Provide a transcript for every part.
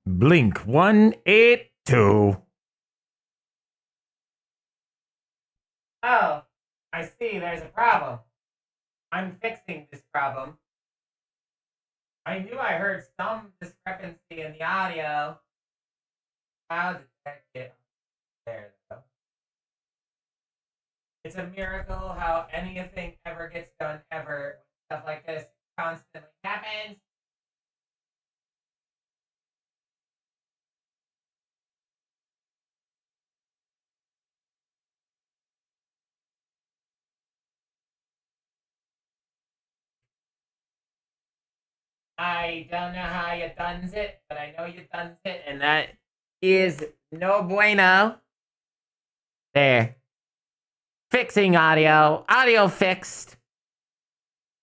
Blink 182. Oh, I see, there's a problem. I'm fixing this problem. I knew I heard some discrepancy in the audio. How did that get there, though? It's a miracle how anything ever gets done ever. Stuff like this constantly happens. I don't know how you done it, but I know you done it, and that is no bueno. There. Fixing audio. Audio fixed.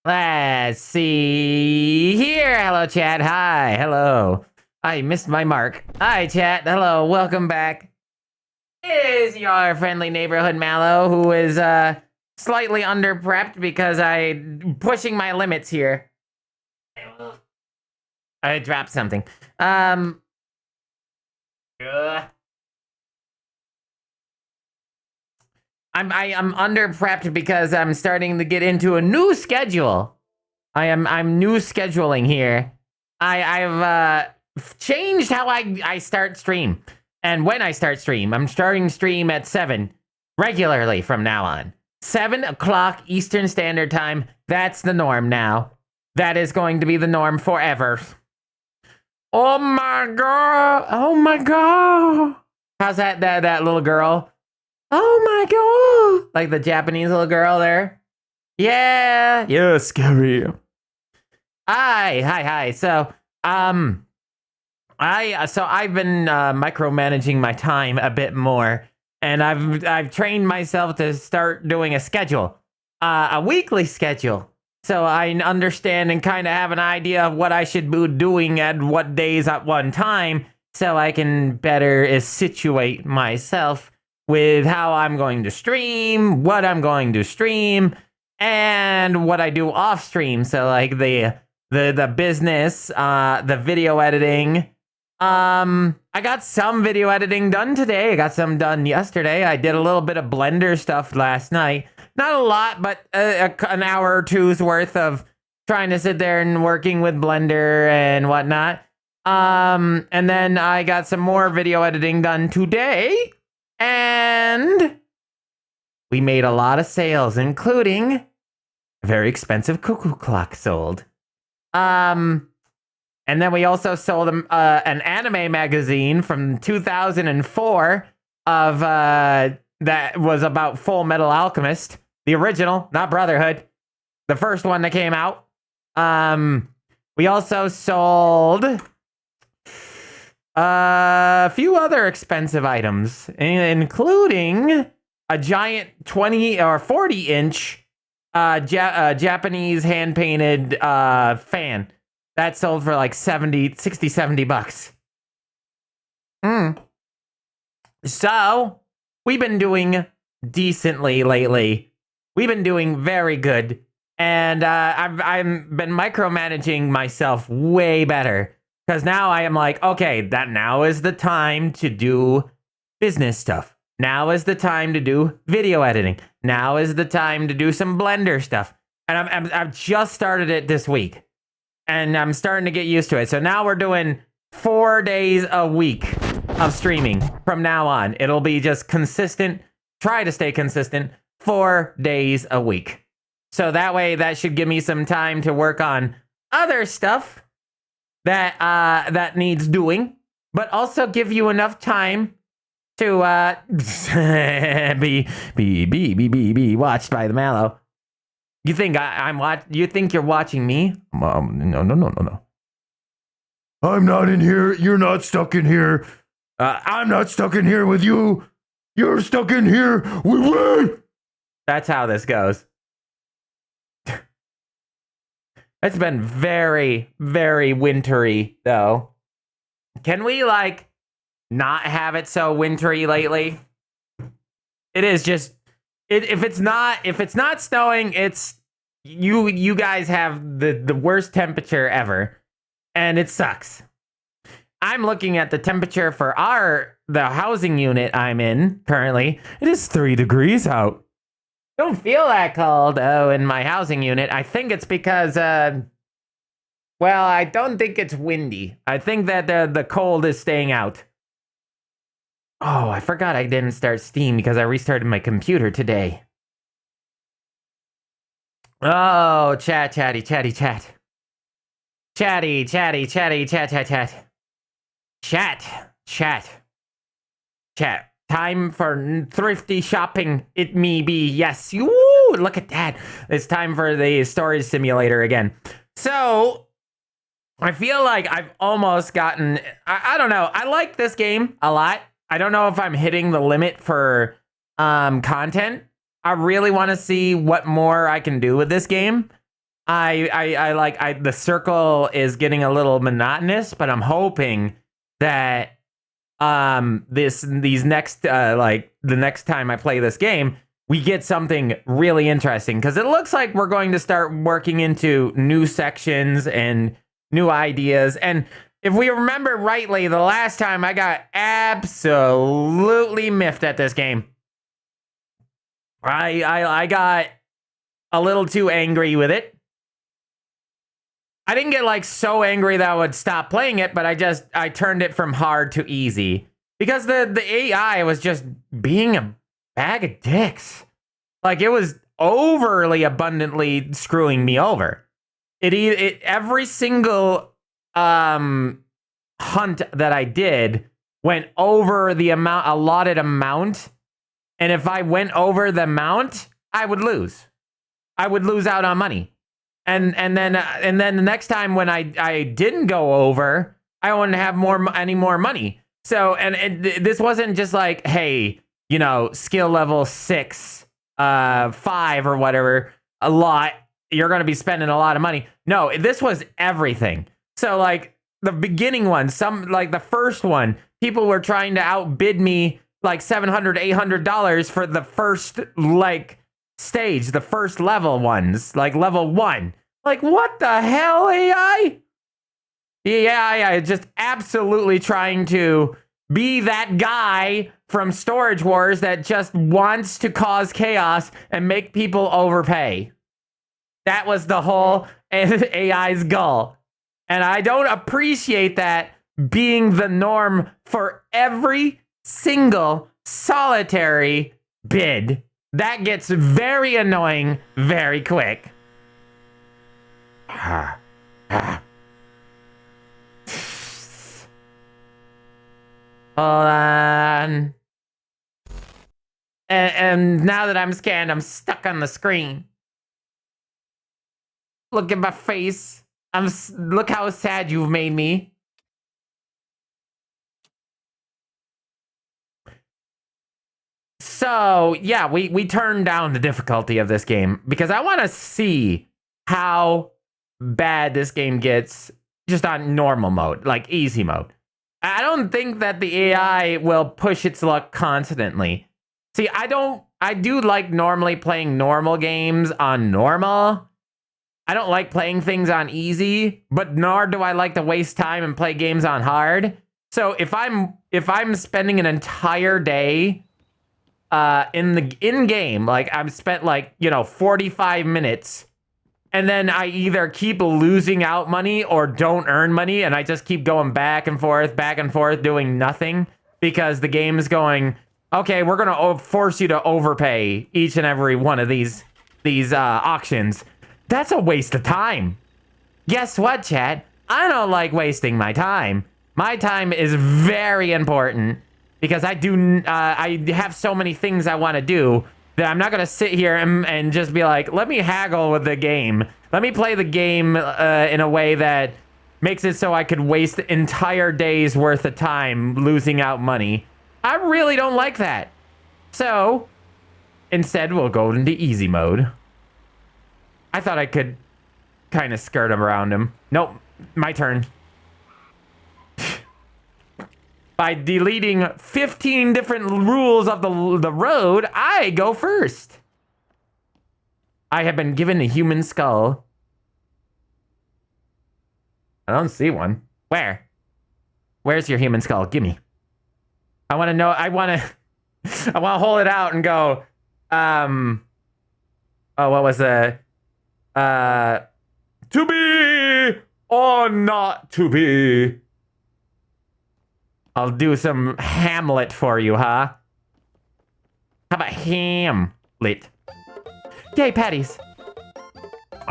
Let's see here. Hello, chat. Hi. Hello. I missed my mark. Hi, chat. Hello. Welcome back. Is your friendly neighborhood MalO, who is slightly under prepped because I'm pushing my limits here. I dropped something. I'm under prepped because I'm starting to get into a new schedule. I'm new scheduling here. I've changed how I start stream. And when I start stream, I'm starting stream at 7 regularly from now on. 7 o'clock Eastern Standard Time. That's the norm now. That is going to be the norm forever. Oh my god! Oh my god! How's that little girl? Oh my god! Like the Japanese little girl there. Yeah. Yeah, scary. Hi. So, I've been micromanaging my time a bit more, and I've trained myself to start doing a schedule, a weekly schedule, so I understand and kind of have an idea of what I should be doing at what days at one time, so I can better situate myself with how I'm going to stream, what I'm going to stream, and what I do off stream. So like the business, the video editing. I got some video editing done today. I got some done yesterday. I did a little bit of Blender stuff last night. Not a lot, but an hour or two's worth of trying to sit there and working with Blender and whatnot. And then I got some more video editing done today. And we made a lot of sales, including a very expensive cuckoo clock sold. And then we also sold an anime magazine from 2004 of that was about Full Metal Alchemist, the original, not Brotherhood, the first one that came out. We also sold a few other expensive items, including a giant 20 or 40-inch Japanese hand-painted fan. That sold for like 70 bucks. So, we've been doing decently lately. We've been doing very good. And I've been micromanaging myself way better. Because now I am like, okay, now is the time to do business stuff. Now is the time to do video editing. Now is the time to do some Blender stuff. And I've just started it this week. And I'm starting to get used to it. So now we're doing 4 days a week of streaming from now on. It'll be just consistent. Try to stay consistent. 4 days a week. So that way, that should give me some time to work on other stuff that needs doing, but also give you enough time to be watched by the MalO. You think you think you're watching me? No. I'm not in here. You're not stuck in here. I'm not stuck in here with you. You're stuck in here with me. That's how this goes. It's been very, very wintry, though. Can we, like, not have it so wintry lately? It is just... If it's not snowing, it's... You guys have the worst temperature ever. And it sucks. I'm looking at the temperature for the housing unit I'm in currently. It is 3 degrees out. Don't feel that cold, in my housing unit. I think it's because, well, I don't think it's windy. I think that the cold is staying out. Oh, I forgot I didn't start Steam because I restarted my computer today. Oh, chat. Chatty. Chat. Time for thrifty shopping. It me be. Yes. Woo, look at that. It's time for the storage simulator again. So, I feel like I've almost gotten... I don't know. I like this game a lot. I don't know if I'm hitting the limit for content. I really want to see what more I can do with this game. The circle is getting a little monotonous, but I'm hoping that the next time I play this game, we get something really interesting, because it looks like we're going to start working into new sections and new ideas. And if we remember rightly, the last time I got absolutely miffed at this game. I got a little too angry with it. I didn't get like so angry that I would stop playing it, but I turned it from hard to easy because the AI was just being a bag of dicks. Like, it was overly abundantly screwing me over. Every single hunt that I did went over the allotted amount, and if I went over the amount, I would lose. I would lose out on money. And then the next time when I didn't go over, I wouldn't have any more money. So, this wasn't just like, hey, skill level 6, 5 or whatever, a lot. You're going to be spending a lot of money. No, this was everything. So, like, the beginning one, the first one, people were trying to outbid me like $700, $800 for the first, stage, the first level ones, like level 1. Like, what the hell, AI? Yeah, just absolutely trying to be that guy from Storage Wars that just wants to cause chaos and make people overpay. That was the whole AI's goal. And I don't appreciate that being the norm for every single solitary bid. That gets very annoying very quick. Hold on. And now that I'm scanned, I'm stuck on the screen. Look at my face. Look how sad you've made me. So, yeah, we turned down the difficulty of this game because I want to see how bad this game gets just on normal mode, like easy mode. I don't think that the AI will push its luck constantly. See, I do like normally playing normal games on normal. I don't like playing things on easy, but nor do I like to waste time and play games on hard. So if I'm spending an entire day in game, like I've spent 45 minutes, and then I either keep losing out money or don't earn money, and I just keep going back and forth, doing nothing because the game is going, okay, we're gonna force you to overpay each and every one of these auctions. That's a waste of time. Guess what, chat? I don't like wasting my time. My time is very important because I have so many things I want to do that I'm not going to sit here and just be like, let me haggle with the game. Let me play the game in a way that makes it so I could waste entire days worth of time losing out money. I really don't like that. So, instead, we'll go into easy mode. I thought I could kind of skirt around him. Nope, my turn. By deleting 15 different rules of the road, I go first. I have been given a human skull. I don't see one. Where? Where's your human skull? Gimme. I want to know. I want to hold it out and go, oh, what was the, to be or not to be? I'll do some Hamlet for you, huh? How about Hamlet? Yay, patties.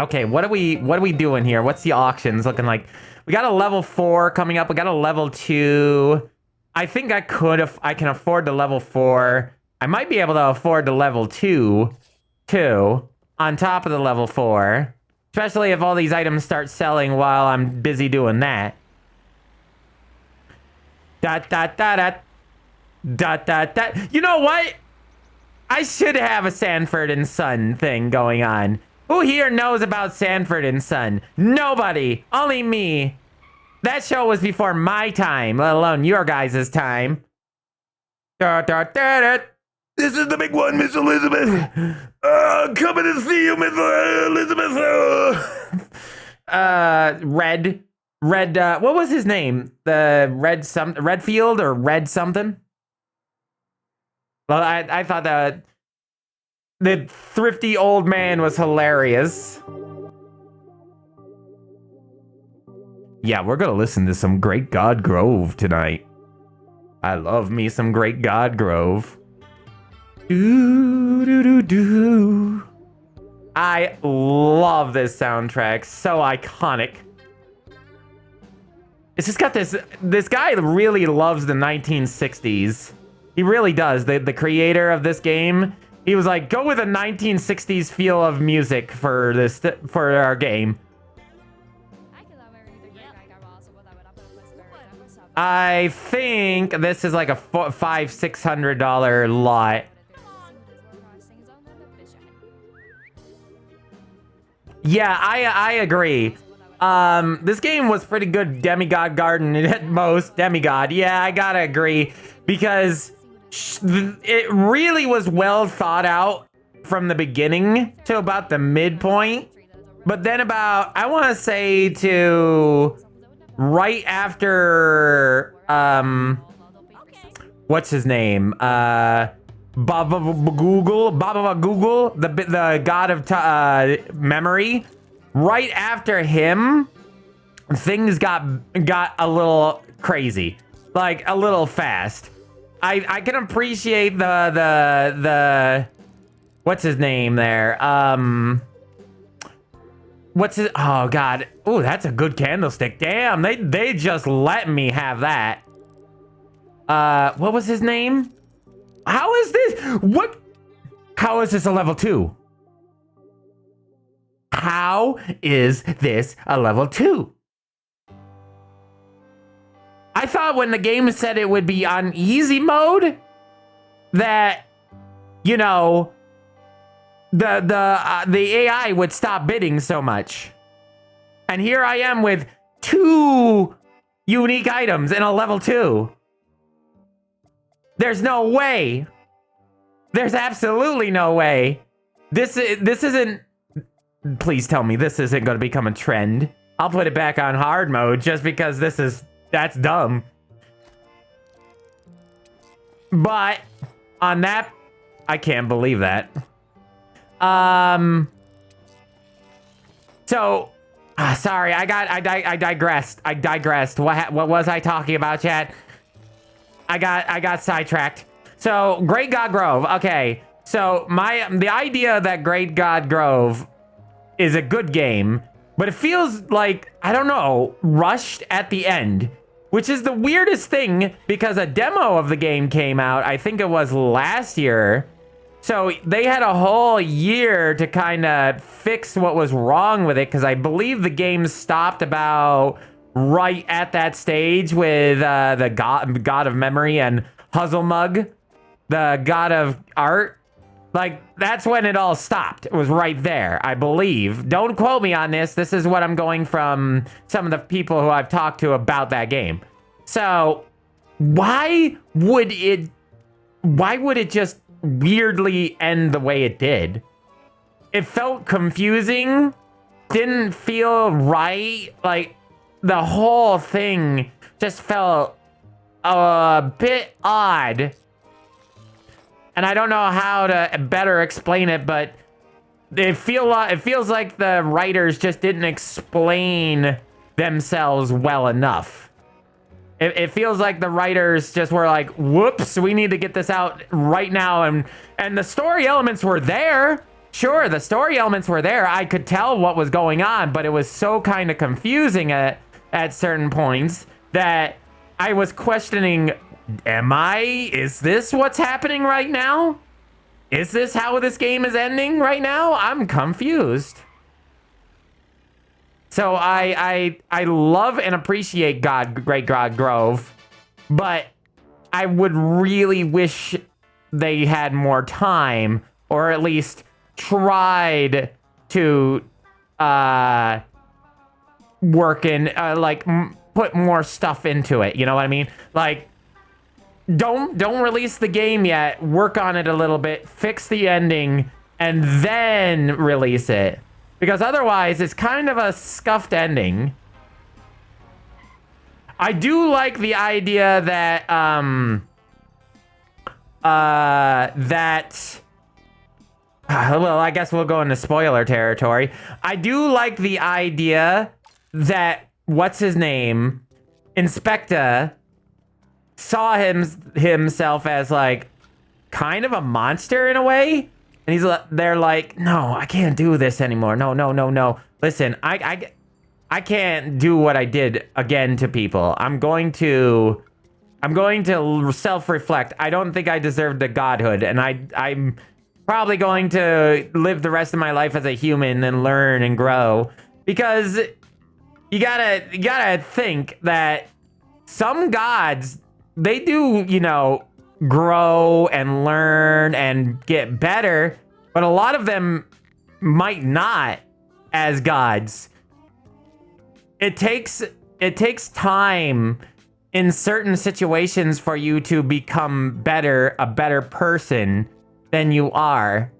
Okay, what are we doing here? What's the auctions looking like? We got a level 4 coming up. We got a level 2. I think I can afford the level 4. I might be able to afford the level 2 too, on top of the level 4. Especially if all these items start selling while I'm busy doing that. Dot dot dot dot. Dot dot dot. You know what? I should have a Sanford and Son thing going on. Who here knows about Sanford and Son? Nobody. Only me. That show was before my time, let alone your guys' time. Dot dot dot dot. This is the big one, Miss Elizabeth. Coming to see you, Miss Elizabeth. Red, what was his name? The Redfield or Red something? Well, I thought that the thrifty old man was hilarious. Yeah, we're gonna listen to some Great God Grove tonight. I love me some Great God Grove. Do do do do. I love this soundtrack. So iconic. It's just got this guy really loves the 1960s. He really does. The creator of this game, he was like, go with a 1960s feel of music for our game. I think this is like a $500-600 lot. Yeah, I agree. This game was pretty good. Demigod Garden at most. Demigod. Yeah, I gotta agree. Because it really was well thought out from the beginning to about the midpoint. But then about, I want to say to right after, what's his name? Baba Google, the god of memory. Right after him, things got a little crazy, like a little fast. I can appreciate the what's his name there? What's his? Oh God! Oh, that's a good candlestick. Damn, they just let me have that. What was his name? How is this? What? How is this a level 2? How is this a level 2? I thought when the game said it would be on easy mode, that, you know, the AI would stop bidding so much. And here I am with 2 unique items in a level 2. There's no way. There's absolutely no way. This isn't. Please tell me this isn't going to become a trend. I'll put it back on hard mode just because that's dumb. But on that, I can't believe that. So, sorry, I digressed. What was I talking about, chat? I got sidetracked. So, Great God Grove. Okay. So, the idea that Great God Grove is a good game, but it feels like, I don't know, rushed at the end, which is the weirdest thing because a demo of the game came out, I think it was last year. So they had a whole year to kind of fix what was wrong with it, because I believe the game stopped about right at that stage with the God of Memory and Huzzlemug, the God of Art. Like, that's when it all stopped. It was right there, I believe. Don't quote me on this. This is what I'm going from some of the people who I've talked to about that game. So, why would it just weirdly end the way it did? It felt confusing. Didn't feel right. Like, the whole thing just felt a bit odd. And I don't know how to better explain it, but it feels like the writers just didn't explain themselves well enough. It feels like the writers just were like, whoops, we need to get this out right now. And the story elements were there. Sure, the story elements were there. I could tell what was going on, but it was so kind of confusing at certain points that I was questioning, is this what's happening right now? Is this how this game is ending right now? I'm confused. So I love and appreciate Great God Grove, but I would really wish they had more time, or at least tried to work in like put more stuff into it. You know what I mean? Like, don't release the game yet. Work on it a little bit, fix the ending, and then release it. Because otherwise, it's kind of a scuffed ending. I do like the idea that, well, I guess we'll go into spoiler territory. I do like the idea that, what's his name? Inspector saw himself as, like, kind of a monster in a way. And they're like, no, I can't do this anymore. No. Listen, I can't do what I did again to people. I'm going to self-reflect. I don't think I deserve the godhood, and I'm probably going to live the rest of my life as a human and learn and grow. Because you gotta think that some gods, they do, you know, grow and learn and get better, but a lot of them might not as gods. It takes time in certain situations for you to become a better person than you are.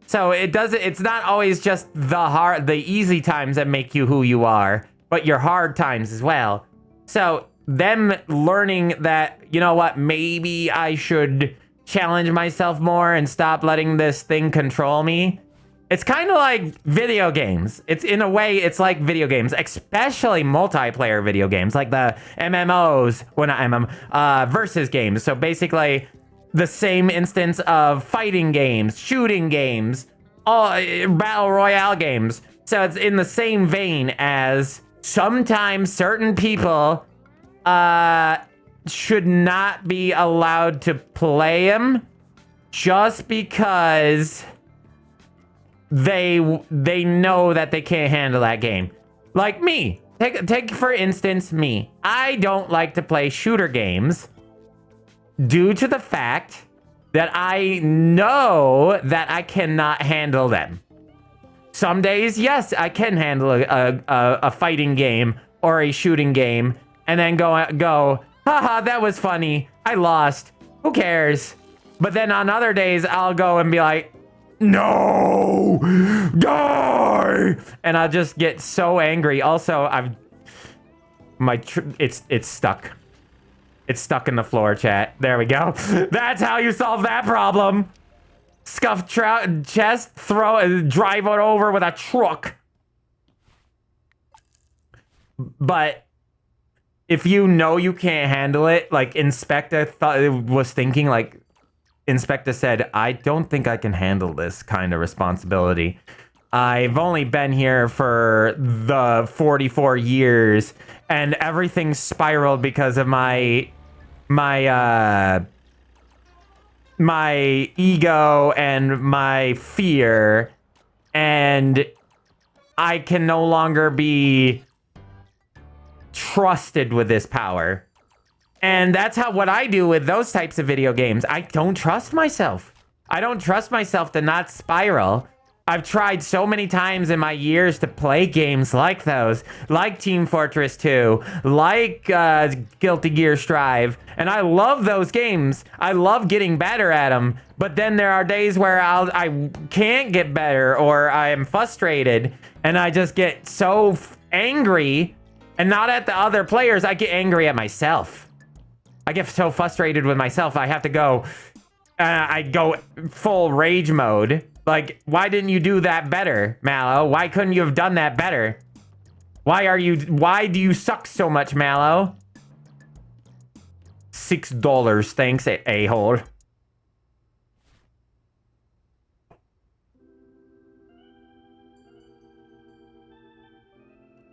So it's not always just the easy times that make you who you are, but your hard times as well. So them learning that, you know what, maybe I should challenge myself more and stop letting this thing control me. It's kind of like video games. It's, in a way, it's like video games, especially multiplayer video games, like the MMOs, well, not versus games. So basically the same instance of fighting games, shooting games, all battle royale games. So it's in the same vein as sometimes certain people should not be allowed to play them just because they know that they can't handle that game. Like me. Take for instance me. I don't like to play shooter games due to the fact that I know that I cannot handle them. Some days, yes, I can handle a fighting game or a shooting game, and then go, haha, that was funny. I lost. Who cares? But then on other days, I'll go and be like, no, die! And I'll just get so angry. Also, it's stuck. It's stuck in the floor, chat. There we go. That's how you solve that problem. Scuff chest, drive it over with a truck. But if you know you can't handle it, like Inspector was thinking, like, Inspector said, I don't think I can handle this kind of responsibility. I've only been here for the 44 years, and everything spiraled because of my ego and my fear, and I can no longer be trusted with this power. And that's what I do with those types of video games. I don't trust myself. I don't trust myself to not spiral. I've tried so many times in my years to play games like those, like Team Fortress 2, like Guilty Gear Strive, and I love those games. I love getting better at them, but then there are days where I can't get better, or I am frustrated, and I just get so angry And not at the other players. I get angry at myself. I get so frustrated with myself. I have to go... I go full rage mode. Like, why didn't you do that better, Malo? Why couldn't you have done that better? Why do you suck so much, Malo? $6, thanks, a-hole.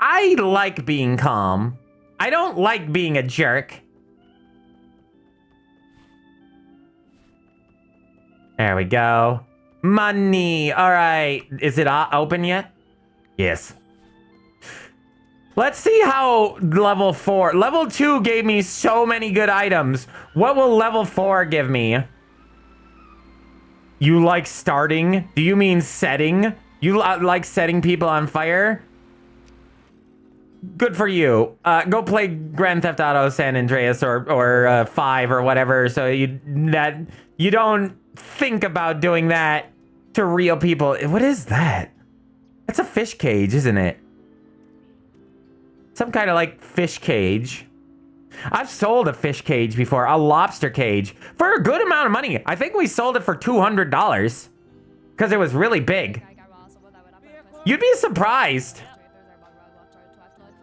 I like being calm. I don't like being a jerk. There we go. Money. All right. Is it open yet? Yes. Let's see how level 4. Level 2 gave me so many good items. What will level 4 give me? You like starting? Do you mean setting? You like setting people on fire? Good for you. Go play Grand Theft Auto San Andreas or 5 or whatever. So you don't think about doing that to real people. What is that? That's a fish cage, isn't it? Some kind of like fish cage. I've sold a fish cage before, a lobster cage, for a good amount of money. I think we sold it for $200 because it was really big. You'd be surprised.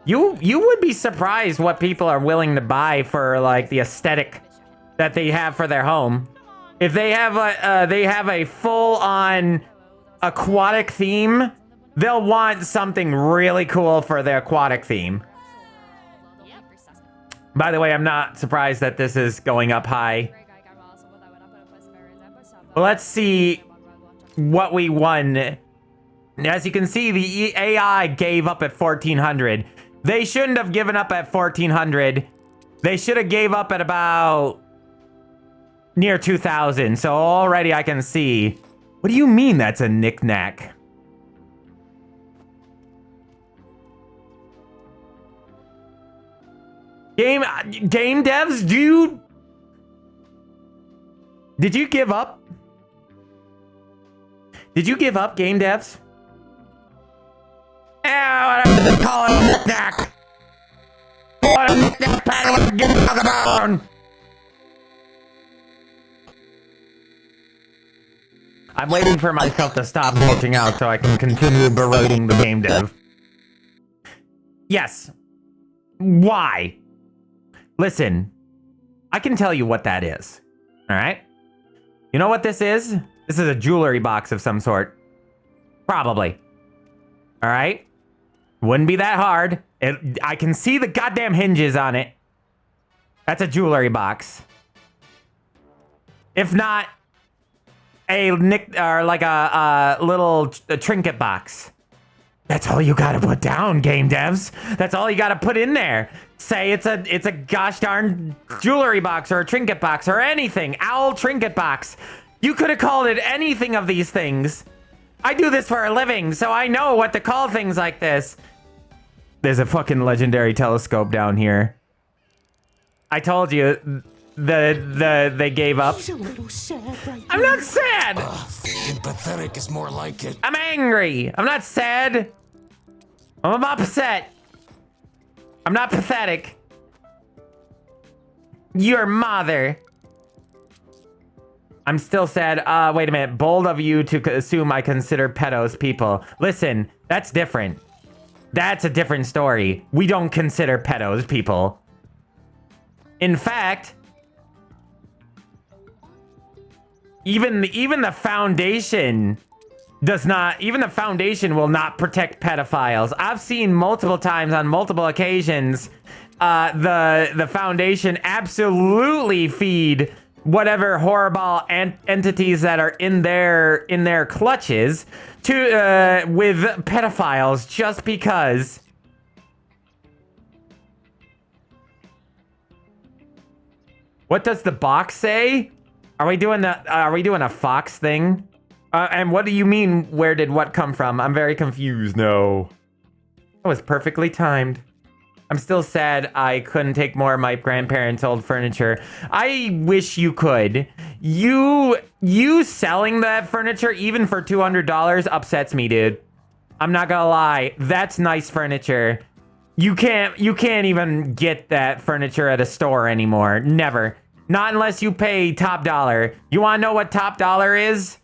You would be surprised what people are willing to buy for like the aesthetic that they have for their home. If they have a full-on aquatic theme, they'll want something really cool for their aquatic theme. By the way, I'm not surprised that this is going up high. Let's see what we won. As you can see, the AI gave up at 1400. They shouldn't have given up at 1400. They should have gave up at about near 2000. So already I can see. What do you mean that's a knick-knack? Game devs, did you give up? Did you give up, game devs? Call it a knick-knack. What a knick-knack, get the down. I'm waiting for myself to stop glitching out so I can continue berating the game dev. Yes. Why? Listen, I can tell you what that is. All right? You know what this is? This is a jewelry box of some sort. Probably. All right? Wouldn't be that hard. I can see the goddamn hinges on it. That's a jewelry box. If not, a little trinket box. That's all you gotta put down, game devs. That's all you gotta put in there. Say it's a gosh darn jewelry box or a trinket box or anything. Owl trinket box. You could have called it anything of these things. I do this for a living, so I know what to call things like this. There's a fucking legendary telescope down here. I told you, they gave up. He's a little sad right I'm not sad. Thinking pathetic is more like it. I'm angry. I'm not sad. I'm upset. I'm not pathetic. Your mother. I'm still sad. Wait a minute. Bold of you to assume I consider pedos people. Listen, that's different. That's a different story. We don't consider pedos people. In fact, even the Foundation does not, even the Foundation will not protect pedophiles. I've seen multiple times on multiple occasions, the Foundation absolutely feed whatever horrible entities that are in their clutches to with pedophiles just because. What does the box say? Are we doing a Fox thing? And what do you mean, where did what come from? I'm very confused. No. That was perfectly timed. I'm still sad I couldn't take more of my grandparents' old furniture. I wish you could. You selling that furniture, even for $200, upsets me, dude. I'm not gonna lie. That's nice furniture. You can't even get that furniture at a store anymore. Never. Not unless you pay top dollar. You want to know what top dollar is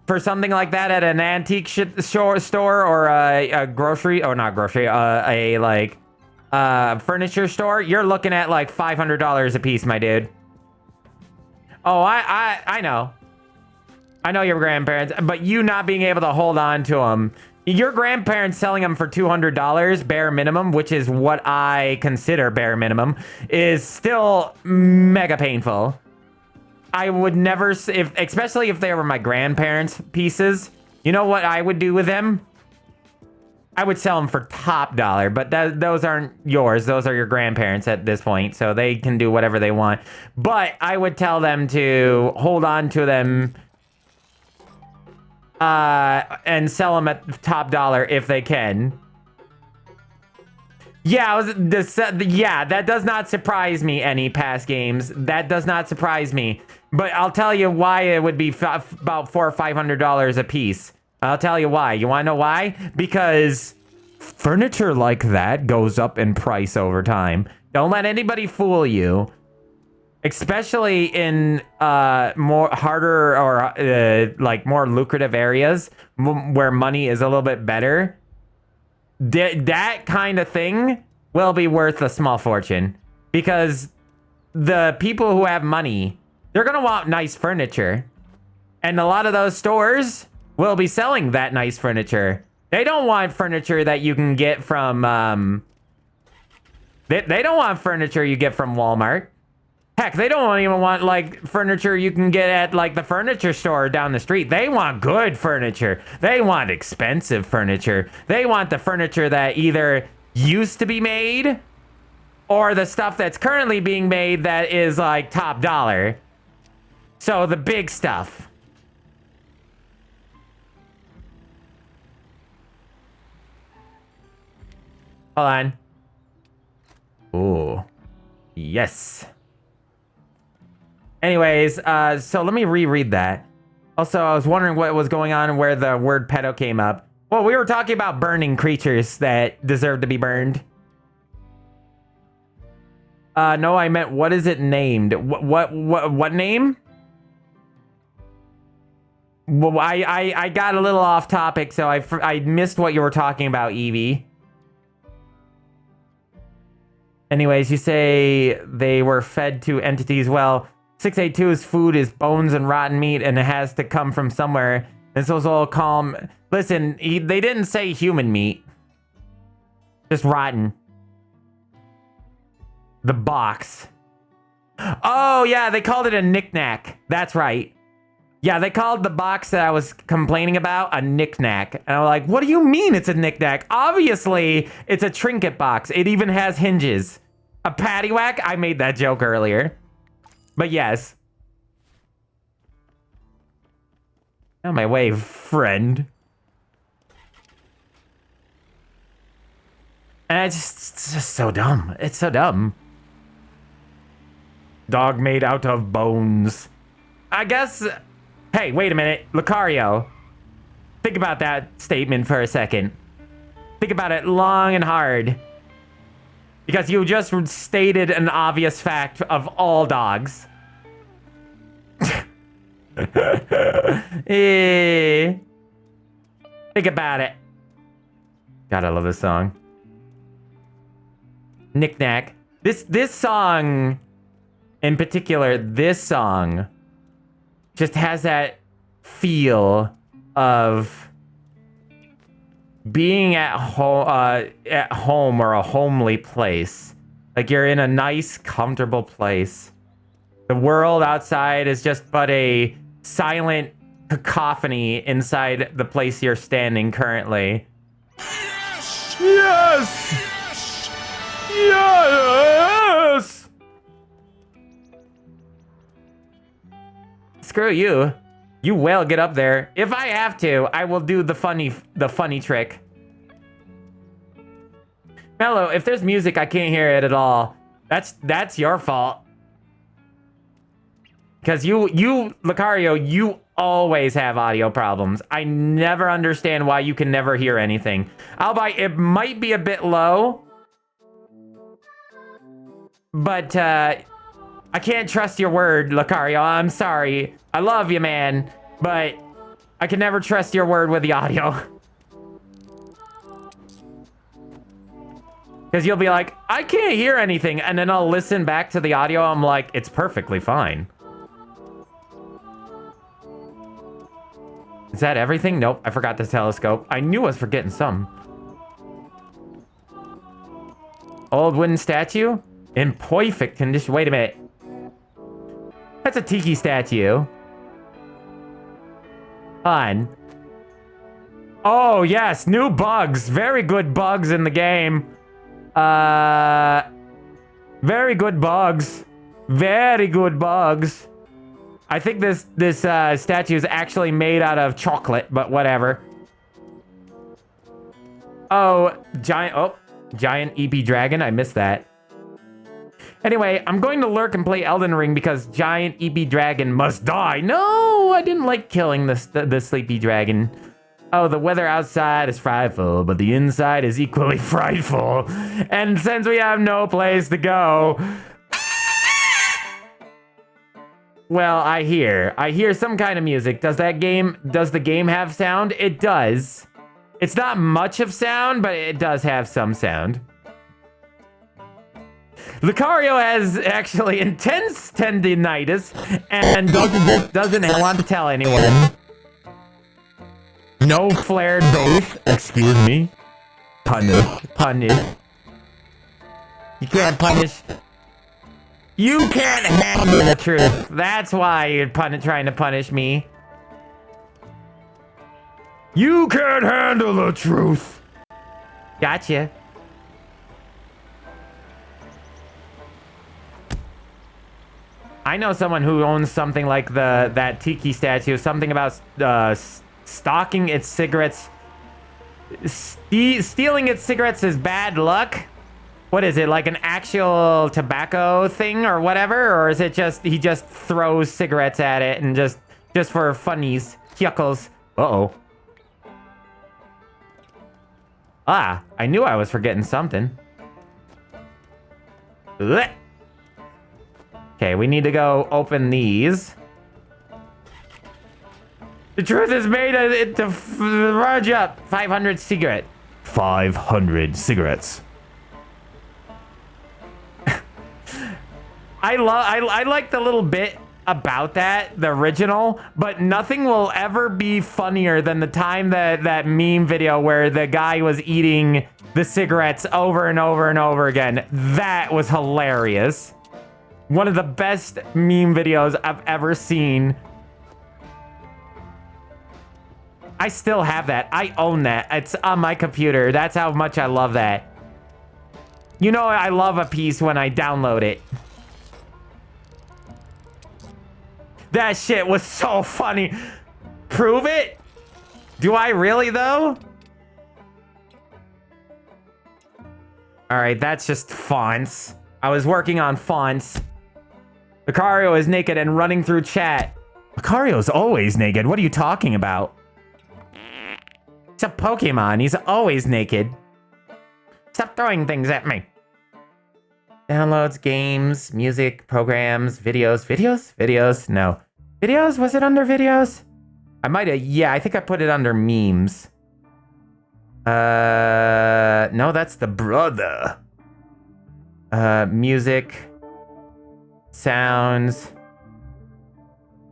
for something like that at an antique store or a grocery, or not grocery, a like furniture store? You're looking at like $500 a piece, my dude. Oh, I know. I know your grandparents, but you not being able to hold on to them. Your grandparents selling them for $200 bare minimum, which is what I consider bare minimum, is still mega painful. I would never, especially if they were my grandparents' pieces, you know what I would do with them? I would sell them for top dollar, but those aren't yours. Those are your grandparents at this point, so they can do whatever they want. But I would tell them to hold on to them and sell them at top dollar if they can. Yeah, that does not surprise me, any past games. That does not surprise me. But I'll tell you why it would be about $400 or $500 a piece. I'll tell you why. You want to know why? Because furniture like that goes up in price over time. Don't let anybody fool you. Especially in more harder or like more lucrative areas where money is a little bit better. That kind of thing will be worth a small fortune, because the people who have money, they're gonna want nice furniture, and a lot of those stores will be selling that nice furniture. They don't want furniture that you can get from they don't want furniture you get from Walmart. Heck, they don't even want like furniture you can get at like the furniture store down the street. They want good furniture. They want expensive furniture. They want the furniture that either used to be made or the stuff that's currently being made that is like top dollar. So the big stuff. Hold on. Ooh. Yes. Anyways, so let me reread that. Also, I was wondering what was going on and where the word pedo came up. Well, we were talking about burning creatures that deserve to be burned. No, I meant what is it named? What name? Well, I got a little off topic, so I missed what you were talking about, Evie. Anyways, you say they were fed to entities. Well, 682's food is bones and rotten meat, and it has to come from somewhere. This was all calm. Listen, they didn't say human meat. Just rotten. The box. Oh, yeah, they called it a knick-knack. That's right. Yeah, they called the box that I was complaining about a knick-knack. And I'm like, what do you mean it's a knick-knack? Obviously, it's a trinket box. It even has hinges. A paddywhack? I made that joke earlier. But yes. On my way, friend. And it's just so dumb. It's so dumb. Dog made out of bones. I guess... Hey, wait a minute. Lucario. Think about that statement for a second. Think about it long and hard. Because you just stated an obvious fact of all dogs. Think about it. God, I love this song. Knick-knack. This song, in particular, this song just has that feel of being at home or a homely place. Like you're in a nice, comfortable place. The world outside is just but a silent cacophony inside the place you're standing currently. Yes! Yes! Yes! Yes! Screw you. You will get up there. If I have to, I will do the funny trick. Mello, if there's music, I can't hear it at all. That's your fault. Because you, Lucario, you always have audio problems. I never understand why you can never hear anything. Albeit, it might be a bit low, but I can't trust your word, Lucario. I'm sorry. I love you, man, but I can never trust your word with the audio. Because you'll be like, I can't hear anything, and then I'll listen back to the audio. I'm like, it's perfectly fine. Is that everything? Nope, I forgot the telescope. I knew I was forgetting some. Old wooden statue? In perfect condition. Wait a minute. That's a tiki statue. Fun. Oh, yes, new bugs. Very good bugs in the game. Very good bugs. Very good bugs. I think this statue is actually made out of chocolate, but whatever. Oh, giant EP dragon. I missed that. Anyway, I'm going to lurk and play Elden Ring because giant EP dragon must die. No, I didn't like killing the sleepy dragon. Oh, the weather outside is frightful, but the inside is equally frightful. And since we have no place to go... Well, I hear some kind of music. Does the game have sound? It does. It's not much of sound, but it does have some sound. Lucario has actually intense tendinitis and doesn't want to tell anyone. No flared base. Excuse me. Punish. You can't punish. You can't handle the truth. That's why you're trying to punish me. You can't handle the truth. Gotcha. I know someone who owns something like that tiki statue. Something about stalking its cigarettes. Stealing its cigarettes is bad luck. What is it, like an actual tobacco thing or whatever? Or is it just he just throws cigarettes at it and just for funnies, yuckles? Uh-oh. Ah, I knew I was forgetting something. Blech. Okay, we need to go open these. The truth is made to rudge up. 500 cigarette. 500 cigarettes. I like the little bit about that, the original, but nothing will ever be funnier than the time that meme video where the guy was eating the cigarettes over and over and over again. That was hilarious. One of the best meme videos I've ever seen. I still have that. I own that. It's on my computer. That's how much I love that. You know I love a piece when I download it. That shit was so funny. Prove it? Do I really, though? Alright, that's just fonts. I was working on fonts. Lucario is naked and running through chat. Lucario's always naked. What are you talking about? It's a Pokemon. He's always naked. Stop throwing things at me. Downloads, games, music, programs, videos. Videos? No. Videos? Was it under videos? I might have. Yeah, I think I put it under memes. No, that's the brother. Music. Sounds.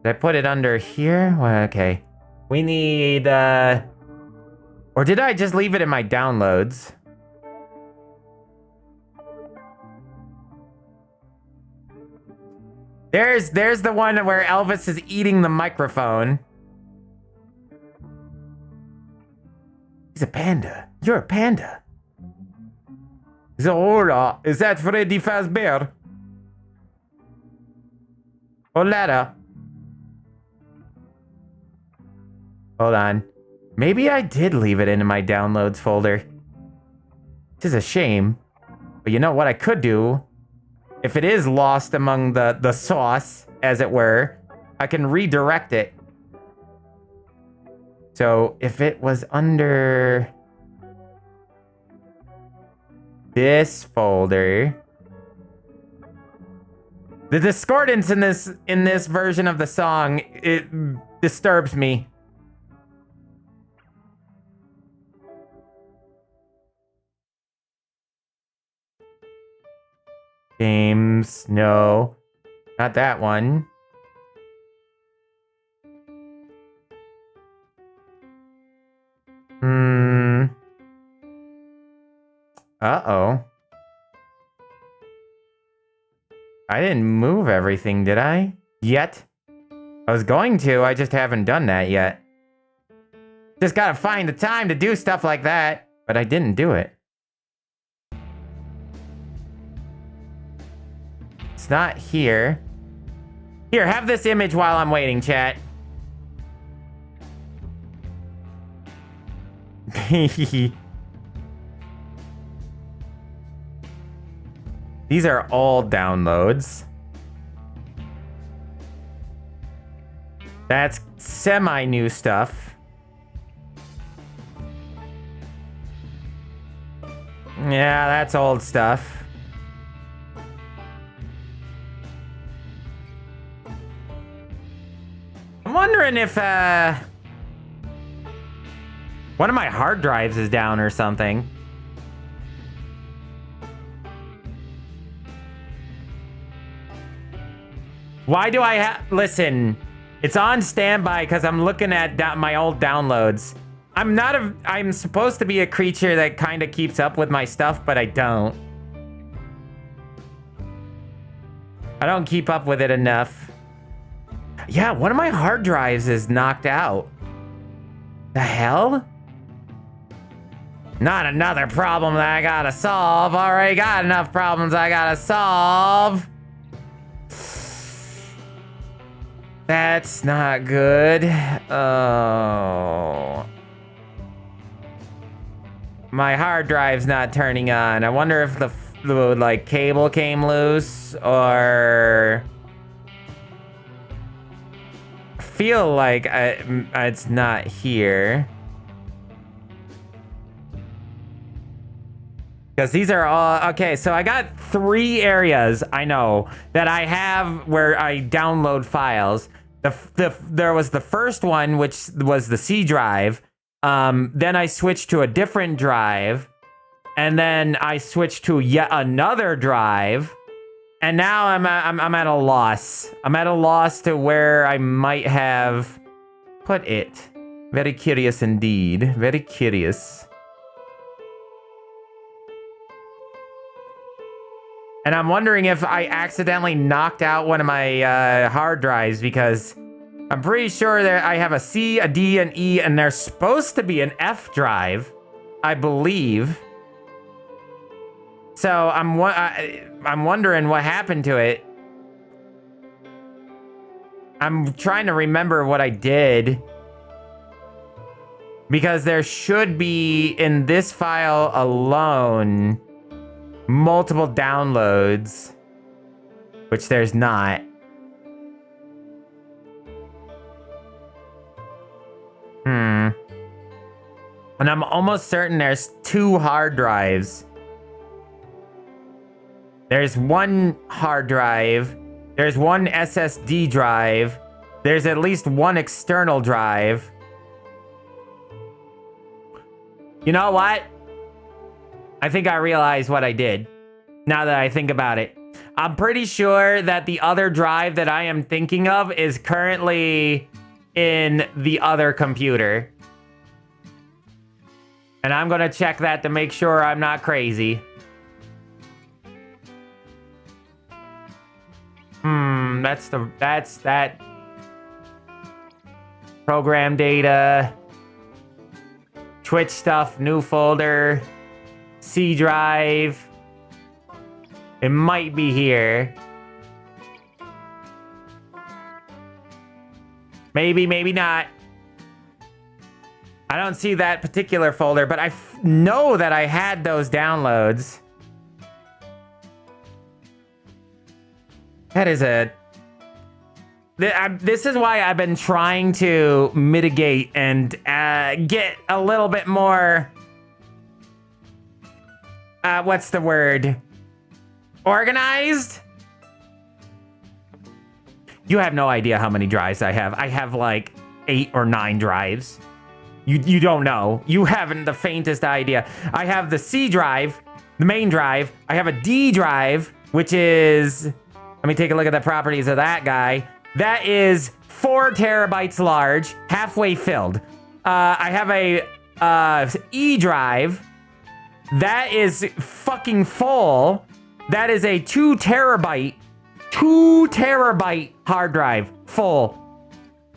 Did I put it under here? Well, okay. We need, or did I just leave it in my downloads? There's the one where Elvis is eating the microphone. He's a panda. You're a panda. Hola, is that Freddy Fazbear? Hola. Hold on. Maybe I did leave it in my downloads folder. This is a shame. But you know what I could do? If it is lost among the sauce, as it were, I can redirect it. So if it was under this folder, The discordance in this version of the song, it disturbs me. Games, no. Not that one. Uh-oh. I didn't move everything, did I? Yet? I was going to, I just haven't done that yet. Just gotta find the time to do stuff like that. But I didn't do it. It's not here. Here, have this image while I'm waiting, chat. These are all downloads. That's semi-new stuff. Yeah, that's old stuff. I'm wondering if, one of my hard drives is down or something. Why do I have... Listen, it's on standby because I'm looking at my old downloads. I'm supposed to be a creature that kind of keeps up with my stuff, but I don't. I don't keep up with it enough. Yeah, one of my hard drives is knocked out. The hell? Not another problem that I gotta solve. Already got enough problems I gotta solve. That's not good. Oh. My hard drive's not turning on. I wonder if the like cable came loose or... I feel like it's not here. Because these are all... Okay, so I got 3 areas, I know, that I have where I download files. There was the first one, which was the C drive. Then I switched to a different drive. And then I switched to yet another drive. And now I'm at a loss. I'm at a loss to where I might have put it. Very curious indeed. Very curious. And I'm wondering if I accidentally knocked out one of my hard drives because I'm pretty sure that I have a C, a D, an E, and there's supposed to be an F drive, I believe. So I'm wondering what happened to it. I'm trying to remember what I did. Because there should be, in this file alone, multiple downloads, which there's not. And I'm almost certain there's 2 hard drives. There's 1 hard drive. There's 1 SSD drive. There's at least 1 external drive. You know what? I think I realized what I did. Now that I think about it. I'm pretty sure that the other drive that I am thinking of is currently in the other computer. And I'm gonna check that to make sure I'm not crazy. That's that. Program data. Twitch stuff, new folder. C drive. It might be here. Maybe, maybe not. I don't see that particular folder, but I know that I had those downloads. That is a... This is why I've been trying to mitigate and get a little bit more... what's the word? Organized? You have no idea how many drives I have. I have like 8 or 9 drives. You don't know. You haven't the faintest idea. I have the C drive, the main drive. I have a D drive, which is, let me take a look at the properties of that guy. That is 4 terabytes large, halfway filled. I have a E drive. That is fucking full. That is a 2 terabyte hard drive, full.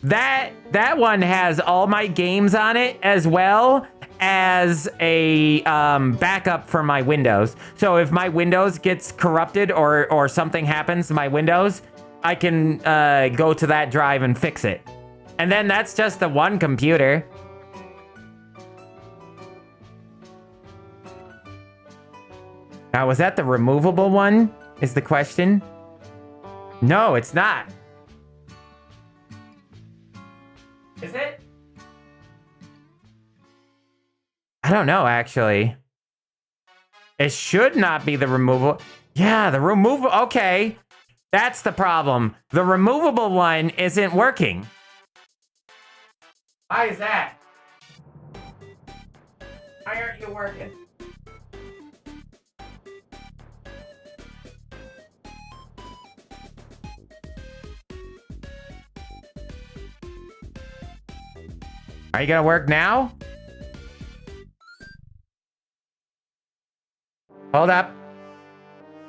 That one has all my games on it, as well as a backup for my Windows. So if my Windows gets corrupted or something happens to my Windows, I can go to that drive and fix it. And then that's just the one computer. Now, was that the removable one, is the question? No, it's not. Is it? I don't know, actually. It should not be the removable. Yeah, the removal. Okay. That's the problem. The removable one isn't working. Why is that? Why aren't you working? Are you gonna work now? Hold up.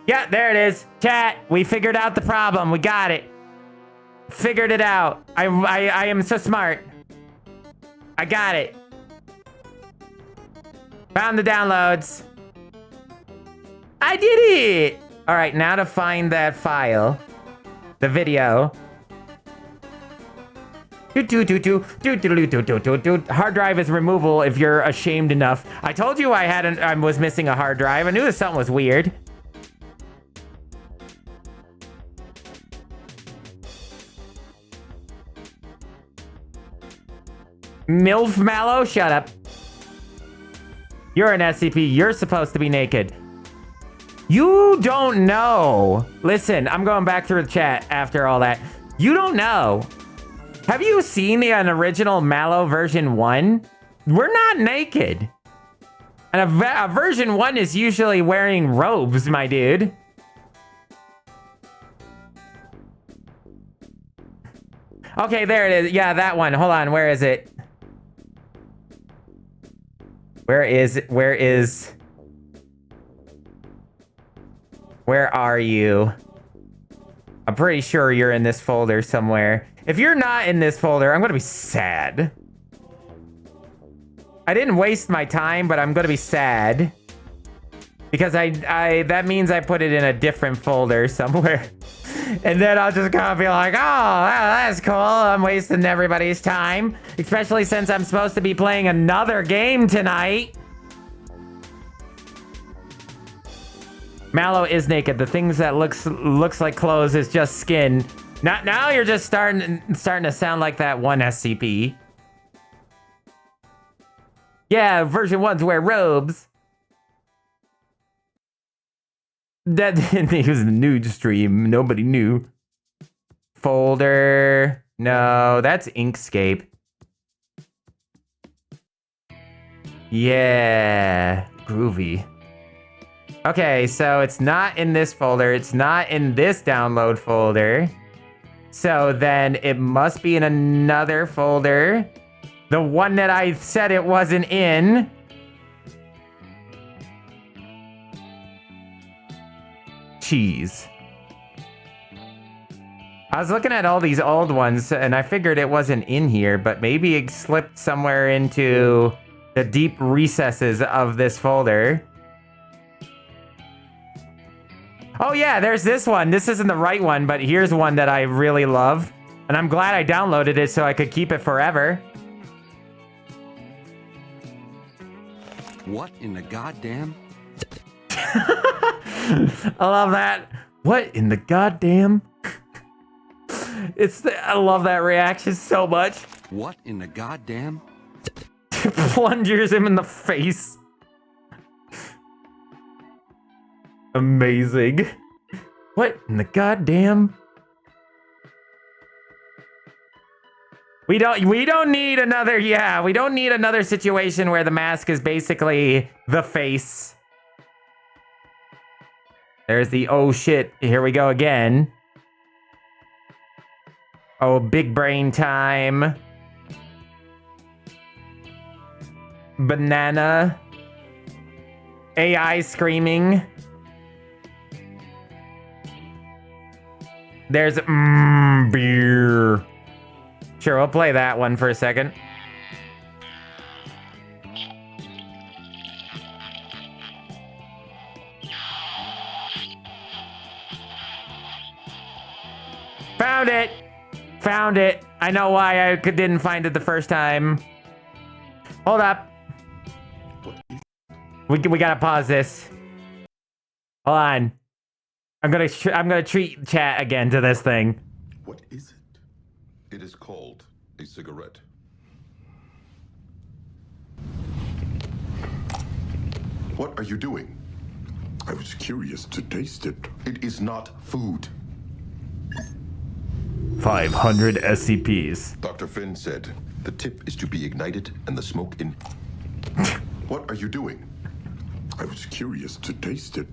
Yeah, there it is. Chat, we figured out the problem. We got it. Figured it out. I am so smart. I got it. Found the downloads. I did it! All right, now to find that file. The video. Hard drive is removable if you're ashamed enough. I told you I was missing a hard drive. I knew something was weird. MILF Mallow, shut up. You're an SCP. You're supposed to be naked. You don't know. Listen, I'm going back through the chat after all that. You don't know. Have you seen an original MalO version 1? We're not naked. And a version 1 is usually wearing robes, my dude. Okay, there it is. Yeah, that one. Hold on. Where is it? Where are you? I'm pretty sure you're in this folder somewhere. If you're not in this folder, I'm gonna be sad. I didn't waste my time, but I'm gonna be sad. Because that means I put it in a different folder somewhere. And then I'll just kind of be like, oh, that's cool. I'm wasting everybody's time. Especially since I'm supposed to be playing another game tonight. MalO is naked. The things that looks like clothes is just skin. Now you're just starting to sound like that one SCP. Yeah, version 1s wear robes. That he was a nude stream. Nobody knew. Folder. No, that's Inkscape. Yeah, groovy. Okay, so it's not in this folder. It's not in this download folder. So then it must be in another folder. The one that I said it wasn't in. Cheese. I was looking at all these old ones and I figured it wasn't in here, but maybe it slipped somewhere into the deep recesses of this folder. Oh yeah, there's this one. This isn't the right one, but here's one that I really love. And I'm glad I downloaded it so I could keep it forever. What in the goddamn? I love that. What in the goddamn? I love that reaction so much. What in the goddamn? Plungers him in the face. Amazing. What in the goddamn? We don't need another, we don't need another situation where the mask is basically the face. There's the, oh shit, here we go again. Oh, big brain time. Banana. AI screaming. There's beer. Sure, we'll play that one for a second. Found it. Found it. I know why I didn't find it the first time. Hold up. We gotta pause this. Hold on. I'm gonna treat chat again to this thing. What is it? It is called a cigarette. What are you doing? I was curious to taste it. It is not food. 500 SCPs. Dr. Finn said the tip is to be ignited and the smoke in. What are you doing? I was curious to taste it.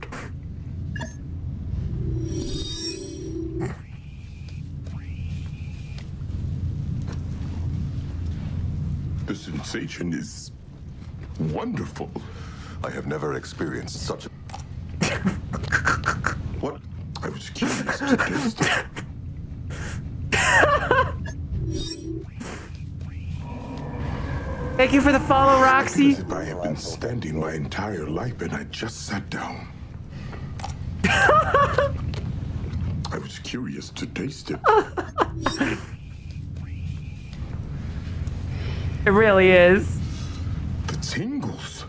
The sensation is wonderful. I have never experienced such a... What? I was curious to taste it. Thank you for the follow, Roxy. As if I have been standing my entire life and I just sat down. I was curious to taste it. It really is. The tingles.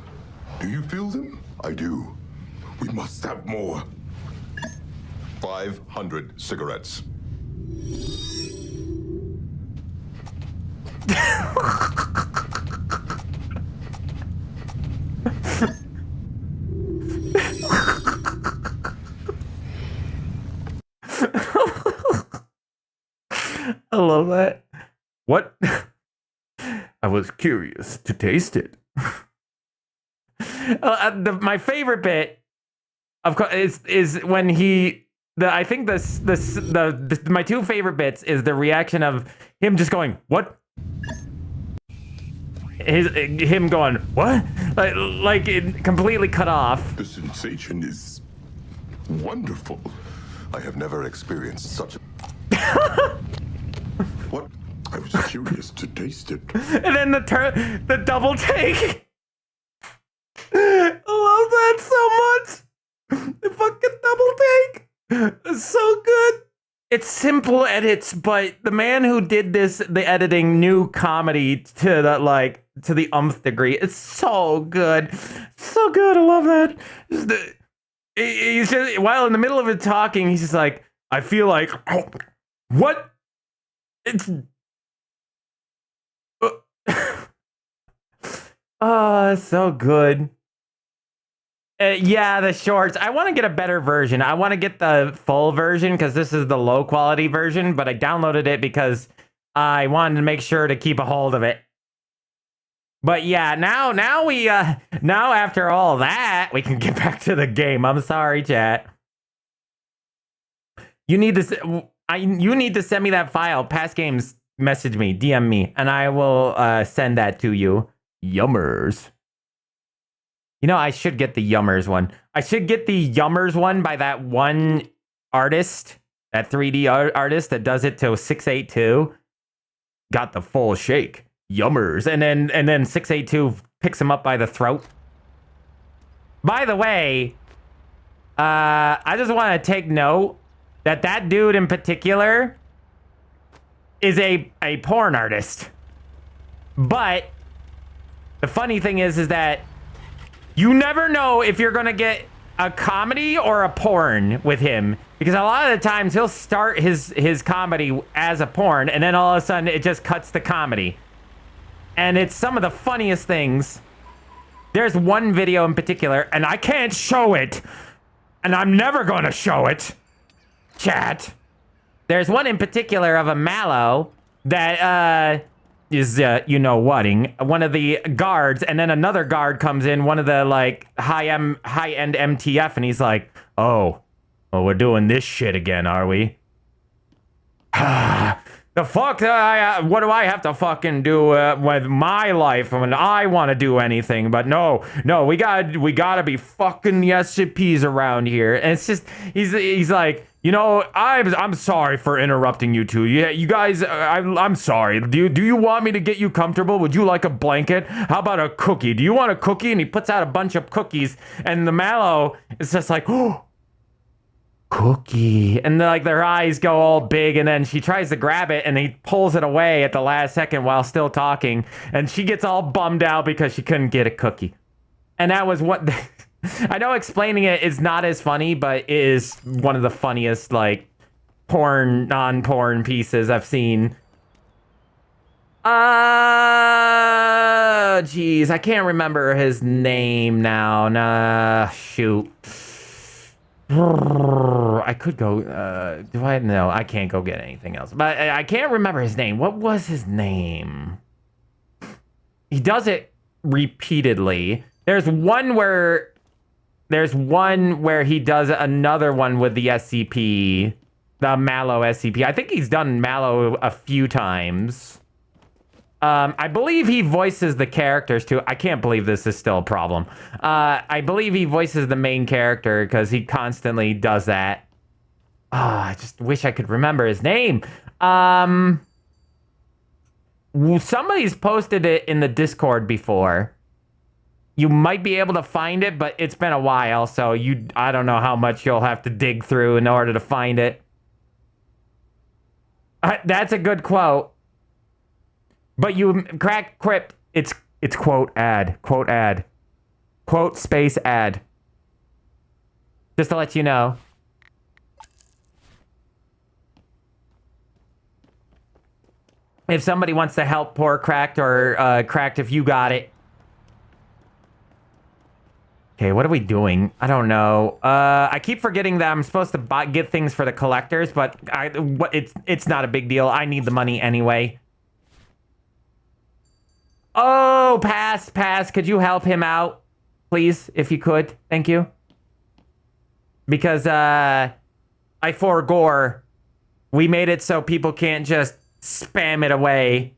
Do you feel them? I do. We must have more. 500 cigarettes. I love that. What? I was curious to taste it. My favorite bit, of course, is when he. I think my two favorite bits is the reaction of him just going, "What?" Him going, "What?" Like it completely cut off. The sensation is wonderful. I have never experienced such a... What? I was curious to taste it. And then the double take. I love that so much. The fucking double take. It's so good. It's simple edits, but the man who did the editing knew comedy to the umph degree. It's so good. So good. I love that. He's just, while in the middle of it talking, he's just like, I feel like, oh, what? It's oh, so good. Yeah, the shorts. I want to get a better version. I want to get the full version because this is the low quality version, but I downloaded it because I wanted to make sure to keep a hold of it. But yeah, now after all that, we can get back to the game. I'm sorry, chat. You need to send me that file. Past games, message me, DM me, and I will send that to you. Yummers. You know, I should get the Yummers one. I should get the Yummers one by that one artist, that 3D artist that does it till 682. Got the full shake. Yummers. And then 682 picks him up by the throat. By the way, I just want to take note that dude in particular is a porn artist. But the funny thing is that you never know if you're going to get a comedy or a porn with him. Because a lot of the times he'll start his comedy as a porn, and then all of a sudden it just cuts to comedy. And it's some of the funniest things. There's one video in particular, and I can't show it. And I'm never going to show it. Chat. There's one in particular of a MalO that you know whating one of the guards, and then another guard comes in, one of the like high-end MTF, and he's like, oh, well, we're doing this shit again, are we? The fuck? What do I have to fucking do with my life when I want to do anything? But no, we gotta be fucking the SCPs around here. And it's just he's like, you know, I'm sorry for interrupting you two. Yeah, you guys, I'm sorry. Do you want me to get you comfortable? Would you like a blanket? How about a cookie? Do you want a cookie? And he puts out a bunch of cookies, and the MalO is just like, oh. Cookie, and like their eyes go all big, and then she tries to grab it and he pulls it away at the last second while still talking, and she gets all bummed out because she couldn't get a cookie. And that was what I know explaining it is not as funny, but it is one of the funniest like non-porn pieces I've seen. Geez, I can't remember his name now. Nah, shoot. I could go, do I? No, I can't go get anything else. But I can't remember his name. What was his name? He does it repeatedly. There's one where he does another one with the SCP, the MalO SCP. I think he's done MalO a few times. I believe he voices the characters too. I can't believe this is still a problem. I believe he voices the main character because he constantly does that. I just wish I could remember his name. Somebody's posted it in the Discord before. You might be able to find it, but it's been a while, so I don't know how much you'll have to dig through in order to find it. That's a good quote. But you crack crypt, it's quote ad, quote space ad. Just to let you know. If somebody wants to help poor Cracked or Cracked, if you got it. Okay, what are we doing? I don't know. I keep forgetting that I'm supposed to get things for the collectors, but it's not a big deal. I need the money anyway. Oh, pass. Could you help him out, please, if you could? Thank you. Because I forgore. We made it so people can't just spam it away.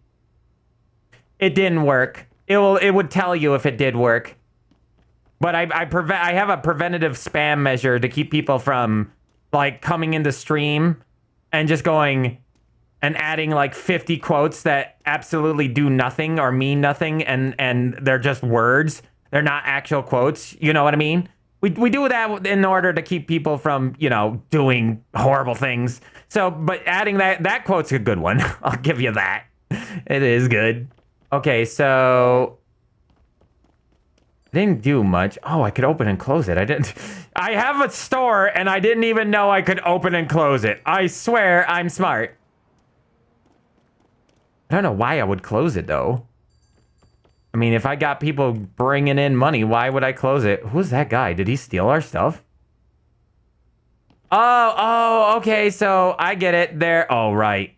It didn't work. It would tell you if it did work. But I have a preventative spam measure to keep people from like coming into stream and just going and adding like 50 quotes that absolutely do nothing or mean nothing, and they're just words. They're not actual quotes. You know what I mean? We do that in order to keep people from, you know, doing horrible things. So, but adding that quote's a good one. I'll give you that. It is good. Okay, so I didn't do much. Oh, I could open and close it. I have a store and I didn't even know I could open and close it. I swear I'm smart. I don't know why I would close it, though. I mean, if I got people bringing in money, why would I close it? Who's that guy? Did he steal our stuff? Oh, okay, so I get it. There. Oh, right.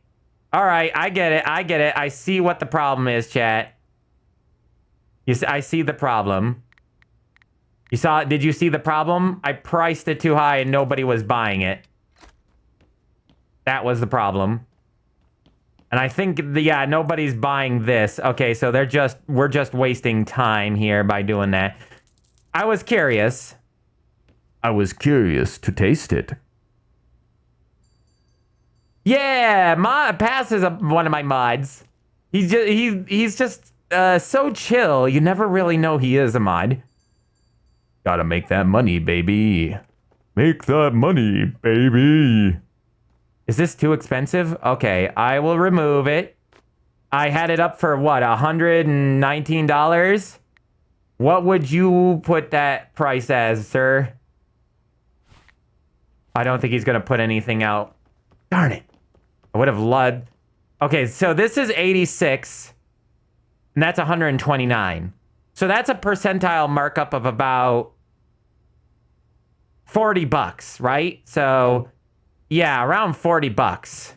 All right, I get it. I see what the problem is, chat. I see the problem. Did you see the problem? I priced it too high and nobody was buying it. That was the problem. And I think, yeah, nobody's buying this. Okay, so we're just wasting time here by doing that. I was curious. I was curious to taste it. Yeah, Pass is one of my mods. He's just so chill. You never really know he is a mod. Gotta make that money, baby. Make that money, baby. Is this too expensive? Okay, I will remove it. I had it up for what, $119? What would you put that price as, sir? I don't think he's gonna put anything out. Darn it. I would have loved. Okay, so this is 86, and that's 129. So that's a percentile markup of about $40, right? So yeah, around $40.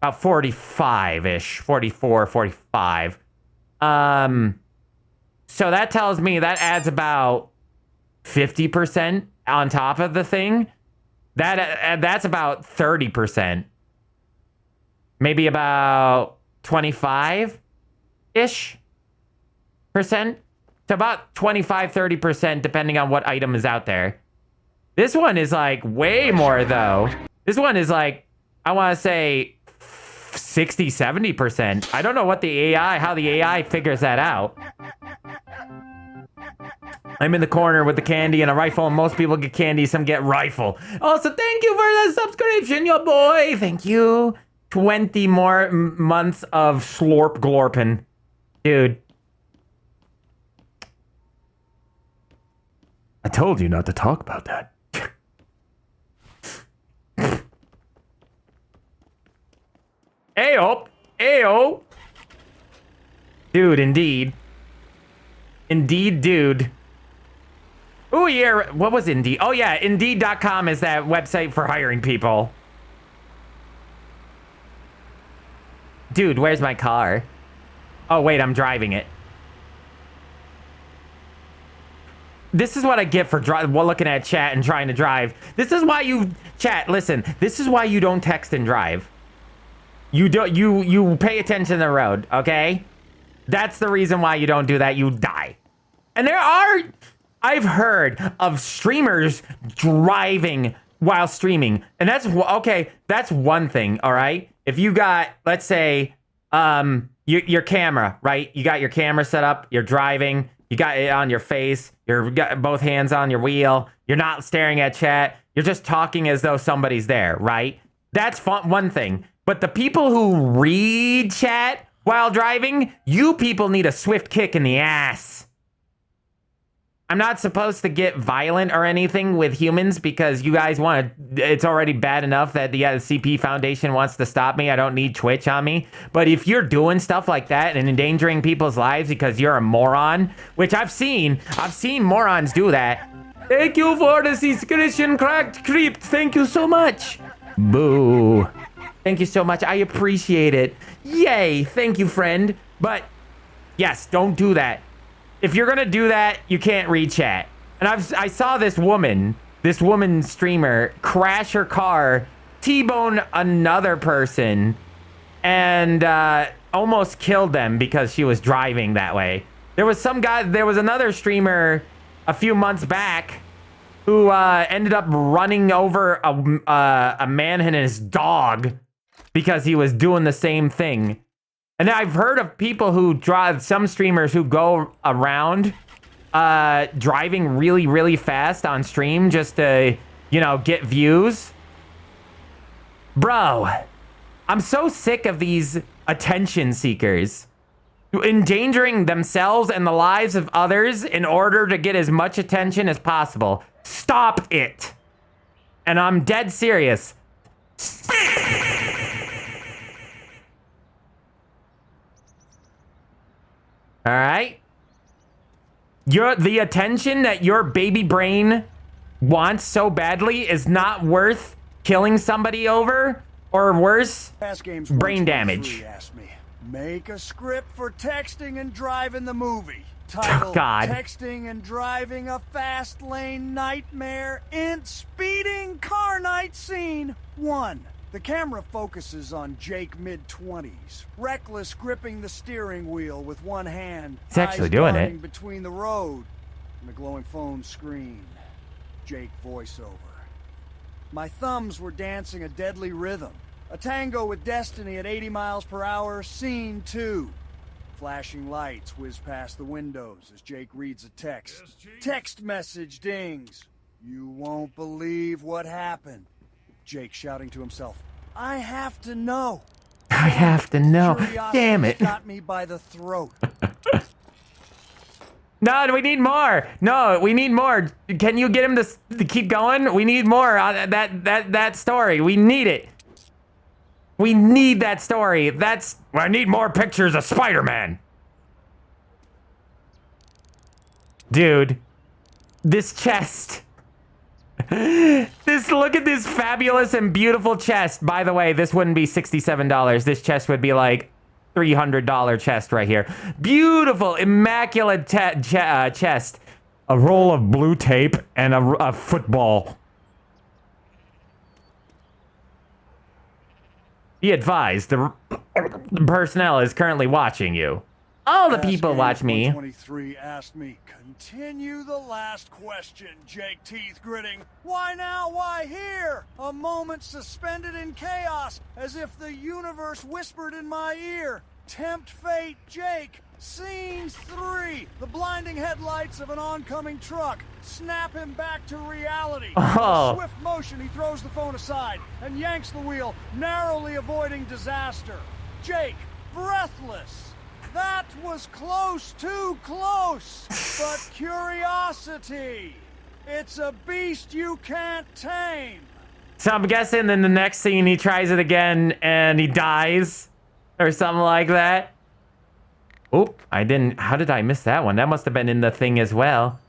About 45-ish, 44, 45. So that tells me that adds about 50% on top of the thing. That's about 30%. Maybe about 25-ish percent. So about 25, 30% depending on what item is out there. This one is like way more though. This one is like, I want to say 60, 70%. I don't know what how the AI figures that out. I'm in the corner with the candy and a rifle, and most people get candy, some get rifle. Also, thank you for the subscription, yo boy. Thank you. 20 more months of slorp glorpin. Dude. I told you not to talk about that. Ayo. Ayo. Dude, indeed. Indeed, dude. Oh, yeah. What was Indeed? Oh, yeah. Indeed.com is that website for hiring people. Dude, where's my car? Oh, wait. I'm driving it. This is what I get for looking at chat and trying to drive. This is why you... Chat, listen. This is why you don't text and drive. You pay attention to the road, okay? That's the reason why you don't do that. You die. And I've heard of streamers driving while streaming. And that's, okay, that's one thing, all right? If you got, let's say, your camera, right? You got your camera set up, you're driving, you got it on your face, you're got both hands on your wheel, you're not staring at chat, you're just talking as though somebody's there, right? That's one thing. But the people who read chat while driving, you people need a swift kick in the ass. I'm not supposed to get violent or anything with humans because you guys want to... It's already bad enough that the SCP Foundation wants to stop me. I don't need Twitch on me. But if you're doing stuff like that and endangering people's lives because you're a moron, which I've seen morons do that. Thank you for the subscription, Cracked Creep. Thank you so much. Boo. Thank you so much. I appreciate it. Yay. Thank you, friend. But yes, don't do that. If you're gonna do that, you can't read chat. And I saw this woman streamer, crash her car, T-bone another person, and almost killed them because she was driving that way. There was another streamer a few months back who ended up running over a man and his dog because he was doing the same thing. And I've heard of people who drive, some streamers who go around driving really, really fast on stream just to, get views. Bro, I'm so sick of these attention seekers endangering themselves and the lives of others in order to get as much attention as possible. Stop it. And I'm dead serious. All right. The attention that your baby brain wants so badly is not worth killing somebody over, or worse, brain damage. Make a script for texting and driving the movie. Titled, God. Texting and Driving a Fast Lane Nightmare in Speeding Car Night Scene 1. The camera focuses on Jake, mid-20s, reckless gripping the steering wheel with one hand. He's actually doing it. Between the road and the glowing phone screen. Jake voiceover. My thumbs were dancing a deadly rhythm. A tango with destiny at 80 miles per hour, scene 2. Flashing lights whiz past the windows as Jake reads a text. Text message dings. You won't believe what happened. Jake shouting to himself, I have to know. I have to know. Damn it. Got me by the throat. No, we need more. No, we need more. Can you get him to keep going? We need more on that story. We need it. We need that story. I need more pictures of Spider-Man. Dude, this chest. Look at this fabulous and beautiful chest. By the way, this wouldn't be $67. This chest would be like $300 chest right here. Beautiful, immaculate chest. A roll of blue tape and a football. Be advised, the personnel is currently watching you. All the people watch me. 123 asked me, continue the last question, Jake, teeth gritting. Why now, why here? A moment suspended in chaos, as if the universe whispered in my ear. Tempt fate, Jake. Scenes 3. The blinding headlights of an oncoming truck. Snap him back to reality. Oh. In swift motion, he throws the phone aside and yanks the wheel, narrowly avoiding disaster. Jake, breathless. That was close, too close. But curiosity. It's a beast you can't tame. So I'm guessing in the next scene he tries it again and he dies or something like that. Oop, I didn't. How did I miss that one? That must have been in the thing as well.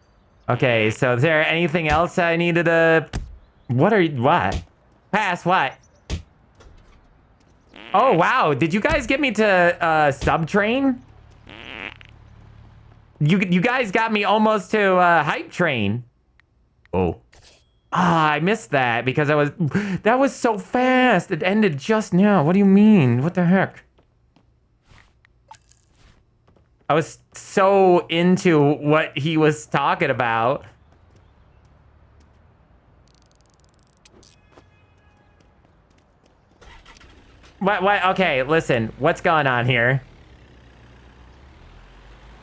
Okay, so is there anything else I needed to... What? Pass what? Oh, wow. Did you guys get me to Subtrain? You guys got me almost to Hype Train. Oh. Ah, I missed that because that was so fast. It ended just now. What do you mean? What the heck? I was so into what he was talking about. What? Okay, listen. What's going on here?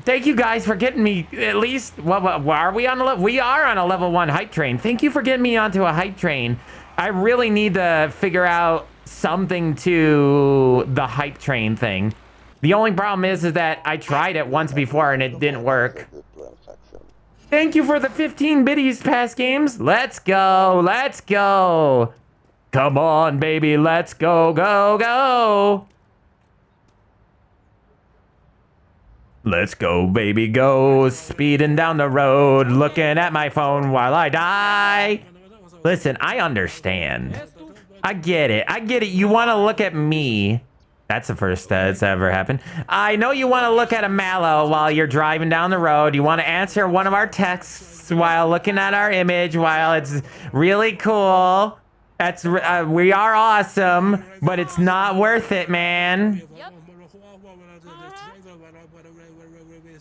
Thank you guys for getting me at least... What are we on a level? We are on a level 1 hype train. Thank you for getting me onto a hype train. I really need to figure out something to the hype train thing. The only problem is that I tried it once before and it didn't work. Thank you for the 15 biddies past games. Let's go. Let's go. Come on, baby. Let's go, go, go. Let's go, baby, go. Speeding down the road, looking at my phone while I die. Listen, I understand. I get it. I get it. You want to look at me. That's the first that's ever happened. I know you want to look at a MalO while you're driving down the road. You want to answer one of our texts while looking at our image while it's really cool. That's we are awesome, but it's not worth it, man. Yep.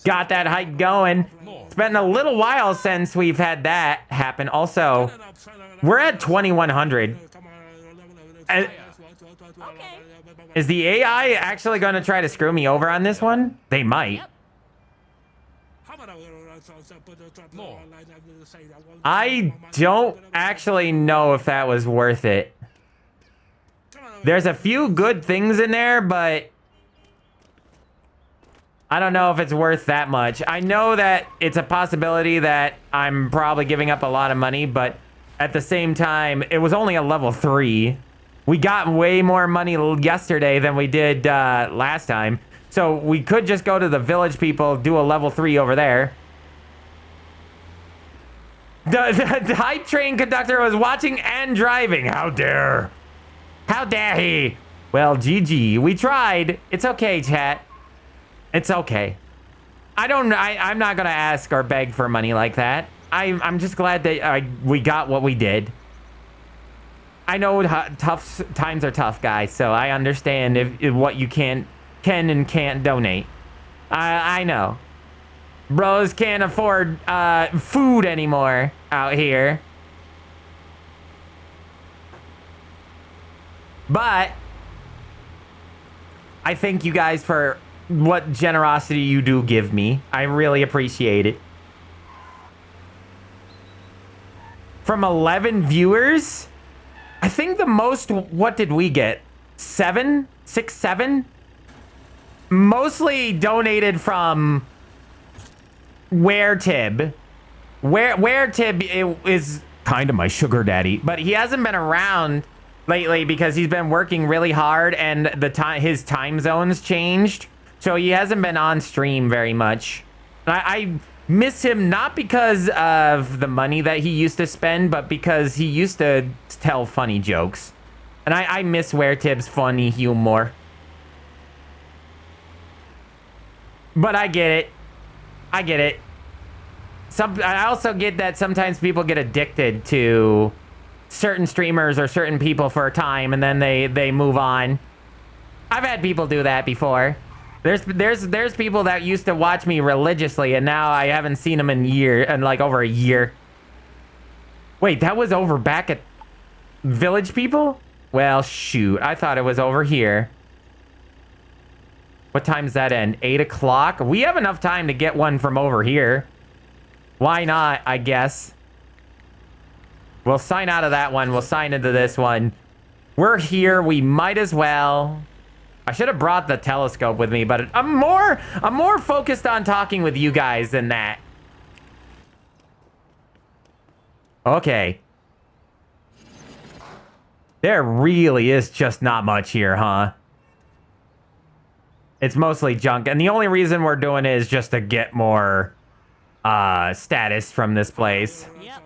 Got that hype going. It's been a little while since we've had that happen. Also, we're at 2100. Okay. Is the AI actually going to try to screw me over on this one? They might. Yep. I don't actually know if that was worth it. There's a few good things in there, but I don't know if it's worth that much. I know that it's a possibility that I'm probably giving up a lot of money, but at the same time, it was only a level 3. We got way more money yesterday than we did last time. So we could just go to the village people, do a level 3 over there. The hype train conductor was watching and driving. How dare. How dare he? Well, GG. We tried. It's okay, chat. It's okay. I'm not going to ask or beg for money like that. I'm just glad that we got what we did. I know tough times are tough, guys, so I understand if what you can and can't donate. I know. Bros can't afford food anymore out here. But I thank you guys for what generosity you do give me. I really appreciate it. From 11 viewers, I think the most, what did we get? 7? 6, 7? Mostly donated from WhereTib. WhereTib is kind of my sugar daddy, but he hasn't been around lately because he's been working really hard and his time zones changed. So he hasn't been on stream very much. Miss him not because of the money that he used to spend, but because he used to tell funny jokes. And I miss Weretib's funny humor. But I get it. I get it. I also get that sometimes people get addicted to certain streamers or certain people for a time, and then they move on. I've had people do that before. There's people that used to watch me religiously, and now I haven't seen them in like over a year. Wait, that was over back at Village People? Well, shoot. I thought it was over here. What time's that end? 8 o'clock? We have enough time to get one from over here. Why not, I guess. We'll sign out of that one. We'll sign into this one. We're here. We might as well. I should have brought the telescope with me, but I'm more focused on talking with you guys than that. Okay. There really is just not much here, huh? It's mostly junk, and the only reason we're doing it is just to get more status from this place. Yep.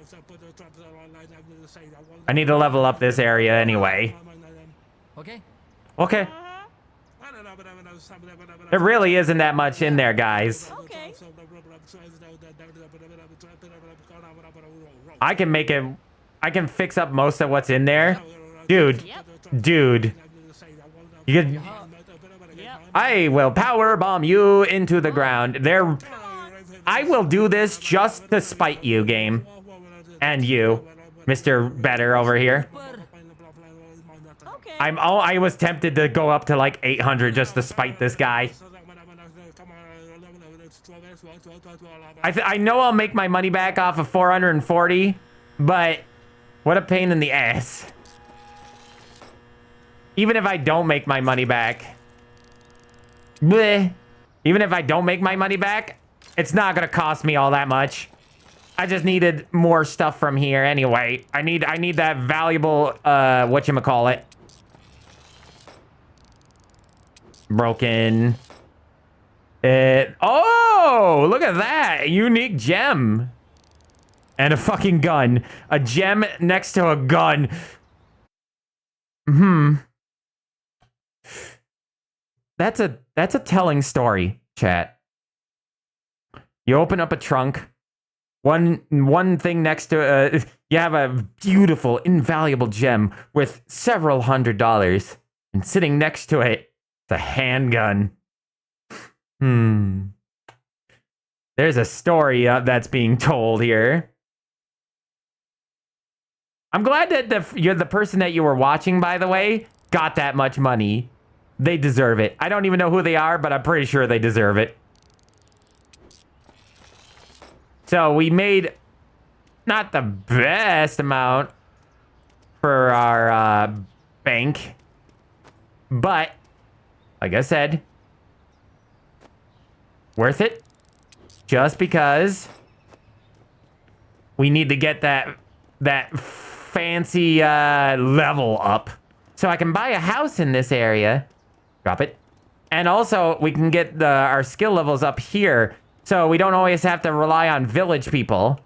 I need to level up this area anyway. Okay. Okay. There really isn't that much in there, guys. Okay. I can make it. I can fix up most of what's in there. Dude. Dude. You can, I will power bomb you into the ground. There. I will do this just to spite you, game. And you, Mr. Better over here. Okay. I was tempted to go up to like 800 just to spite this guy. I know I'll make my money back off of 440, but what a pain in the ass. Even if I don't make my money back. Bleh. Even if I don't make my money back, it's not gonna cost me all that much. I just needed more stuff from here anyway. I need that valuable whatchamacallit. Broken. Oh, look at that. Unique gem. And a fucking gun. A gem next to a gun. That's a telling story, chat. You open up a trunk. One thing next to you have a beautiful, invaluable gem with several $100s, and sitting next to it, it's a handgun. There's a story that's being told here. I'm glad that you're the person that you were watching, by the way, got that much money. They deserve it. I don't even know who they are, but I'm pretty sure they deserve it. So we made not the best amount for our bank, but like I said, worth it. Just because we need to get that fancy level up, so I can buy a house in this area. Drop it, and also we can get our skill levels up here. So we don't always have to rely on village people.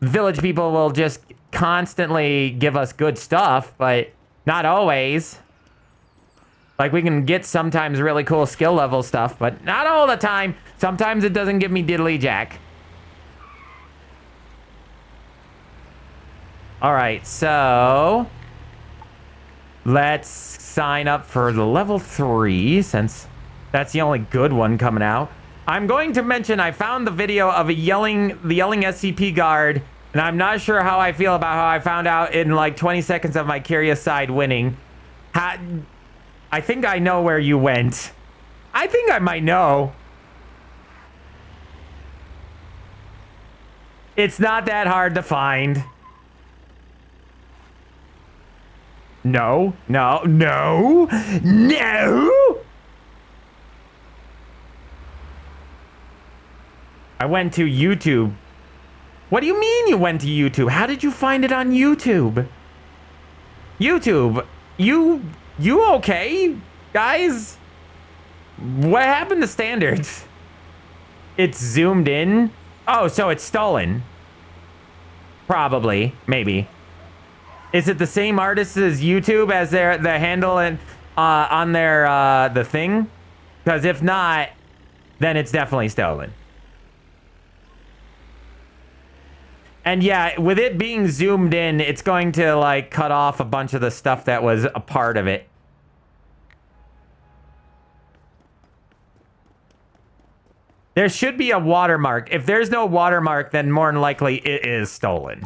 Village people will just constantly give us good stuff, but not always. Like, we can get sometimes really cool skill level stuff, but not all the time. Sometimes it doesn't give me diddly jack. All right, so let's sign up for the level 3 since that's the only good one coming out. I'm going to mention I found the video of the yelling SCP guard, and I'm not sure how I feel about how I found out in like 20 seconds of my curious side winning. I think I know where you went. I think I might know. It's not that hard to find. No, no, no, no! I went to YouTube. What do you mean you went to YouTube? How did you find it on YouTube? YouTube, you okay, guys? What happened to standards? it's zoomed in. Oh, so it's stolen. Probably, maybe. Is it the same artist as YouTube as the handle and on their the thing? Because if not, then it's definitely stolen. And yeah, with it being zoomed in, it's going to like cut off a bunch of the stuff that was a part of it. There should be a watermark. If there's no watermark, then more than likely it is stolen.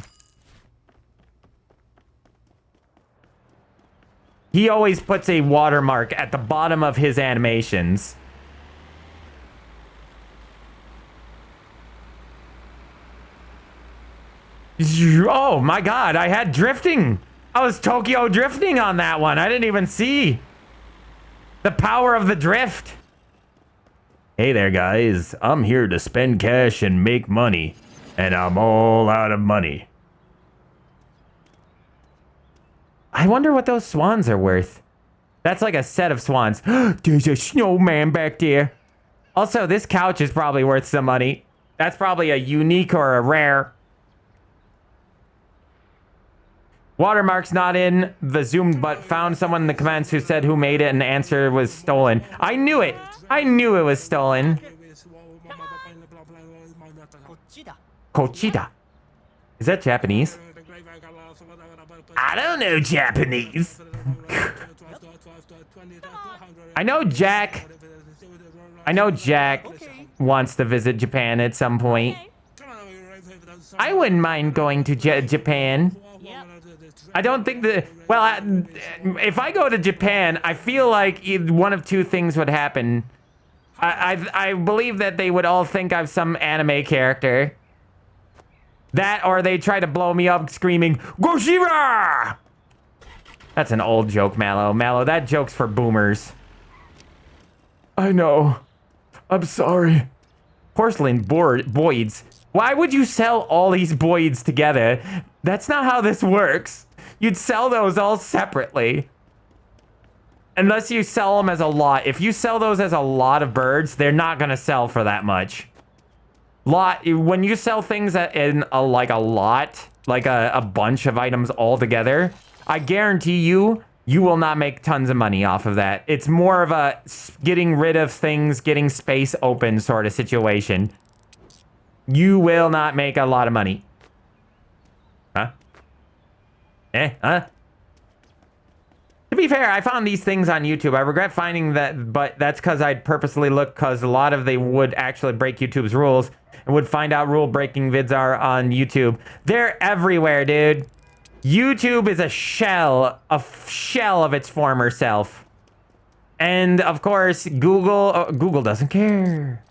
He always puts a watermark at the bottom of his animations. Oh my god, I had drifting. I was Tokyo drifting on that one. I didn't even see the power of the drift. Hey there, guys. I'm here to spend cash and make money, and I'm all out of money. I wonder what those swans are worth. That's like a set of swans. There's a snowman back there. Also, this couch is probably worth some money. That's probably a unique or a rare. Watermark's not in the Zoom, but found someone in the comments who said who made it, and the answer was stolen. I knew it. I knew it was stolen. Kochida. Is that Japanese? I don't know Japanese. I know Jack wants to visit Japan at some point. I wouldn't mind going to Japan. I don't think that... Well, if I go to Japan, I feel like one of two things would happen. I believe that they would all think I'm some anime character. That, or they try to blow me up screaming, Gojira! That's an old joke, Malo. Malo, that joke's for boomers. I know. I'm sorry. Porcelain boids. Why would you sell all these boids together? That's not how this works. You'd sell those all separately. Unless you sell them as a lot. If you sell those as a lot of birds, they're not going to sell for that much. When you sell things in a lot, like a bunch of items all together, I guarantee you will not make tons of money off of that. It's more of a getting rid of things, getting space open sort of situation. You will not make a lot of money. Huh? Huh? To be fair, I found these things on YouTube. I regret finding that, but that's because I'd purposely look, because a lot of they would actually break YouTube's rules and would find out rule-breaking vids are on YouTube. They're everywhere, dude. YouTube is a shell of its former self. And, of course, Google doesn't care.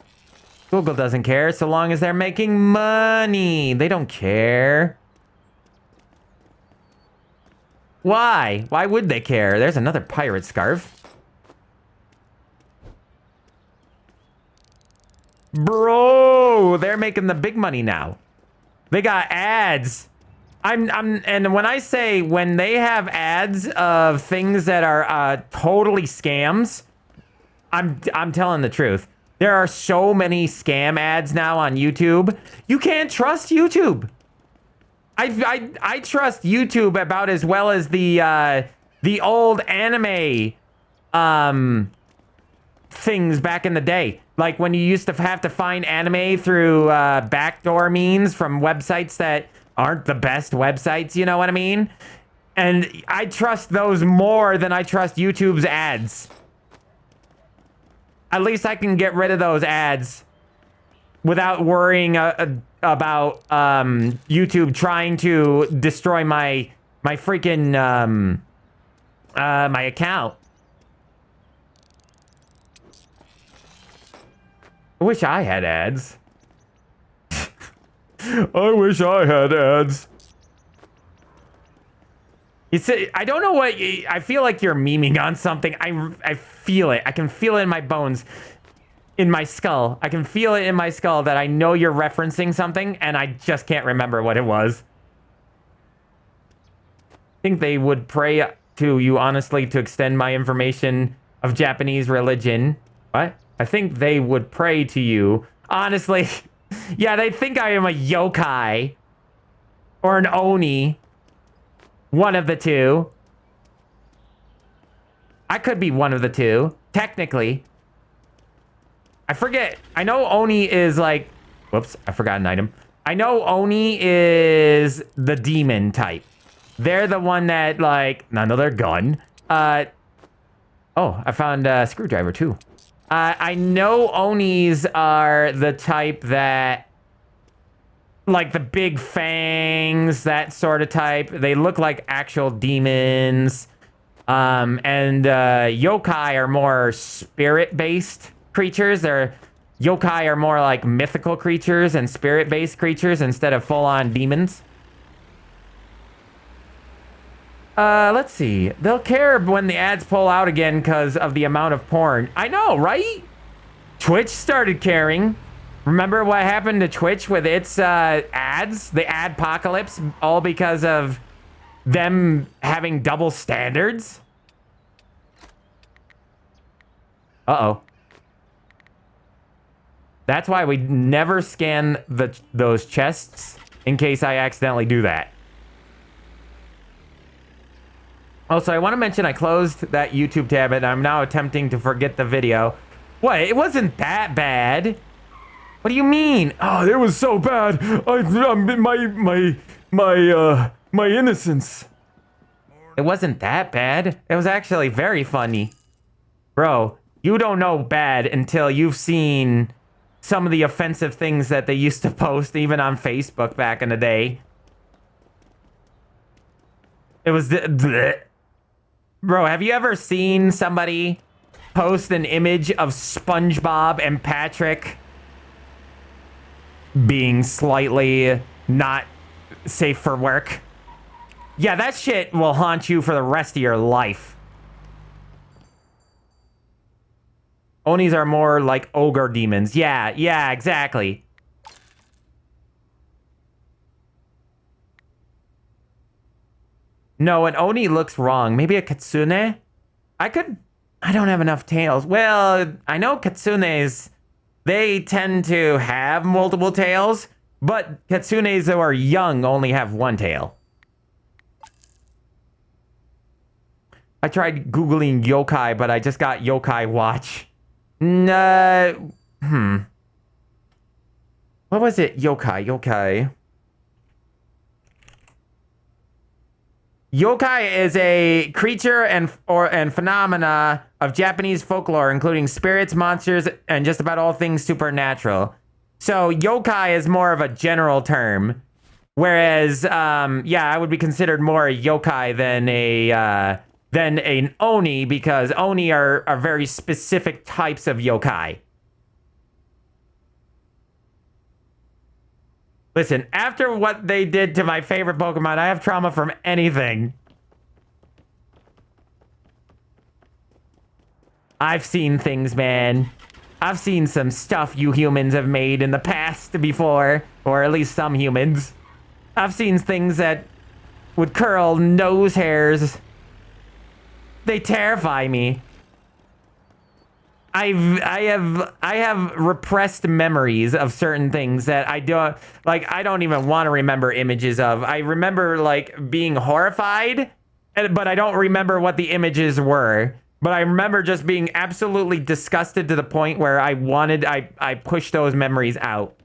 Google doesn't care so long as they're making money. They don't care. Why? Why would they care? There's another pirate scarf. Bro, they're making the big money now. They got ads. And when I say when they have ads of things that are totally scams, I'm telling the truth. There are so many scam ads now on YouTube. You can't trust YouTube. I trust YouTube about as well as the old anime things back in the day. Like when you used to have to find anime through backdoor means from websites that aren't the best websites, you know what I mean? And I trust those more than I trust YouTube's ads. At least I can get rid of those ads without worrying about YouTube trying to destroy my freaking my account. I wish I had ads. I wish I had ads. You see, I don't know what... I feel like you're memeing on something. I feel it. I can feel it in my bones. In my skull. I can feel it in my skull that I know you're referencing something, and I just can't remember what it was. I think they would pray to you honestly to extend my information of Japanese religion. What? I think they would pray to you Honestly, yeah, they think I am a yokai or an oni. One of the two. I could be one of the two, technically. I forget. I know oni is like... Whoops, I forgot an item. I know oni is the demon type. They're the one that, like... Another gun. Oh, I found a screwdriver, too. I know onis are the type that... Like the big fangs, that sort of type. They look like actual demons. And yokai are more spirit-based creatures. Yokai are more like mythical creatures and spirit-based creatures instead of full-on demons. Let's see. They'll care when the ads pull out again because of the amount of porn. I know, right? Twitch started caring. Remember what happened to Twitch with its ads? The adpocalypse, all because of them having double standards? Uh-oh. That's why we never scan those chests in case I accidentally do that. Also, I want to mention I closed that YouTube tab and I'm now attempting to forget the video. What? It wasn't that bad. What do you mean? Oh, it was so bad. My innocence. It wasn't that bad. It was actually very funny. Bro, you don't know bad until you've seen some of the offensive things that they used to post even on Facebook back in the day. It was Bro, have you ever seen somebody post an image of SpongeBob and Patrick being slightly not safe for work? Yeah, that shit will haunt you for the rest of your life. Onis are more like ogre demons. Yeah, exactly. No, an Oni looks wrong. Maybe a Kitsune? I don't have enough tails. Well, I know Kitsunes, they tend to have multiple tails, but Kitsunes that are young only have one tail. I tried Googling yokai, but I just got yokai watch. What was it? Yokai. Yokai is a creature and phenomena of Japanese folklore, including spirits, monsters, and just about all things supernatural. So yokai is more of a general term, whereas I would be considered more a yokai than an oni, because oni are very specific types of yokai. Listen, after what they did to my favorite Pokemon, I have trauma from anything. I've seen things, man. I've seen some stuff you humans have made in the past before, or at least some humans. I've seen things that would curl nose hairs. They terrify me. I have repressed memories of certain things that I don't even want to remember images of. I remember like being horrified, but I don't remember what the images were. But I remember just being absolutely disgusted to the point where I pushed those memories out.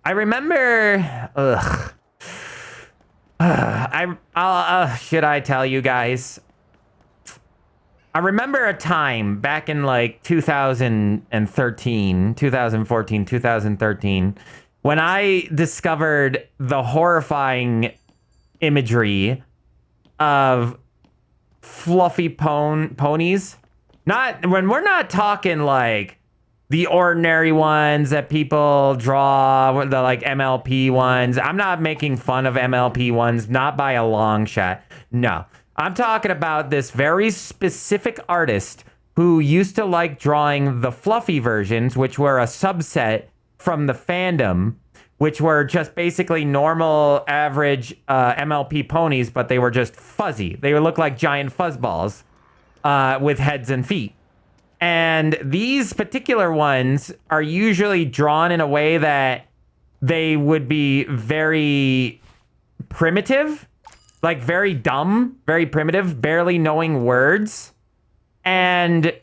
I remember, should I tell you guys? I remember a time back in like 2013, when I discovered the horrifying imagery of fluffy ponies. We're not talking like the ordinary ones that people draw, the like MLP ones. I'm not making fun of MLP ones, not by a long shot. No. I'm talking about this very specific artist who used to like drawing the fluffy versions, which were a subset from the fandom, which were just basically normal, average MLP ponies, but they were just fuzzy. They would look like giant fuzzballs with heads and feet. And these particular ones are usually drawn in a way that they would be very primitive, like very dumb, very primitive, barely knowing words. And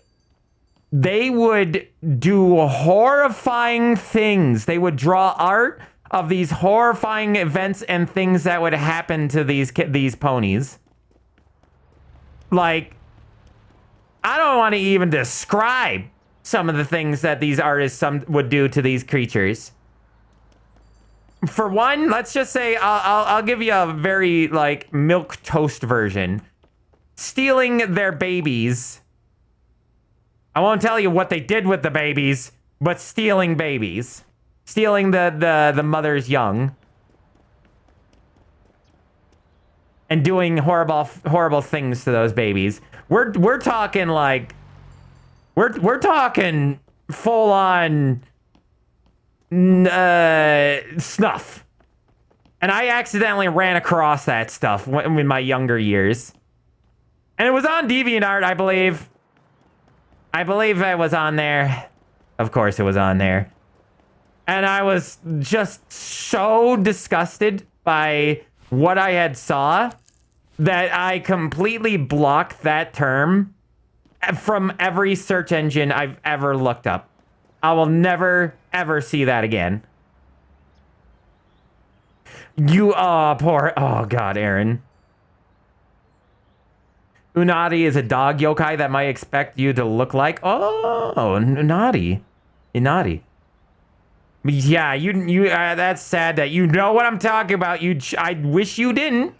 they would do horrifying things. They would draw art of these horrifying events and things that would happen to these ponies. Like, I don't want to even describe some of the things that these artists would do to these creatures. For one, let's just say I'll give you a very like milk toast version. Stealing their babies. I won't tell you what they did with the babies, but stealing babies. Stealing the mother's young. And doing horrible things to those babies. We're talking like we're talking full on snuff. And I accidentally ran across that stuff in my younger years. And it was on DeviantArt, I believe. I believe it was on there. Of course it was on there. And I was just so disgusted by what I had saw that I completely blocked that term from every search engine I've ever looked up. I will never, ever see that again. Oh God, Aaron. Unagi is a dog yokai that might expect you to look like. Oh, Unagi. Yeah, you. That's sad that you know what I'm talking about. I wish you didn't.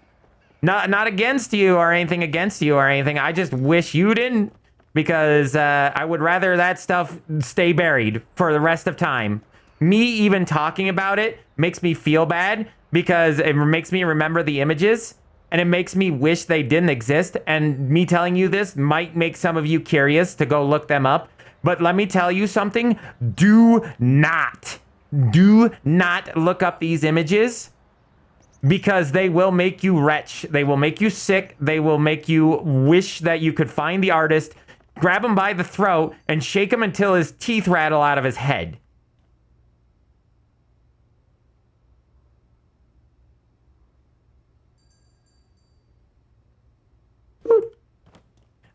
Not against you or anything against you or anything. I just wish you didn't, because I would rather that stuff stay buried for the rest of time. Me even talking about it makes me feel bad because it makes me remember the images. And it makes me wish they didn't exist. And me telling you this might make some of you curious to go look them up. But let me tell you something. Do not look up these images, because they will make you retch. They will make you sick. They will make you wish that you could find the artist, grab him by the throat, and shake him until his teeth rattle out of his head.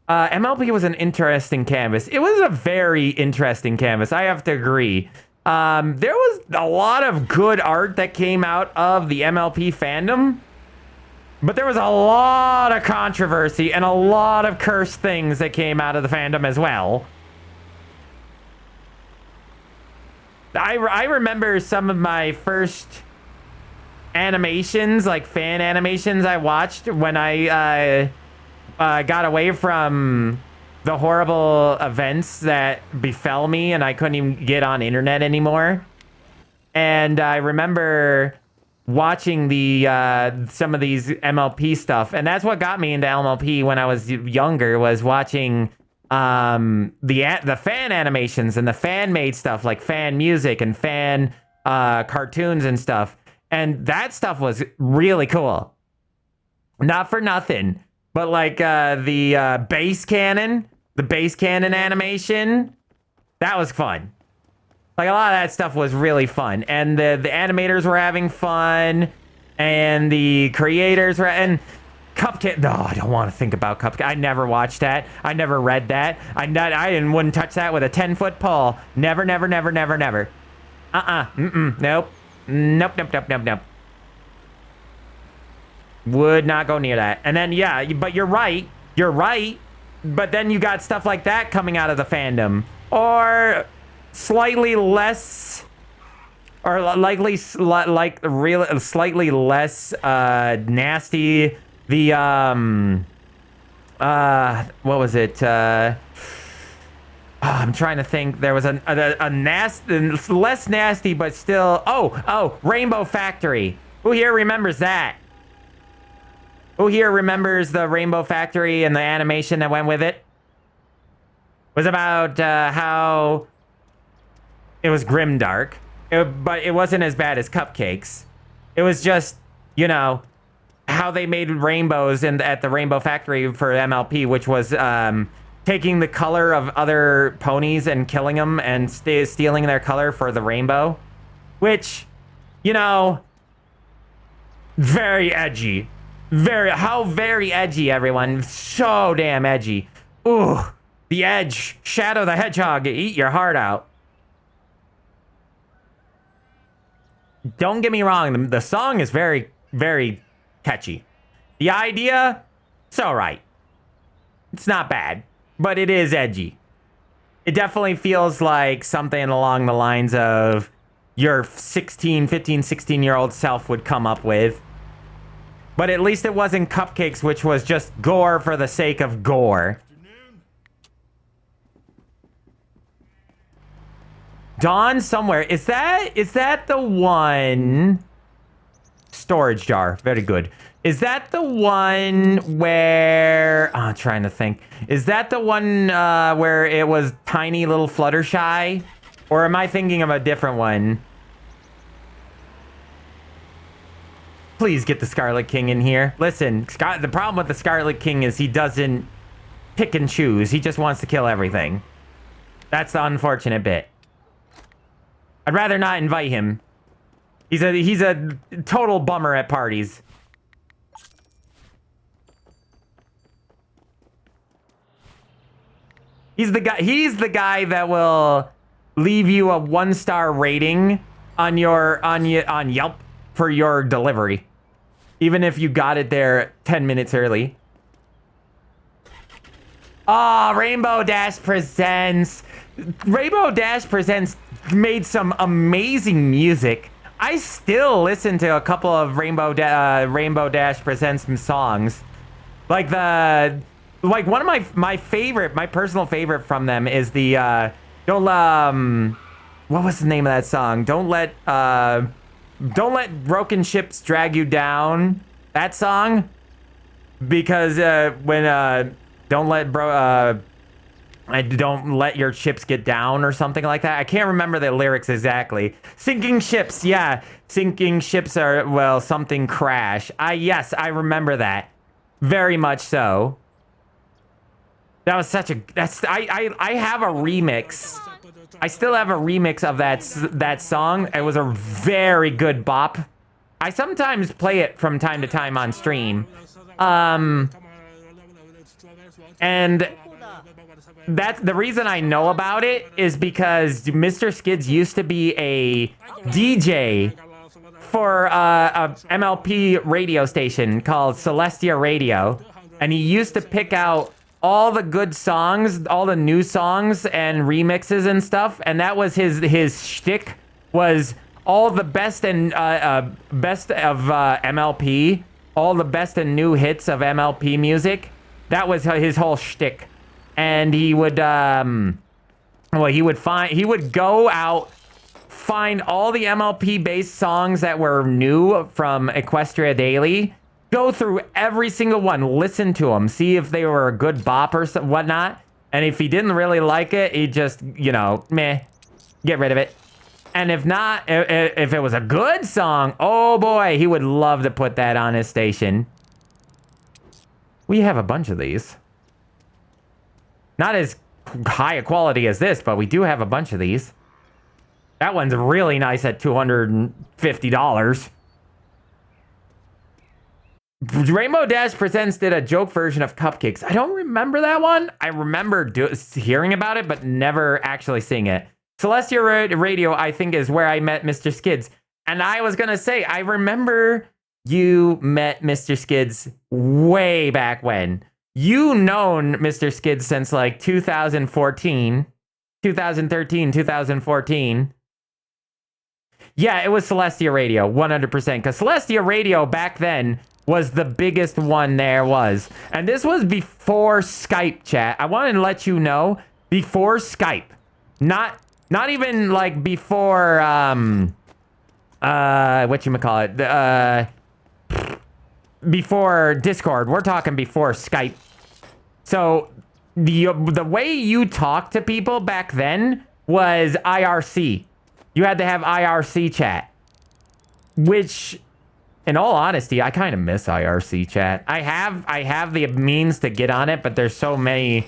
MLP was an interesting canvas. It was a very interesting canvas. I have to agree. There was a lot of good art that came out of the MLP fandom, but there was a lot of controversy and a lot of cursed things that came out of the fandom as well. I remember some of my first animations, like fan animations I watched when I got away from the horrible events that befell me and I couldn't even get on internet anymore. And I remember watching some of these MLP stuff, and that's what got me into MLP when I was younger, was watching the fan animations and the fan made stuff, like fan music and fan cartoons and stuff. And that stuff was really cool. Not for nothing, but like the base cannon animation, that was fun. Like, a lot of that stuff was really fun, and the animators were having fun, and the creators were, and Cupcake. No, I don't want to think about Cupcake. I never watched that. I never read that. I wouldn't touch that with a 10-foot pole. Never. Nope. Would not go near that. And then, yeah, but you're right. But then you got stuff like that coming out of the fandom, or slightly less, or likely like real slightly less nasty. The what was it? I'm trying to think. There was a less nasty, but still. Oh, Rainbow Factory. Who here remembers that? Who here remembers the Rainbow Factory and the animation that went with it? It was about how it was grimdark, but it wasn't as bad as Cupcakes. It was just, how they made rainbows at the Rainbow Factory for MLP, which was taking the color of other ponies and killing them and stealing their color for the rainbow, which, you know, very edgy. Very edgy, everyone. So damn edgy. Ooh, the edge. Shadow the Hedgehog, eat your heart out. Don't get me wrong, the song is very, very catchy. The idea, it's all right. It's not bad, but it is edgy. It definitely feels like something along the lines of your 15, 16-year-old self would come up with. But at least it wasn't Cupcakes, which was just gore for the sake of gore. Dawn somewhere. Is that the one? Storage jar. Very good. Is that the one where... Oh, I'm trying to think. Is that the one where it was tiny little Fluttershy? Or am I thinking of a different one? Please get the Scarlet King in here. Listen, the problem with the Scarlet King is he doesn't pick and choose. He just wants to kill everything. That's the unfortunate bit. I'd rather not invite him. He's a total bummer at parties. He's the guy that will leave you a 1-star rating on Yelp for your delivery, even if you got it there 10 minutes early. Ah, Rainbow Dash Presents. Rainbow Dash Presents made some amazing music. I still listen to a couple of Rainbow Dash Presents songs. Like one of my personal favorite from them is the what was the name of that song? Don't let broken ships drag you down. That song, because don't let your ships get down or something like that. I can't remember the lyrics exactly. Sinking ships, yeah. Sinking ships are, well, something crash. Yes, I remember that. Very much so. That was such a, I have a remix. I still have a remix of that song. It was a very good bop. I sometimes play it from time to time on stream. And that's the reason I know about it is because Mr. Skids used to be a DJ for a MLP radio station called Celestia Radio, and he used to pick out all the good songs, all the new songs and remixes and stuff, and that was his shtick, was all the best and best of MLP, all the best and new hits of MLP music. That was his whole shtick. And he would, he would go out, find all the MLP-based songs that were new from Equestria Daily, go through every single one, listen to them, see if they were a good bop or whatnot. And if he didn't really like it, he'd just, meh, get rid of it. And if not, if it was a good song, oh boy, he would love to put that on his station. We have a bunch of these. Not as high a quality as this, but we do have a bunch of these. That one's really nice at $250. Rainbow Dash Presents did a joke version of Cupcakes. I don't remember that one. I remember hearing about it, but never actually seeing it. Celestia Radio, I think, is where I met Mr. Skids. And I was going to say, I remember you met Mr. Skids way back when. You known Mr. Skids since like 2013, 2014. Yeah, it was Celestia Radio, 100%. Because Celestia Radio back then was the biggest one there was. And this was before Skype, chat. I wanted to let you know, before Skype. Not even like before, whatchamacallit, before Discord. We're talking before Skype. So the way you talk to people back then was IRC. You had to have IRC chat, which, in all honesty, I kind of miss IRC chat. I have the means to get on it, but there's so many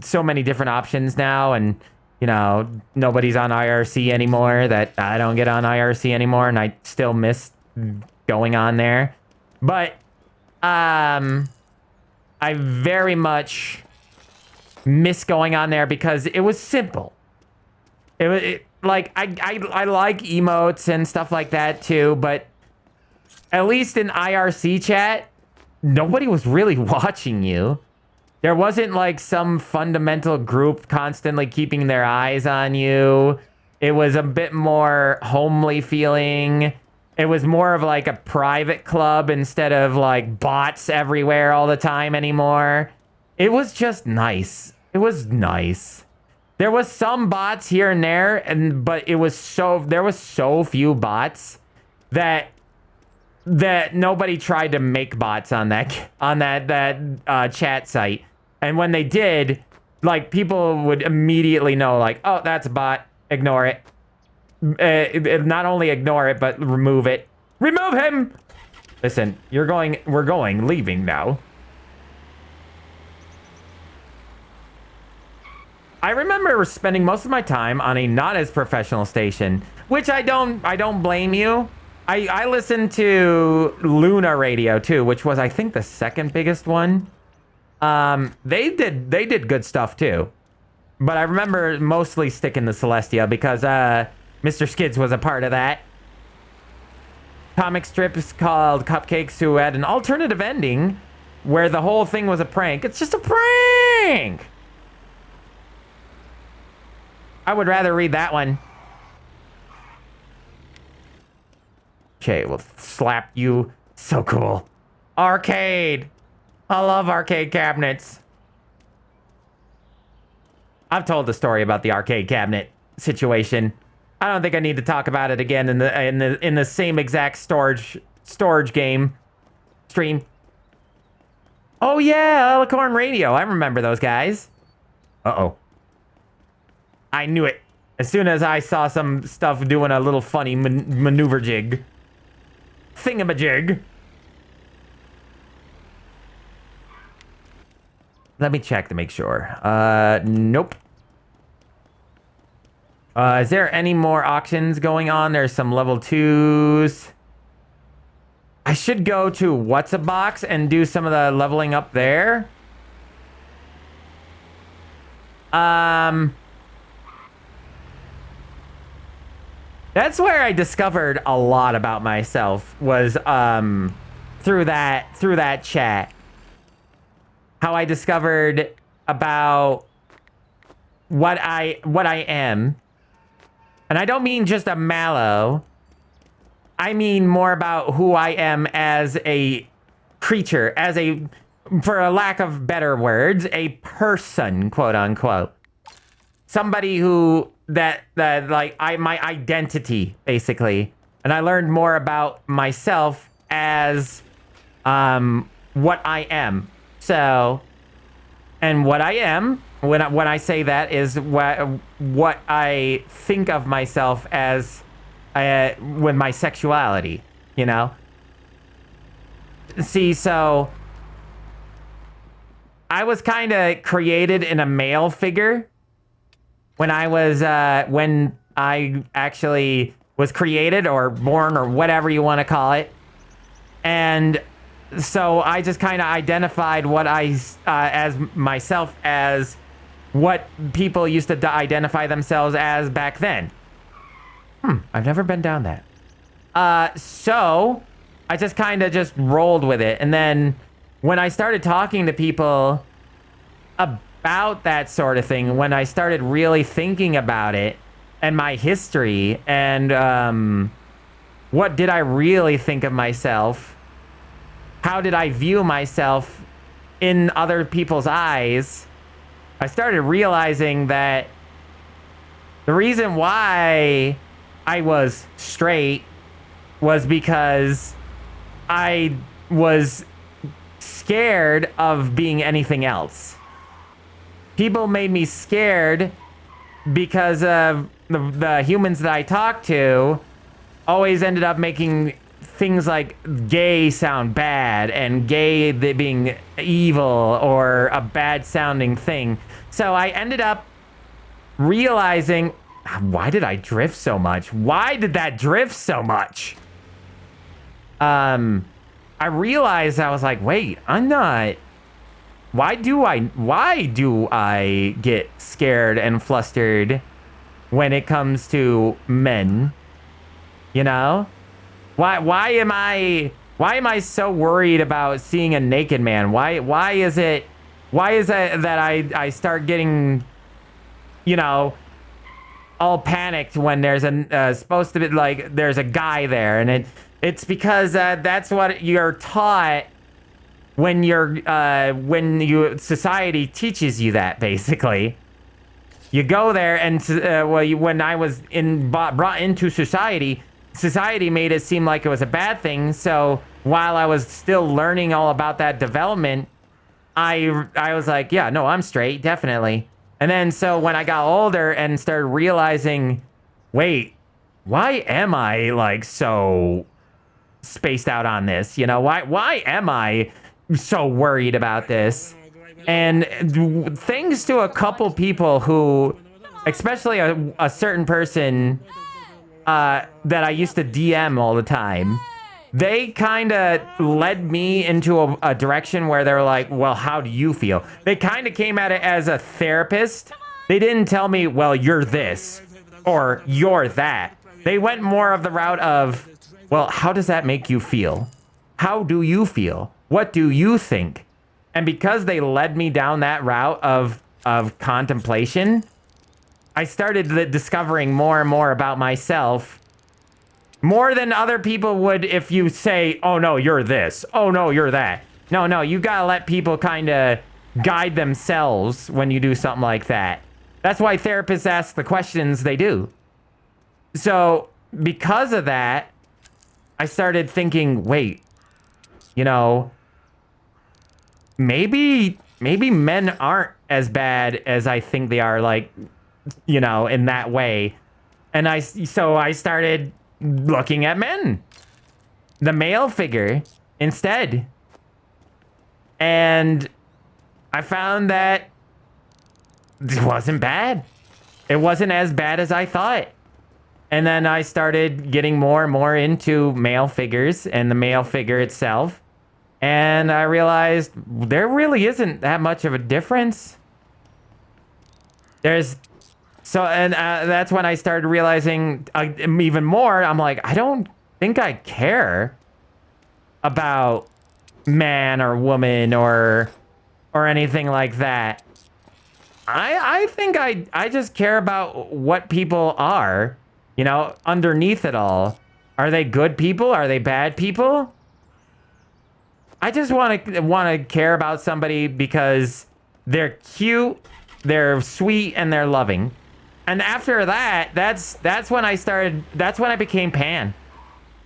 so many different options now, and you know, nobody's on IRC anymore, that I don't get on IRC anymore, and I still miss going on there. But I very much miss going on there because it was simple. Like I like emotes and stuff like that too, but at least in IRC chat, nobody was really watching you. There wasn't like some fundamental group constantly keeping their eyes on you. It was a bit more homely feeling. It was more of like a private club instead of like bots everywhere all the time anymore. It was just nice. It was nice. There was some bots here and there, but there was so few bots that nobody tried to make bots on that chat site. And when they did, like, people would immediately know, like, oh, that's a bot. Ignore it. Not only ignore it, but remove it. Remove him! Listen, we're leaving now. I remember spending most of my time on a not as professional station, which I don't blame you. I listened to Luna Radio too, which was, I think, the second biggest one. They did good stuff too, but I remember mostly sticking to Celestia because Mr. Skids was a part of that. Comic strips called Cupcakes, who had an alternative ending where the whole thing was a prank. It's just a prank. I would rather read that one. Okay, we'll slap you. So cool. Arcade. I love arcade cabinets. I've told the story about the arcade cabinet situation. I don't think I need to talk about it again in the same exact storage game stream. Oh yeah, Alicorn Radio. I remember those guys. Uh-oh. I knew it. As soon as I saw some stuff doing a little funny maneuver jig. Thingamajig. Let me check to make sure. Nope. Is there any more auctions going on? There's some level 2s. I should go to What's a Box and do some of the leveling up there. That's where I discovered a lot about myself, was through that chat. How I discovered about what I am. And I don't mean just a MalO. I mean more about who I am as a creature, for a lack of better words, a person, quote unquote. Somebody who my identity, basically. And I learned more about myself as what I am. So, and what I am, when I say that, is what I think of myself as with my sexuality, you know? See, so I was kind of created in a male figure when I actually was created or born or whatever you want to call it. And so I just kind of identified what as myself as what people used to identify themselves as back then. I've never been down that. So I just kind of just rolled with it. And then when I started talking to people about that sort of thing, when I started really thinking about it and my history and what did I really think of myself, how did I view myself in other people's eyes, I started realizing that the reason why I was straight was because I was scared of being anything else. People made me scared because of the humans that I talked to always ended up things like gay sound bad and gay being evil or a bad sounding thing. So I ended up realizing, why did I drift so much? Why did that drift so much? I realized, I was like, wait, I'm not, why do I get scared and flustered when it comes to men? You know? Why am I so worried about seeing a naked man? Why is it that I start getting, you know, all panicked when there's supposed to be like there's a guy there, and it's because that's what you're taught when society teaches you that. Basically, you go there and when I was brought into society made it seem like it was a bad thing. So while I was still learning all about that development, I was like, yeah, no, I'm straight, definitely. And then so when I got older and started realizing, wait, why am I like so spaced out on this? You know, why am I so worried about this? And thanks to a couple people who, especially a certain person that I used to DM all the time, they kind of led me into a direction where they're like, well, how do you feel? They kind of came at it as a therapist. They didn't tell me, well, you're this or you're that. They went more of the route of, well, how does that make you feel? How do you feel? What do you think? And because they led me down that route of contemplation, I started discovering more and more about myself, more than other people would if you say, oh no, you're this. Oh no, you're that. No, you gotta let people kind of guide themselves when you do something like that. That's why therapists ask the questions they do. So because of that, I started thinking, wait, you know, maybe men aren't as bad as I think they are, like, you know, in that way. And so I started looking at men, the male figure instead. And I found that it wasn't bad. It wasn't as bad as I thought. And then I started getting more and more into male figures and the male figure itself. And I realized there really isn't that much of a difference. That's when I started realizing even more. I'm like, I don't think I care about man or woman or anything like that. I think I just care about what people are, you know, underneath it all. Are they good people? Are they bad people? I just want to care about somebody because they're cute, they're sweet, and they're loving. And after that, that's when I became pan.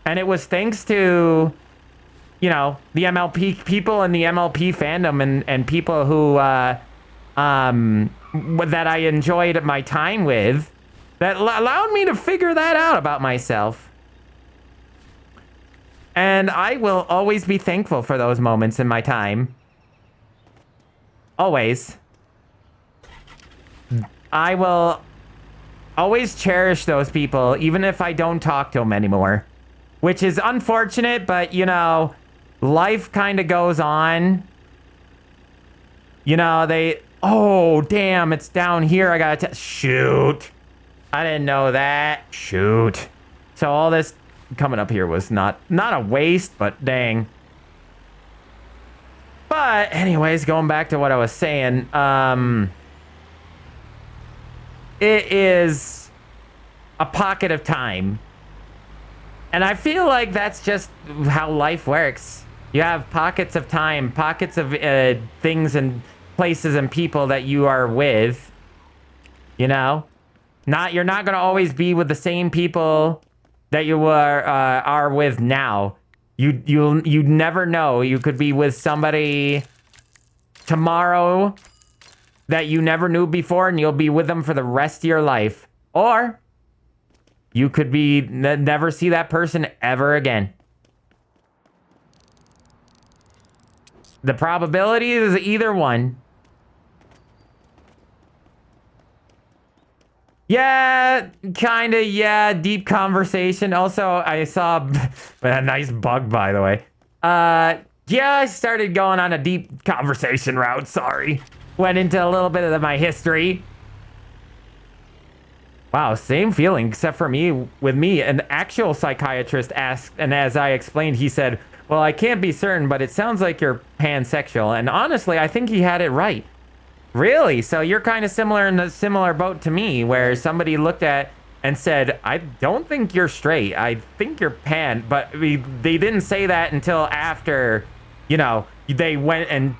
And it was thanks to, you know, the MLP people and the MLP fandom and people who that I enjoyed my time with that allowed me to figure that out about myself. And I will always be thankful for those moments in my time. Always. I will always cherish those people, even if I don't talk to them anymore. Which is unfortunate, but, you know, life kind of goes on. You know, oh, damn, it's down here. I gotta shoot. I didn't know that. Shoot. So all this coming up here was not a waste, but dang. But anyways, going back to what I was saying, it is a pocket of time. And I feel like that's just how life works. You have pockets of time, pockets of things and places and people that you are with. You know? You're not going to always be with the same people that you are with now. You never know. You could be with somebody tomorrow that you never knew before, and you'll be with them for the rest of your life. Or you could be never see that person ever again. The probability is either one. Yeah, kind of, yeah, deep conversation. Also, I saw a nice bug, by the way. Yeah, I started going on a deep conversation route, sorry. Went into a little bit of my history. Wow, same feeling, except for me, with me, an actual psychiatrist asked, and as I explained, he said, well, I can't be certain, but it sounds like you're pansexual. And honestly, I think he had it right. Really? So you're kind of similar in a similar boat to me, where somebody looked at and said, I don't think you're straight. I think you're pan. But they didn't say that until after, you know, they went and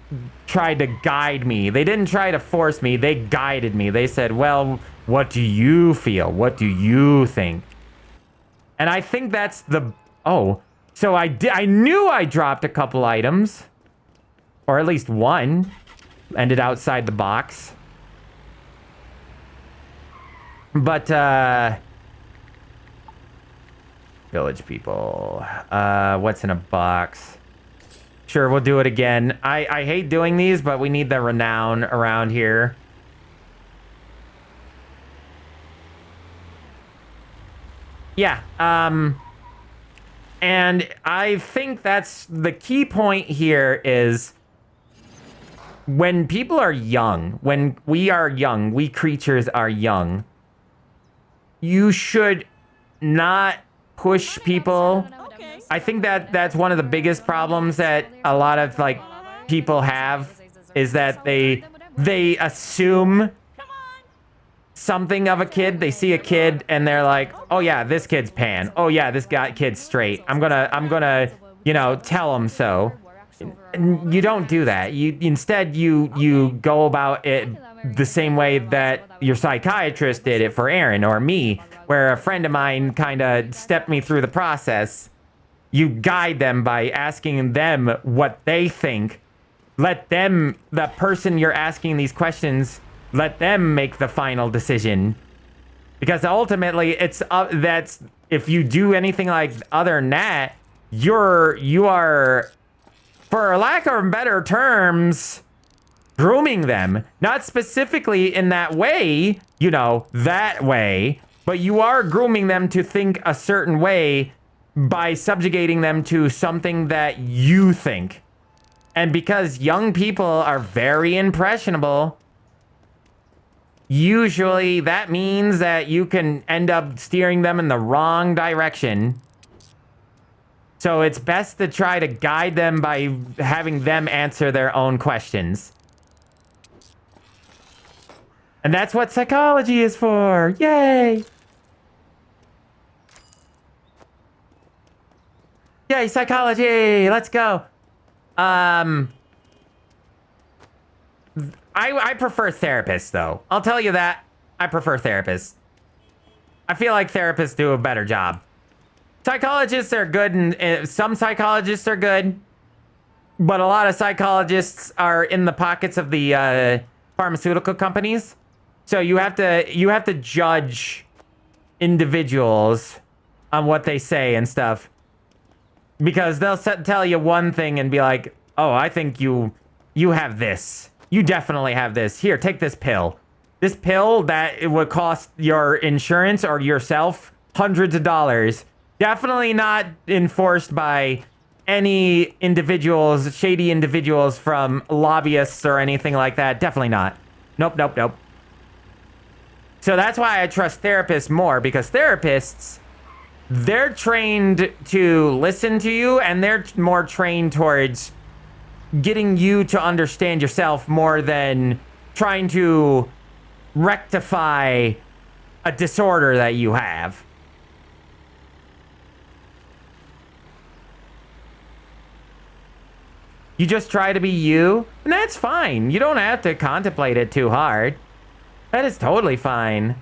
tried to guide me. They didn't try to force me. They guided me. They said, well, what do you feel? What do you think? And I think that's the... Oh, so I knew I dropped a couple items. Or at least one. Ended outside the box. But, village people. What's in a box? Sure, we'll do it again. I hate doing these, but we need the renown around here. Yeah, and I think that's the key point here is when people are young, when we are young, we creatures are young, you should not push people. I think that that's one of the biggest problems that a lot of like people have is that they assume something of a kid. They see a kid and they're like, oh yeah, this kid's pan. Oh yeah, this kid's straight. I'm gonna, you know, tell him so. You don't do that. Instead you go about it the same way that your psychiatrist did it for Aaron or me, where a friend of mine kind of stepped me through the process. You guide them by asking them what they think. Let them, the person you're asking these questions, let them make the final decision. Because ultimately, it's that's if you do anything like other than that, you are, for lack of better terms, grooming them. Not specifically in that way, you know, that way, but you are grooming them to think a certain way by subjugating them to something that you think. And because young people are very impressionable, usually that means that you can end up steering them in the wrong direction. So it's best to try to guide them by having them answer their own questions. And that's what psychology is for. Yay! Yay, psychology! Let's go. I prefer therapists, though. I'll tell you that. I prefer therapists. I feel like therapists do a better job. Psychologists are good, and some psychologists are good, but a lot of psychologists are in the pockets of the pharmaceutical companies. So you have to judge individuals on what they say and stuff, because they'll tell you one thing and be like, "Oh, I think you have this. You definitely have this. Here, take this pill. This pill that it would cost your insurance or yourself hundreds of dollars. Definitely not enforced by any individuals, shady individuals from lobbyists or anything like that. Definitely not. Nope, nope, nope." So that's why I trust therapists more, because therapists, they're trained to listen to you, and they're more trained towards getting you to understand yourself more than trying to rectify a disorder that you have. You just try to be you, and that's fine. You don't have to contemplate it too hard. That is totally fine.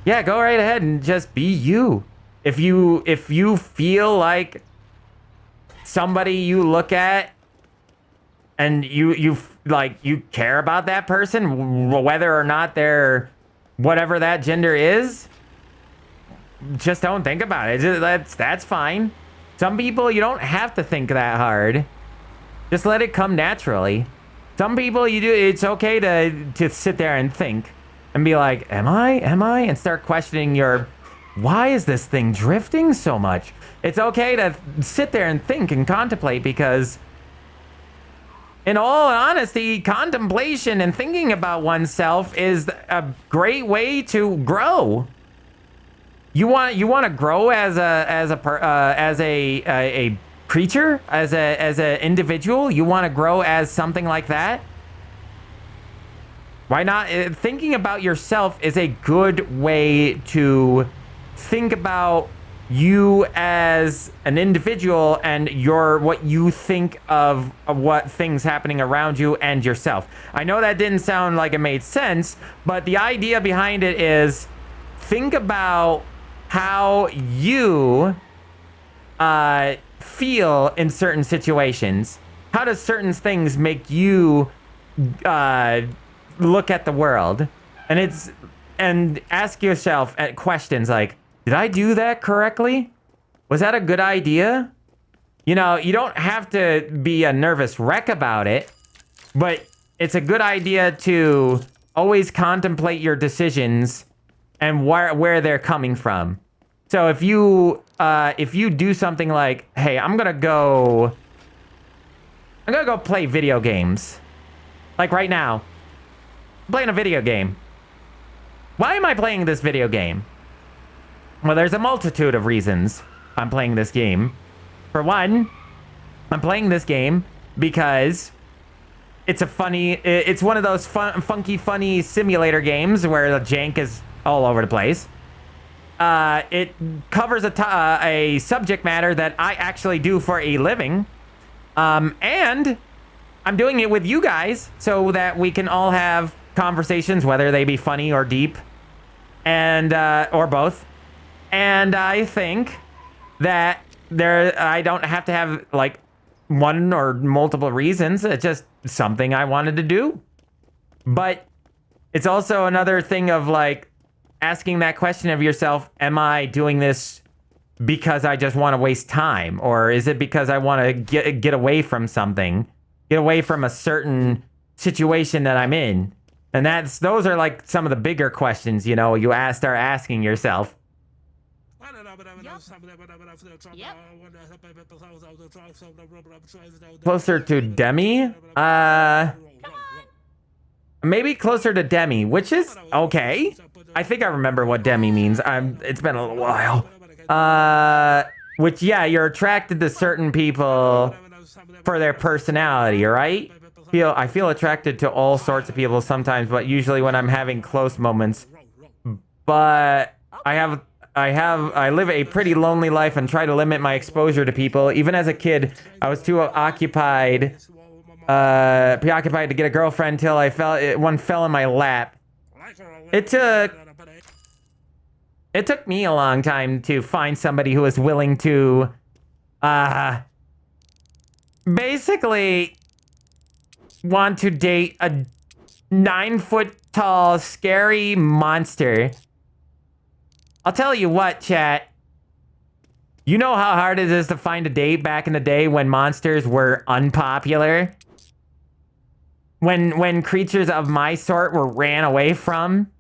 Yeah, go right ahead and just be you. If you feel like somebody you look at and you care about that person, whether or not they're whatever that gender is, just don't think about it. That's fine. Some people, you don't have to think that hard. Just let it come naturally. Some people, it's okay to sit there and think and be like, am I? And start questioning why is this thing drifting so much? It's okay to sit there and think and contemplate, because in all honesty, contemplation and thinking about oneself is a great way to grow. You want to grow as a creature, as a individual. You want to grow as something like that. Why not? Thinking about yourself is a good way to think about you as an individual and what you think of what things happening around you and yourself. I know that didn't sound like it made sense, but the idea behind it is think about how you feel in certain situations. How does certain things make you look at the world? And ask yourself questions like, did I do that correctly? Was that a good idea? You know, you don't have to be a nervous wreck about it, but it's a good idea to always contemplate your decisions and where they're coming from. So if you do something like, hey, I'm gonna go play video games. Like right now, I'm playing a video game. Why am I playing this video game? Well, there's a multitude of reasons I'm playing this game. For one, I'm playing this game because it's one of those funky, funny simulator games where the jank is all over the place. It covers a subject matter that I actually do for a living. And I'm doing it with you guys so that we can all have conversations, whether they be funny or deep, and or both. And I think that I don't have to have like one or multiple reasons. It's just something I wanted to do. But it's also another thing of like asking that question of yourself, am I doing this because I just want to waste time? Or is it because I want to get away from something, get away from a certain situation that I'm in? And those are like some of the bigger questions, you know, you start asking yourself. Closer to Demi? Maybe closer to Demi, which is okay. I think I remember what Demi means. It's been a little while. Which, yeah, you're attracted to certain people for their personality, right? I feel attracted to all sorts of people sometimes, but usually when I'm having close moments. But I live a pretty lonely life and try to limit my exposure to people. Even as a kid, I was too preoccupied to get a girlfriend until one fell in my lap. It took me a long time to find somebody who was willing to basically want to date a 9-foot-tall, scary monster. I'll tell you what, chat. You know how hard it is to find a date back in the day when monsters were unpopular? When creatures of my sort were ran away from?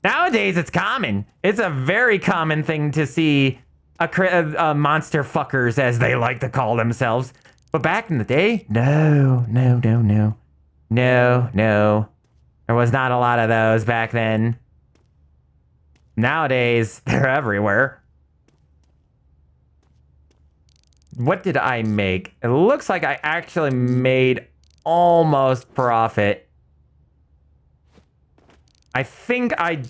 Nowadays, it's common. It's a very common thing to see a monster fuckers, as they like to call themselves. But back in the day, no. There was not a lot of those back then. Nowadays, they're everywhere. What did I make? It looks like I actually made almost profit. I think it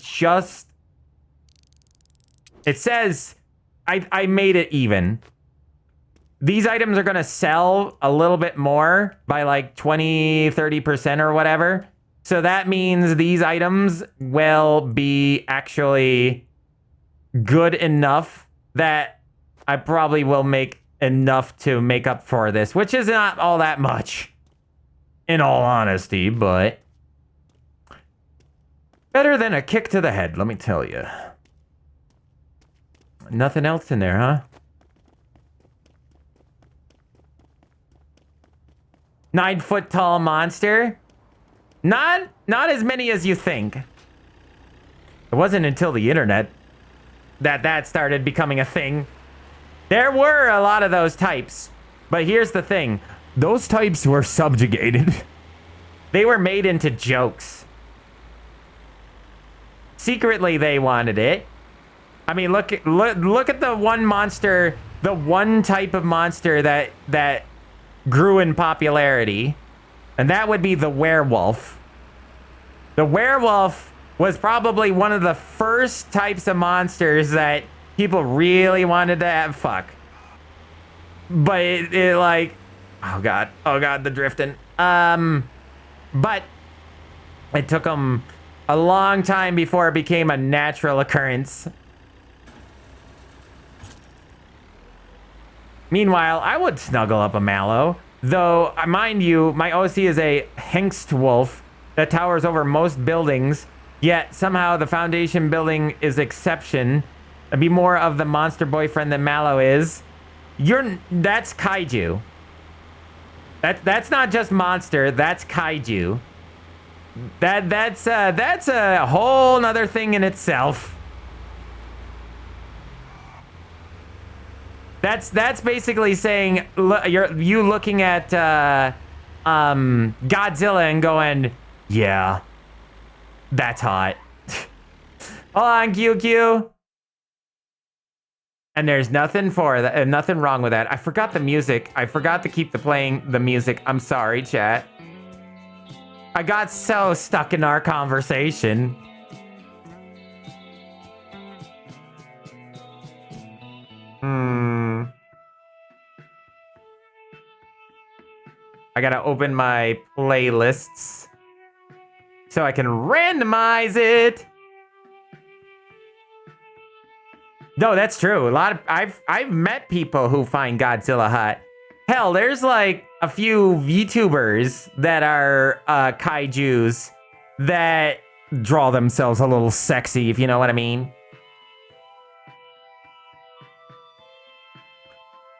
says I made it even. These items are going to sell a little bit more by like 20-30% or whatever. So that means these items will be actually good enough that I probably will make enough to make up for this, which is not all that much, in all honesty, but better than a kick to the head, let me tell you. Nothing else in there, huh? 9-foot tall monster. Not as many as you think. It wasn't until the internet that started becoming a thing. There were a lot of those types, but here's the thing. Those types were subjugated. They were made into jokes. Secretly, they wanted it. I mean, look at the one monster, the one type of monster that grew in popularity, and that would be the werewolf. The werewolf was probably one of the first types of monsters that people really wanted to have fuck. But it like, oh god, the drifting. But it took them a long time before it became a natural occurrence. Meanwhile, I would snuggle up a mallow, though, mind you, my OC is a hengst wolf that towers over most buildings, yet somehow the Foundation building is exception. It'd be more of the monster boyfriend than Mallow is. That's kaiju. That's not just monster, that's kaiju. That's a whole nother thing in itself. That's basically saying you looking at Godzilla and going, yeah, that's hot. Hold on, QQ. And there's nothing for that, nothing wrong with that. I forgot the music. I forgot to keep playing the music. I'm sorry, chat. I got so stuck in our conversation. I gotta open my playlists so I can randomize it. No, that's true. I've met people who find Godzilla hot. Hell, there's like a few VTubers that are kaijus that draw themselves a little sexy, if you know what I mean.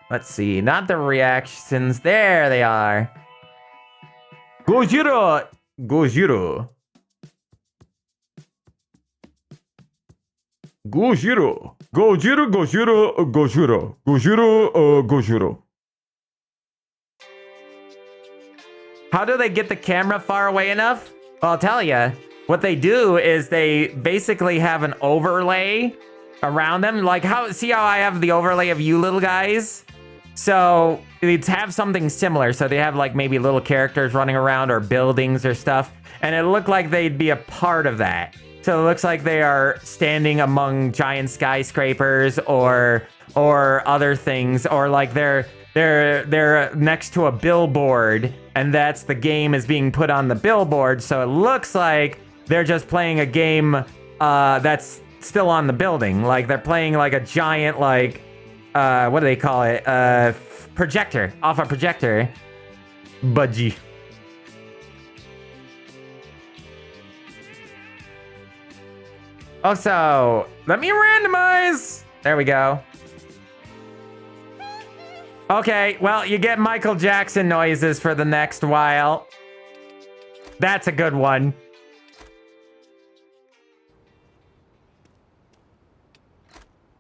Let's see, not the reactions. There they are. Gojira. Gojira. Gojira. Gojira, Gojira, Gojira. Gojira, Gojira. How do they get the camera far away enough? Well, I'll tell you. What they do is they basically have an overlay around them. Like, see how I have the overlay of you little guys? So it's have something similar. So they have like maybe little characters running around or buildings or stuff. And it looked like they'd be a part of that. So it looks like they are standing among giant skyscrapers or other things, or like they're next to a billboard, and that's the game is being put on the billboard. So it looks like they're just playing a game that's still on the building. Like they're playing like a giant like what do they call it? Projector, off a projector. Budgie. Also, let me randomize. There we go. Okay, well, you get Michael Jackson noises for the next while. That's a good one.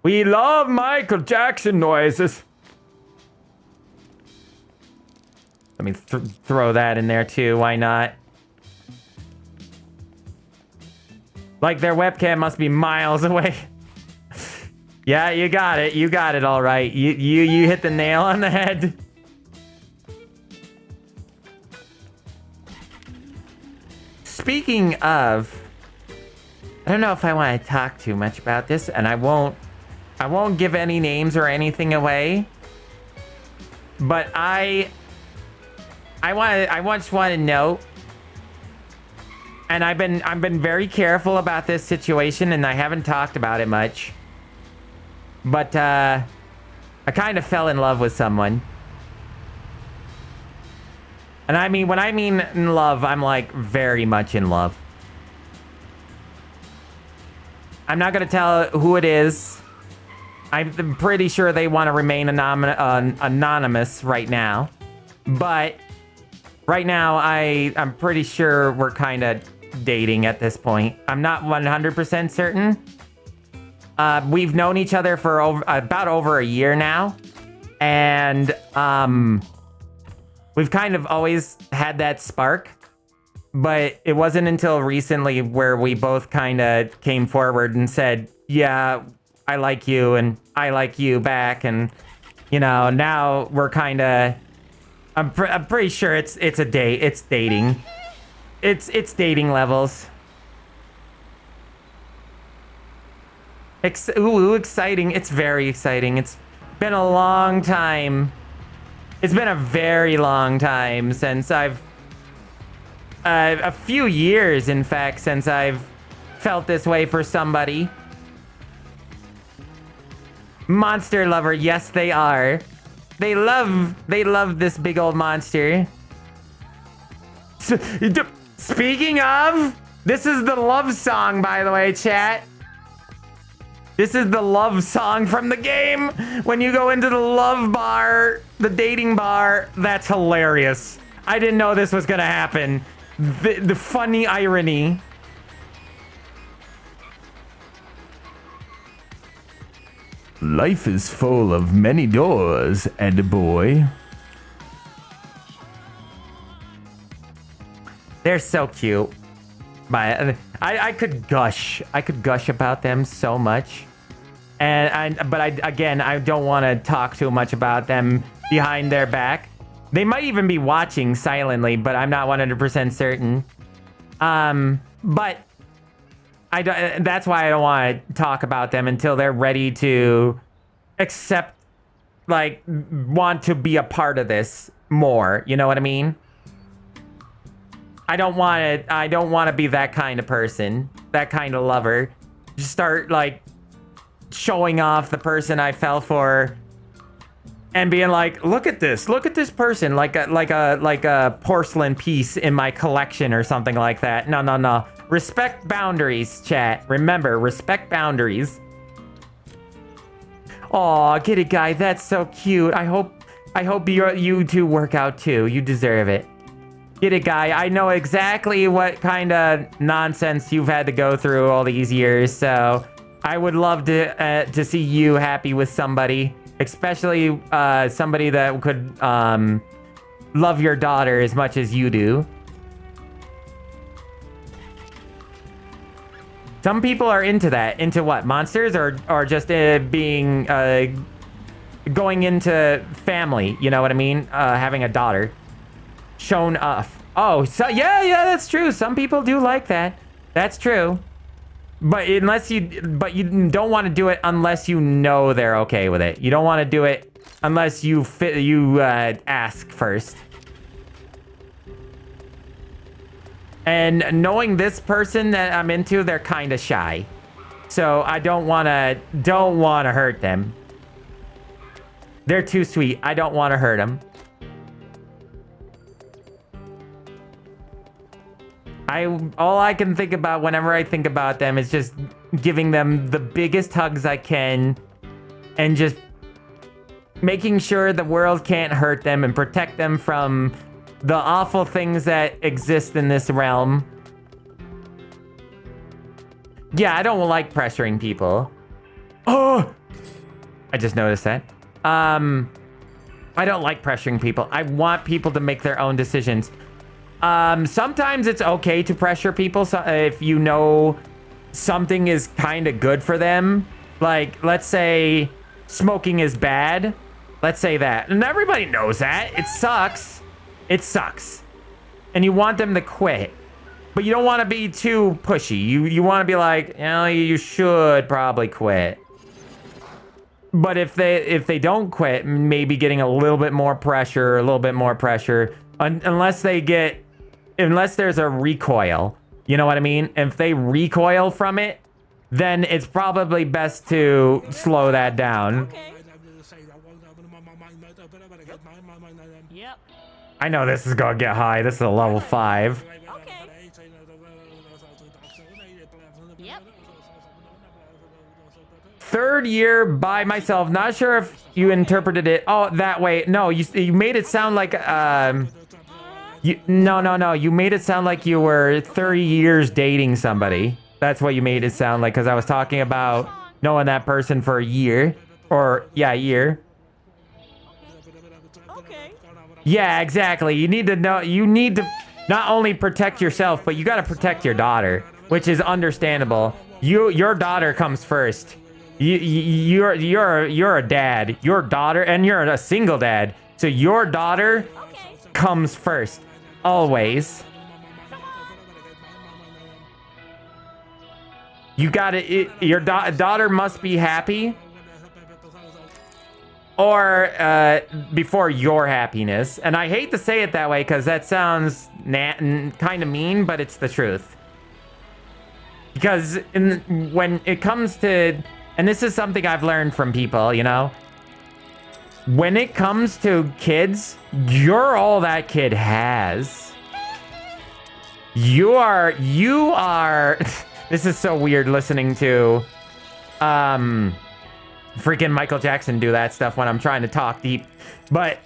We love Michael Jackson noises. Let me throw that in there too. Why not? Like their webcam must be miles away. Yeah, you got it. You got it all right. You hit the nail on the head. Speaking of, I don't know if I want to talk too much about this, and I won't give any names or anything away. But I just want to know, and I've been very careful about this situation, and I haven't talked about it much. But I kind of fell in love with someone. And I mean, when I mean in love, I'm like very much in love. I'm not going to tell who it is. I'm pretty sure they want to remain anonymous right now. But Right now, I'm pretty sure we're kind of dating at this point. I'm not 100% certain. We've known each other for about over a year now. And we've kind of always had that spark. But it wasn't until recently where we both kind of came forward and said, yeah, I like you and I like you back. And, you know, now we're kind of... I'm pretty sure it's a date. It's dating. It's dating levels. Ooh, exciting. It's very exciting. It's been a long time. It's been a very long time since I've... a few years, in fact, since I've felt this way for somebody. Monster lover, yes, they are. They love this big old monster. Speaking of, this is the love song, by the way, chat. This is the love song from the game. When you go into the love bar, the dating bar, that's hilarious. I didn't know this was gonna happen. The funny irony. Life is full of many doors, and boy. They're so cute. But I could gush. I could gush about them so much. But I don't want to talk too much about them behind their back. They might even be watching silently, but I'm not 100% certain. But that's why I don't want to talk about them until they're ready to accept, like, want to be a part of this more. You know what I mean? I don't want to be that kind of person, that kind of lover. Just start, like, showing off the person I fell for and being like, look at this person, like a porcelain piece in my collection or something like that. No. Respect boundaries, chat. Remember, respect boundaries. Aw, get it, guy. That's so cute. I hope you two work out too. You deserve it. Get it, guy. I know exactly what kind of nonsense you've had to go through all these years, so I would love to see you happy with somebody, especially somebody that could love your daughter as much as you do. Some people are into that. Into what? Monsters or just being going into family, you know what I mean? Having a daughter shown off. Oh, so yeah, that's true. Some people do like that. That's true. But you don't want to do it unless you know they're okay with it. You don't want to do it unless you ask first. And knowing this person that I'm into, they're kind of shy. So I don't want to hurt them. They're too sweet. I don't want to hurt them. All I can think about whenever I think about them is just giving them the biggest hugs I can and just making sure the world can't hurt them and protect them from the awful things that exist in this realm. Yeah, I don't like pressuring people. Oh! I just noticed that. I don't like pressuring people. I want people to make their own decisions. Sometimes it's okay to pressure people if you know something is kind of good for them. Like, let's say smoking is bad. Let's say that. And everybody knows that. It sucks. It sucks. And you want them to quit. But you don't want to be too pushy. You want to be like, you know, you should probably quit. But if they don't quit, maybe getting a little bit more pressure, unless there's a recoil. You know what I mean? If they recoil from it, then it's probably best to slow that down. Okay. Yep. I know this is gonna get high. This is a level 5. Okay. Yep. Third year by myself. Not sure if you interpreted it. Oh, that way. No, you made it sound like No. You made it sound like you were 30 years dating somebody. That's what you made it sound like, because I was talking about knowing that person for a year. Or, yeah, a year. Okay. Yeah, exactly. You need to know, you need to not only protect yourself, but you got to protect your daughter, which is understandable. Your daughter comes first. You're a dad. Your daughter, and you're a single dad. So your daughter comes first. Always. You gotta, your daughter must be happy. Or before your happiness. And I hate to say it that way because that sounds kind of mean, but it's the truth. Because when it comes to, and this is something I've learned from people, you know, when it comes to kids, you're all that kid has. You are, this is so weird listening to, freaking Michael Jackson do that stuff when I'm trying to talk deep. But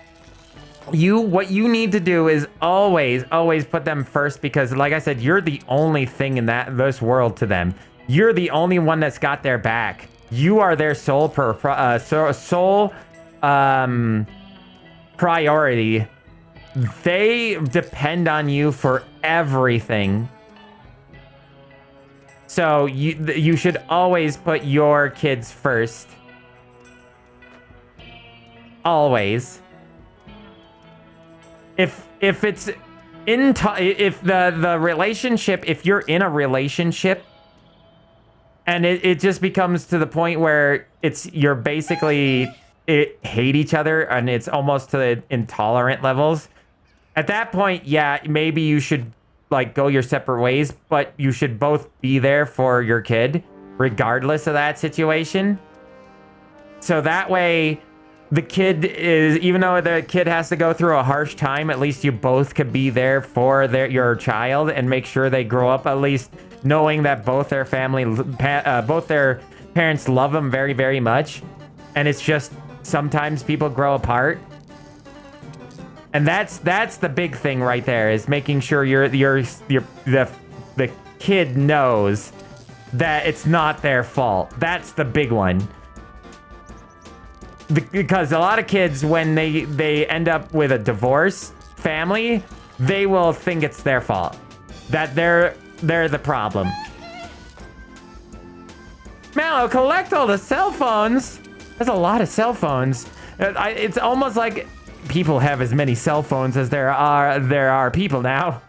what you need to do is always put them first, because like I said, you're the only thing in this world to them. You're the only one that's got their back. You are their sole priority. They depend on you for everything. So you should always put your kids first. Always. If it's if the relationship, if you're in a relationship and it just becomes to the point where you're basically hate each other and it's almost to the intolerant levels, at that point, yeah, maybe you should like go your separate ways, but you should both be there for your kid regardless of that situation. So that way, the kid is, even though the kid has to go through a harsh time, at least you both could be there for your child and make sure they grow up at least knowing that both their parents love them very, very much. And it's just sometimes people grow apart. And that's the big thing right there, is making sure the kid knows that it's not their fault. That's the big one. Because a lot of kids, when they end up with a divorce family, they will think it's their fault, that they're the problem. Malo, collect all the cell phones. There's a lot of cell phones. It's almost like people have as many cell phones as there are people now.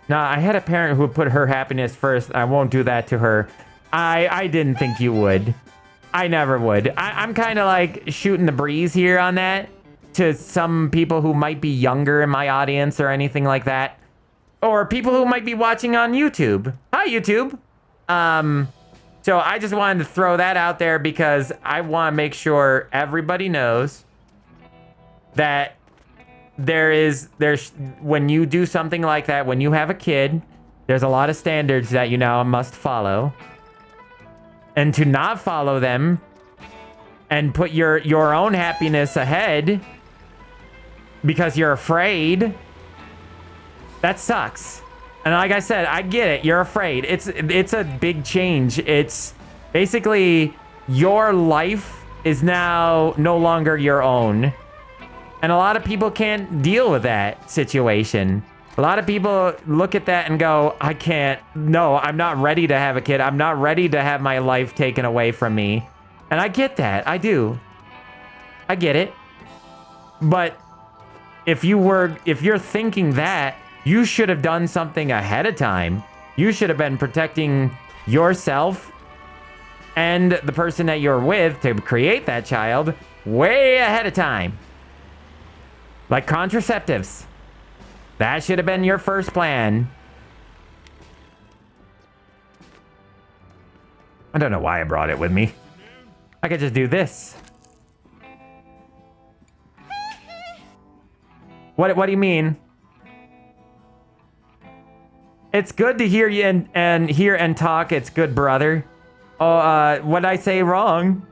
Now, I had a parent who put her happiness first. I won't do that to her. I didn't think you would. I never would. I'm kind of like shooting the breeze here on that to some people who might be younger in my audience or anything like that. Or people who might be watching on YouTube. Hi, YouTube. So I just wanted to throw that out there because I want to make sure everybody knows that there's when you do something like that, when you have a kid, there's a lot of standards that you now must follow. And to not follow them and put your own happiness ahead because you're afraid, that sucks. And like I said, I get it. You're afraid. It's a big change. It's basically your life is now no longer your own. And a lot of people can't deal with that situation. A lot of people look at that and go, I can't, no, I'm not ready to have a kid. I'm not ready to have my life taken away from me. And I get that. I do. I get it. But if you're thinking that, you should have done something ahead of time. You should have been protecting yourself and the person that you're with to create that child way ahead of time. Like contraceptives. That should have been your first plan. I don't know why I brought it with me. I could just do this. What do you mean? It's good to hear you and hear and talk. It's good, brother. Oh, what'd I say wrong?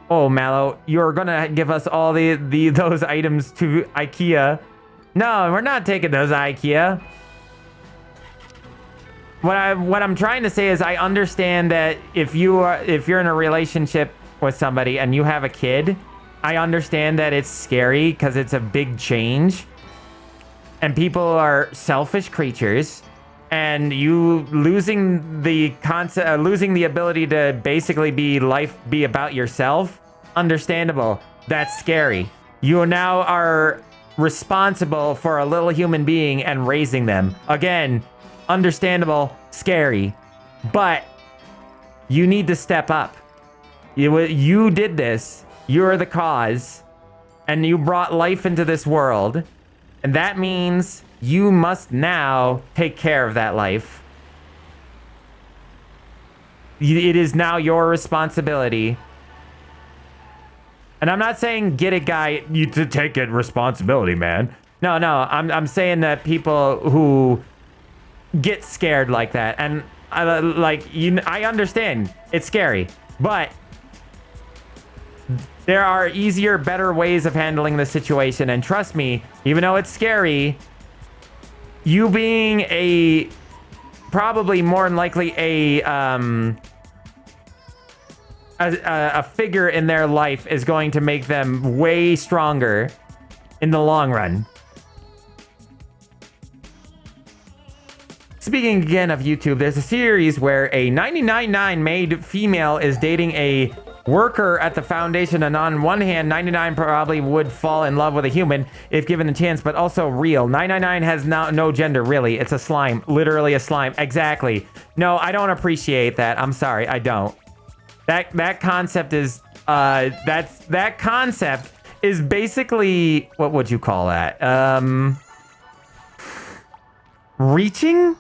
Oh, Malo, you're gonna give us all those items to IKEA. No, we're not taking those IKEA. What I'm trying to say is I understand that if you're in a relationship with somebody and you have a kid, I understand that it's scary because it's a big change. And people are selfish creatures. And you losing the ability to basically be about yourself, understandable. That's scary. You now are responsible for a little human being and raising them. Again, understandable, scary. But you need to step up. You did this. You're the cause. And you brought life into this world. And that means you must now take care of that life. It is now your responsibility. And I'm not saying get it, guy, you to take it responsibility, man. No, I'm saying that people who get scared like that, and I understand it's scary, but there are easier, better ways of handling the situation. And trust me, even though it's scary, you being probably more than likely a figure in their life is going to make them way stronger in the long run. Speaking again of YouTube, there's a series where a 99.9 made female is dating a worker at the Foundation, and on one hand, 99 probably would fall in love with a human if given the chance, but also real. 999 has no gender, really. It's a slime. Literally a slime. Exactly. No, I don't appreciate that. I'm sorry, I don't. That concept is that concept is basically, what would you call that? Reaching?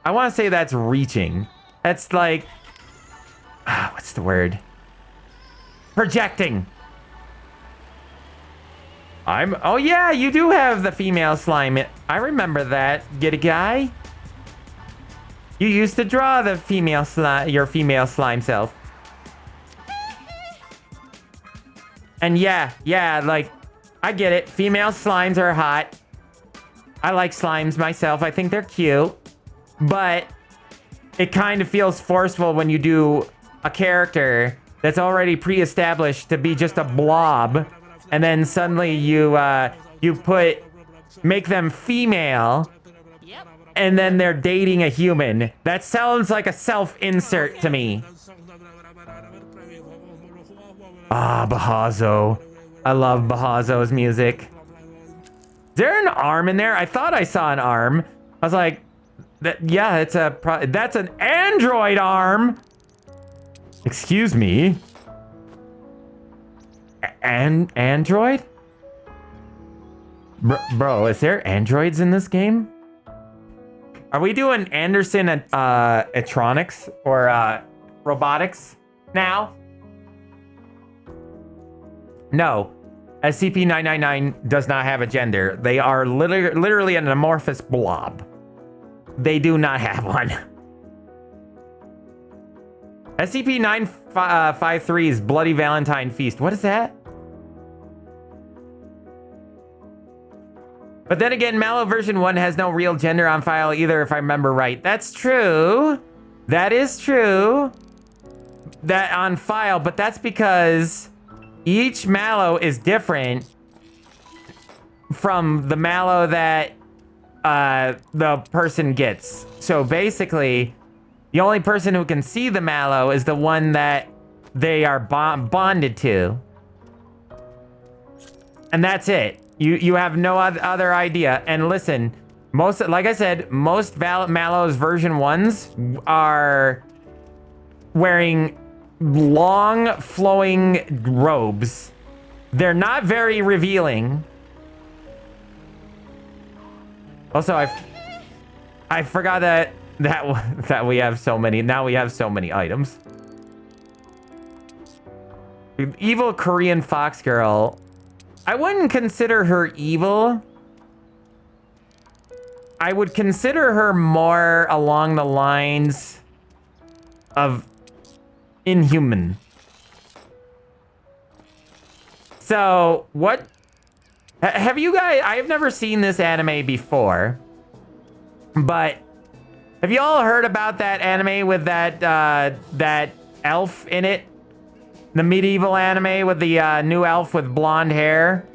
I want to say that's reaching. That's like, what's the word? Projecting. Oh yeah, you do have the female slime. I remember that. Get a guy? You used to draw the female slime, your female slime self. And yeah, like, I get it. Female slimes are hot. I like slimes myself. I think they're cute. But it kind of feels forceful when you do a character that's already pre-established to be just a blob, and then suddenly you make them female, and then they're dating a human. That sounds like a self-insert to me. Ah, Bahazo. I love Bahazo's music. Is there an arm in there? I thought I saw an arm. I was like, yeah, that's an android arm. Excuse me. Android? Bro, is there androids in this game? Are we doing Anderson Atronics or robotics now? No. SCP-999 does not have a gender. They are literally an amorphous blob. They do not have one. SCP-953's Bloody Valentine Feast. What is that? But then again, Malo version 1 has no real gender on file either, if I remember right. That's true. That is true. That on file, but that's because each Malo is different from the Malo that the person gets. So basically, the only person who can see the Malo is the one that they are bonded to. And that's it. You have no other idea. And listen, like I said, most Mal's version 1s are wearing long flowing robes. They're not very revealing. Also, I forgot that we have so many. Now we have so many items. Evil Korean fox girl. I wouldn't consider her evil. I would consider her more along the lines of inhuman. So what? Have you guys? I've never seen this anime before, but have you all heard about that anime with that elf in it? The medieval anime with the new elf with blonde hair.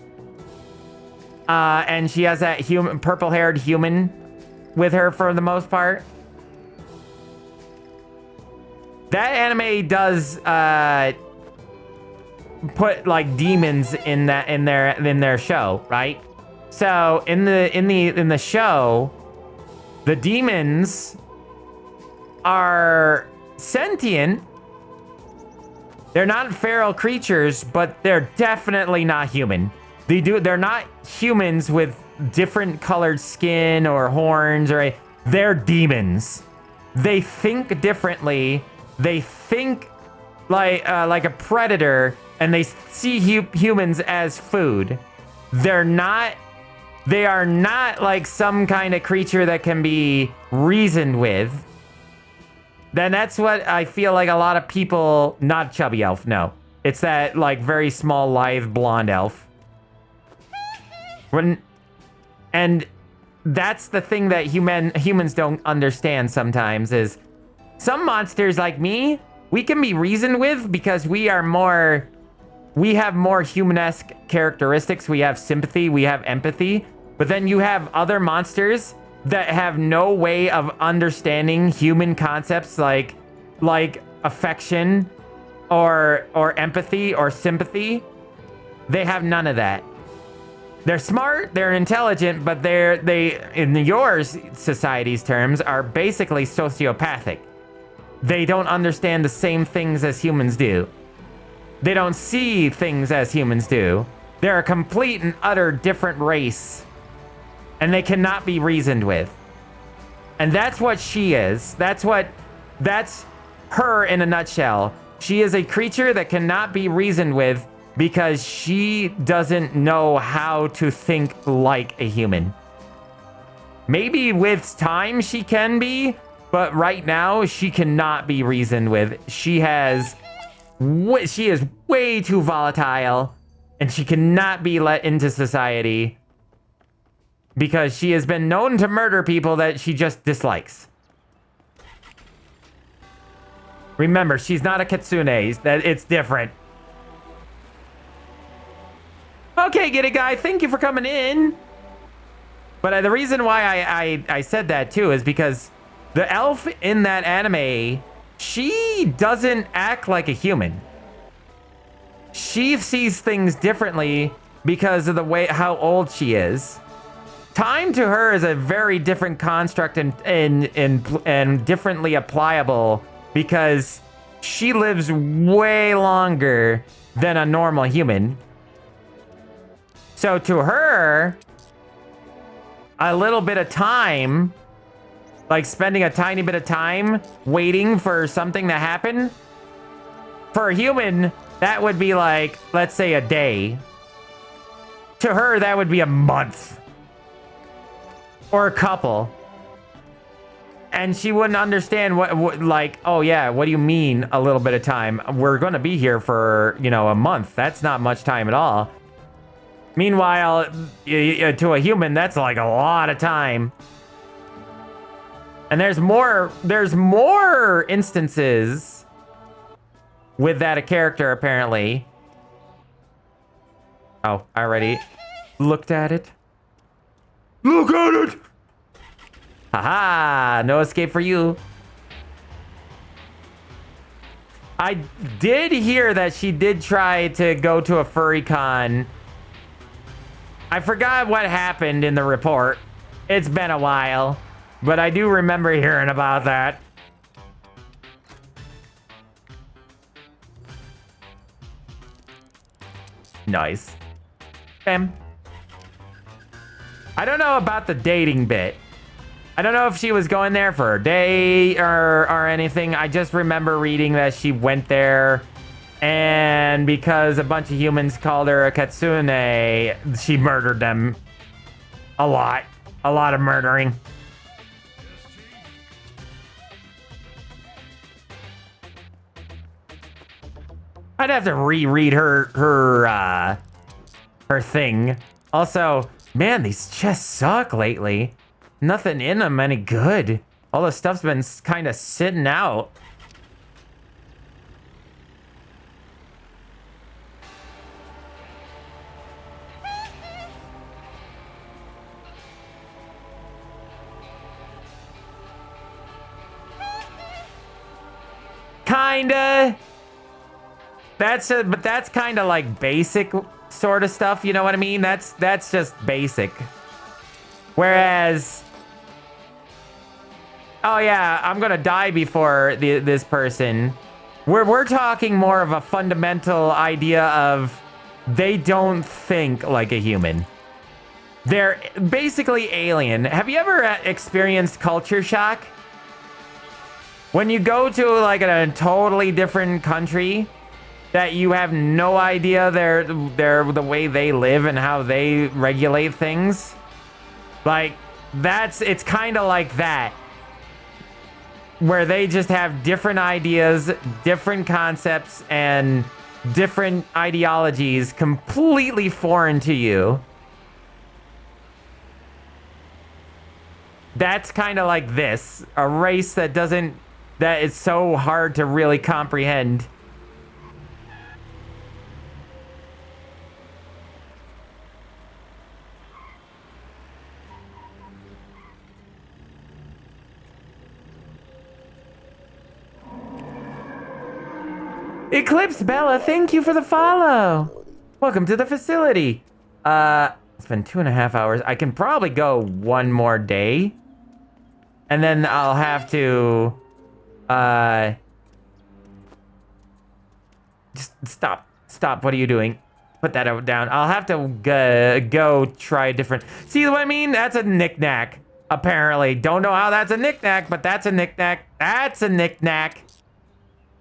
And she has that purple-haired human with her for the most part. That anime does put like demons in their show, right? So in the show, the demons are sentient. They're not feral creatures, but they're definitely not human. They're not humans with different colored skin or horns they're demons. They think differently. They think like a predator, and they see humans as food. They are not like some kind of creature that can be reasoned with. Then that's what I feel like a lot of people, not chubby elf, no. It's that like very small, lithe, blonde elf. And that's the thing that humans don't understand sometimes is some monsters like me, we can be reasoned with because we have more humanesque characteristics. We have sympathy, we have empathy, but then you have other monsters that have no way of understanding human concepts like affection or empathy or sympathy. They have none of that. They're smart, they're intelligent, but they in your society's terms are basically sociopathic. They don't understand the same things as humans do. They don't see things as humans do. They're a complete and utter different race. And they cannot be reasoned with. And that's what she is. That's her in a nutshell. She is a creature that cannot be reasoned with because she doesn't know how to think like a human. Maybe with time she can be, but right now she cannot be reasoned with. She is way too volatile, and she cannot be let into society because she has been known to murder people that she just dislikes. Remember, she's not a kitsune. That it's different. Okay, get it, guy. Thank you for coming in. But the reason why I said that too is because the elf in that anime, she doesn't act like a human. She sees things differently because of the way how old she is. Time to her is a very different construct and differently applicable because she lives way longer than a normal human. So to her, a little bit of time, like spending a tiny bit of time waiting for something to happen, for a human, that would be like, let's say a day. To her, that would be a month. Or a couple. And she wouldn't understand what like, oh yeah, what do you mean a little bit of time? We're going to be here for, a month. That's not much time at all. Meanwhile, to a human, that's like a lot of time. And there's more instances with that a character, apparently. Oh, I already looked at it. Look at it! Haha, no escape for you. I did hear that she did try to go to a furry con. I forgot what happened in the report. It's been a while, but I do remember hearing about that. Nice. Bam. I don't know about the dating bit. I don't know if she was going there for a day or anything. I just remember reading that she went there, and because a bunch of humans called her a kitsune, she murdered them. A lot of murdering. I'd have to reread her her thing. Also, man, these chests suck lately. Nothing in them any good. All the stuff's been kind of sitting out. Kinda. But that's kind of like basic sort of stuff. You know what I mean? That's just basic. Whereas, oh yeah, I'm gonna die before this person. We're talking more of a fundamental idea of they don't think like a human. They're basically alien. Have you ever experienced culture shock? When you go to like a totally different country that you have no idea they're the way they live and how they regulate things. Like it's kind of like that. Where they just have different ideas, different concepts, and different ideologies completely foreign to you. That's kind of like this. A race that is so hard to really comprehend. Eclipse Bella, thank you for the follow. Welcome to the facility. It's been 2.5 hours. I can probably go one more day. And then I'll have to, just stop. What are you doing? Put that down. I'll have to go try a different, see what I mean? That's a knick-knack, apparently. Don't know how that's a knick-knack, but that's a knick-knack. That's a knick-knack.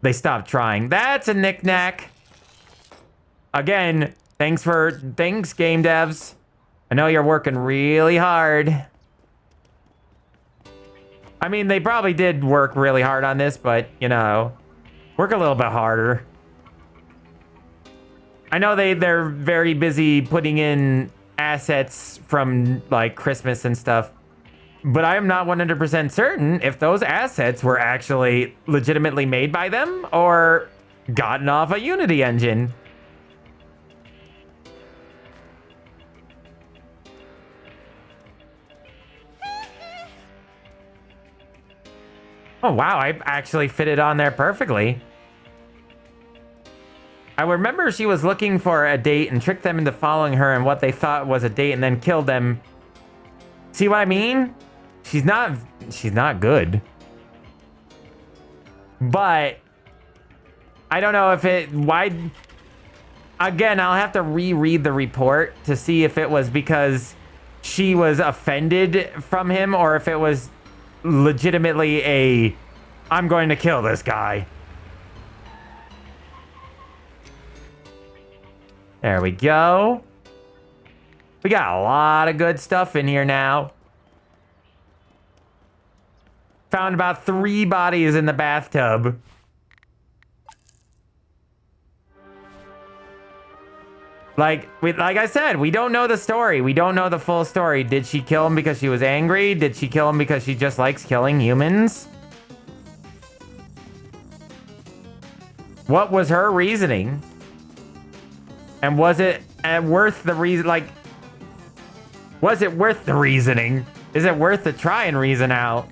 They stopped trying. That's a knick-knack. Again, thanks game devs. I know you're working really hard. I mean, they probably did work really hard on this, but, you know, work a little bit harder. I know they're very busy putting in assets from, like, Christmas and stuff. But I am not 100% certain if those assets were actually legitimately made by them or gotten off a Unity engine. Oh, wow, I actually fit it on there perfectly. I remember she was looking for a date and tricked them into following her in what they thought was a date and then killed them. See what I mean? She's not good. But I don't know if again, I'll have to reread the report to see if it was because she was offended from him or if it was legitimately I'm going to kill this guy. There we go. We got a lot of good stuff in here now. Found about 3 bodies in the bathtub. Like I said, we don't know the story. We don't know the full story. Did she kill him because she was angry? Did she kill him because she just likes killing humans? What was her reasoning? And was it worth the reason? Like, was it worth the reasoning? Is it worth to try and reason out?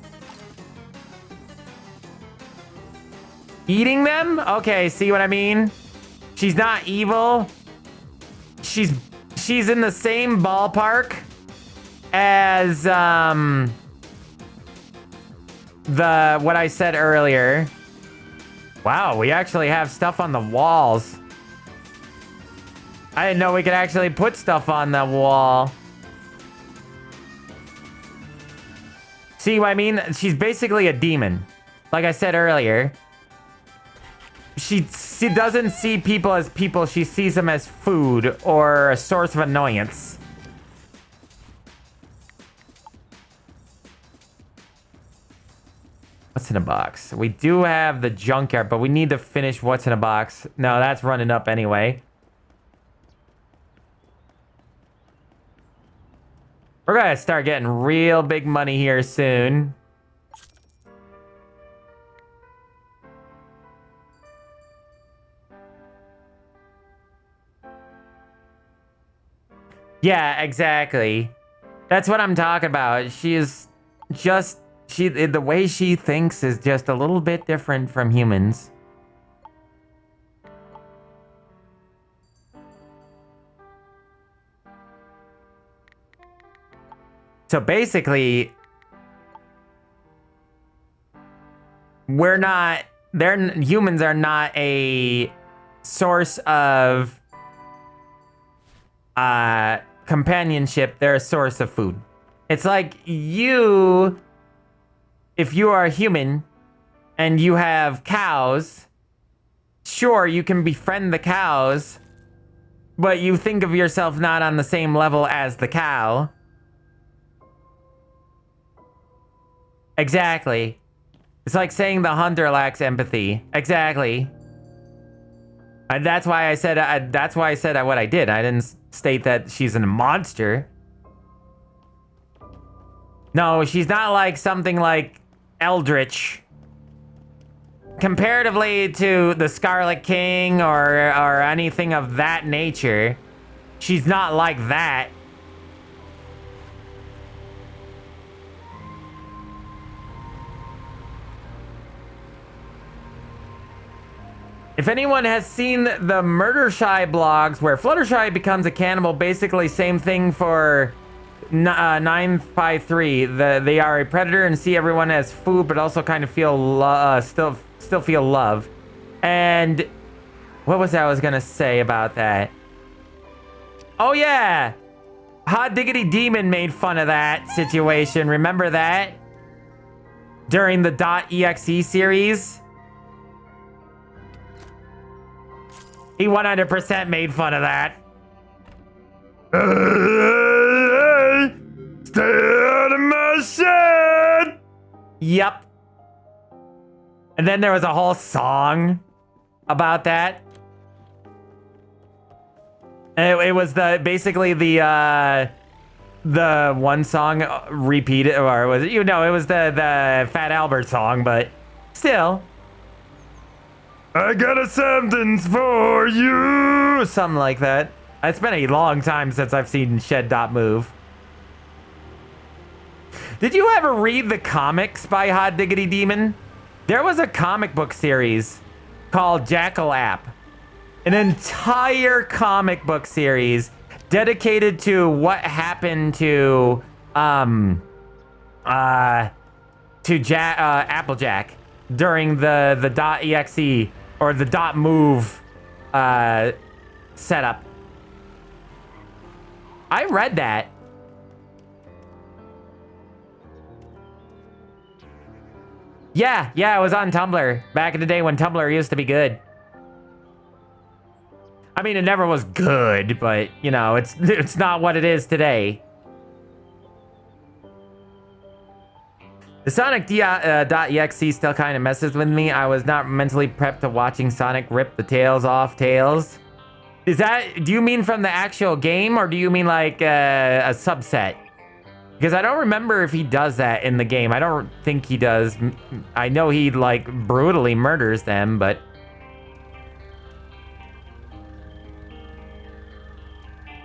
Eating them? Okay, see what I mean? She's not evil. She's in the same ballpark as what I said earlier. Wow, we actually have stuff on the walls. I didn't know we could actually put stuff on the wall. See what I mean? She's basically a demon. Like I said earlier. She doesn't see people as people. She sees them as food or a source of annoyance. What's in a box? We do have the junkyard, but we need to finish what's in a box. No, that's running up anyway. gonna start getting real big money here soon. Yeah, exactly. That's what I'm talking about. She is just, the way she thinks is just a little bit different from humans. So basically, humans are not a source of companionship, they're a source of food. It's like if you are a human and you have cows, sure, you can befriend the cows, but you think of yourself not on the same level as the cow. Exactly. It's like saying the hunter lacks empathy. Exactly. And that's why I said what I did. I didn't state that she's a monster. No, she's not like something like Eldritch. Comparatively to the Scarlet King or anything of that nature, she's not like that. If anyone has seen the Murder Shy blogs where Fluttershy becomes a cannibal, basically same thing for 953. They are a predator and see everyone as food, but also kind of feel still feel love. And what was I was gonna say about that? Oh yeah, Hot Diggity Demon made fun of that situation. Remember that? During the .exe series. He 100% made fun of that. Stay out of my shed! Yep. And then there was a whole song about that. And it was basically the one song repeated, or was it? It was the Fat Albert song, but still. I got a sentence for you! Something like that. It's been a long time since I've seen Shed.move. Did you ever read the comics by Hot Diggity Demon? There was a comic book series called Jackal App. An entire comic book series dedicated to what happened to Applejack during the .exe or the .move setup. I read that. Yeah, it was on Tumblr back in the day when Tumblr used to be good. I mean, it never was good, but it's not what it is today. The Sonic .exe still kind of messes with me. I was not mentally prepped to watching Sonic rip the tails off Tails. Do you mean from the actual game, or do you mean like a subset? Because I don't remember if he does that in the game. I don't think he does. I know he like brutally murders them, but...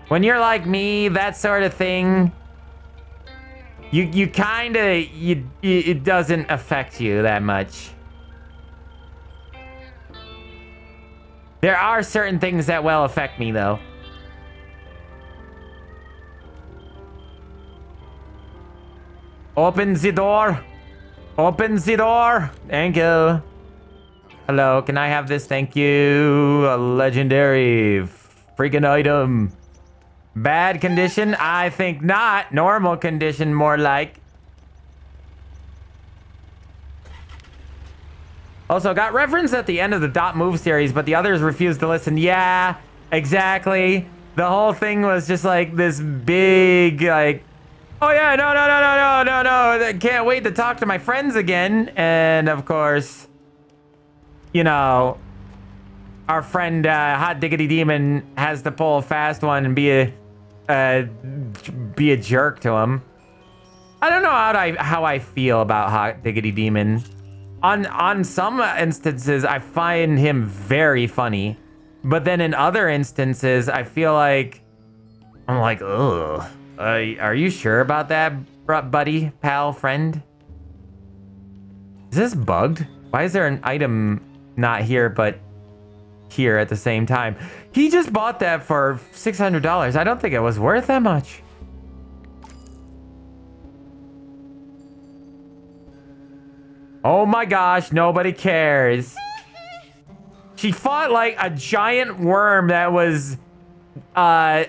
When you're like me, that sort of thing, it doesn't affect you that much. There are certain things that will affect me, though. Open the door. Open the door. Thank you. Hello, can I have this? Thank you. A legendary freaking item. Bad condition? I think not. Normal condition, more like. Also, got referenced at the end of the .move series, but the others refused to listen. Yeah, exactly. The whole thing was just like this big, like, oh yeah, no. I can't wait to talk to my friends again. And of course, our friend Hot Diggity Demon has to pull a fast one and be a jerk to him. I don't know how I feel about Hot Diggity Demon. On some instances, I find him very funny, but then in other instances, I feel like I'm like, ugh. Are you sure about that, buddy, pal, friend? Is this bugged? Why is there an item not here but here at the same time? He just bought that for $600. I don't think it was worth that much. Oh my gosh, nobody cares. She fought like a giant worm that was an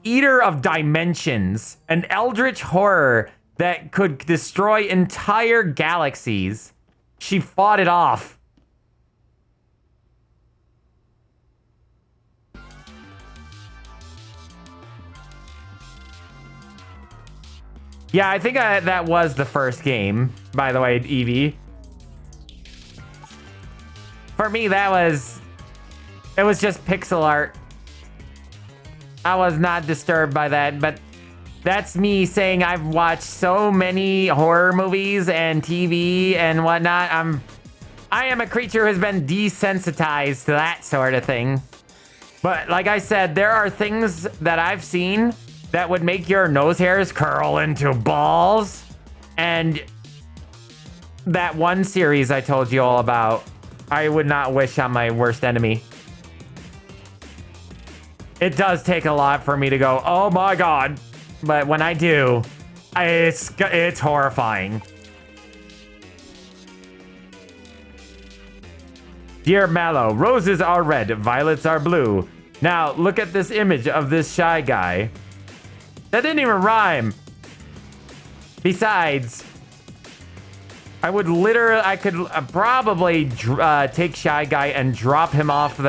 eater of dimensions, an eldritch horror that could destroy entire galaxies. She fought it off. Yeah, I think that was the first game, by the way, Evie. For me, it was just pixel art. I was not disturbed by that, but that's me saying I've watched so many horror movies and TV and whatnot. I am a creature who's been desensitized to that sort of thing. But like I said, there are things that I've seen that would make your nose hairs curl into balls. And that one series I told you all about, I would not wish on my worst enemy. It does take a lot for me to go, oh my god. But when I do, it's horrifying. Dear Mallow, roses are red, violets are blue. Now, look at this image of this shy guy. That didn't even rhyme. Besides, I could probably take Shy Guy and drop him off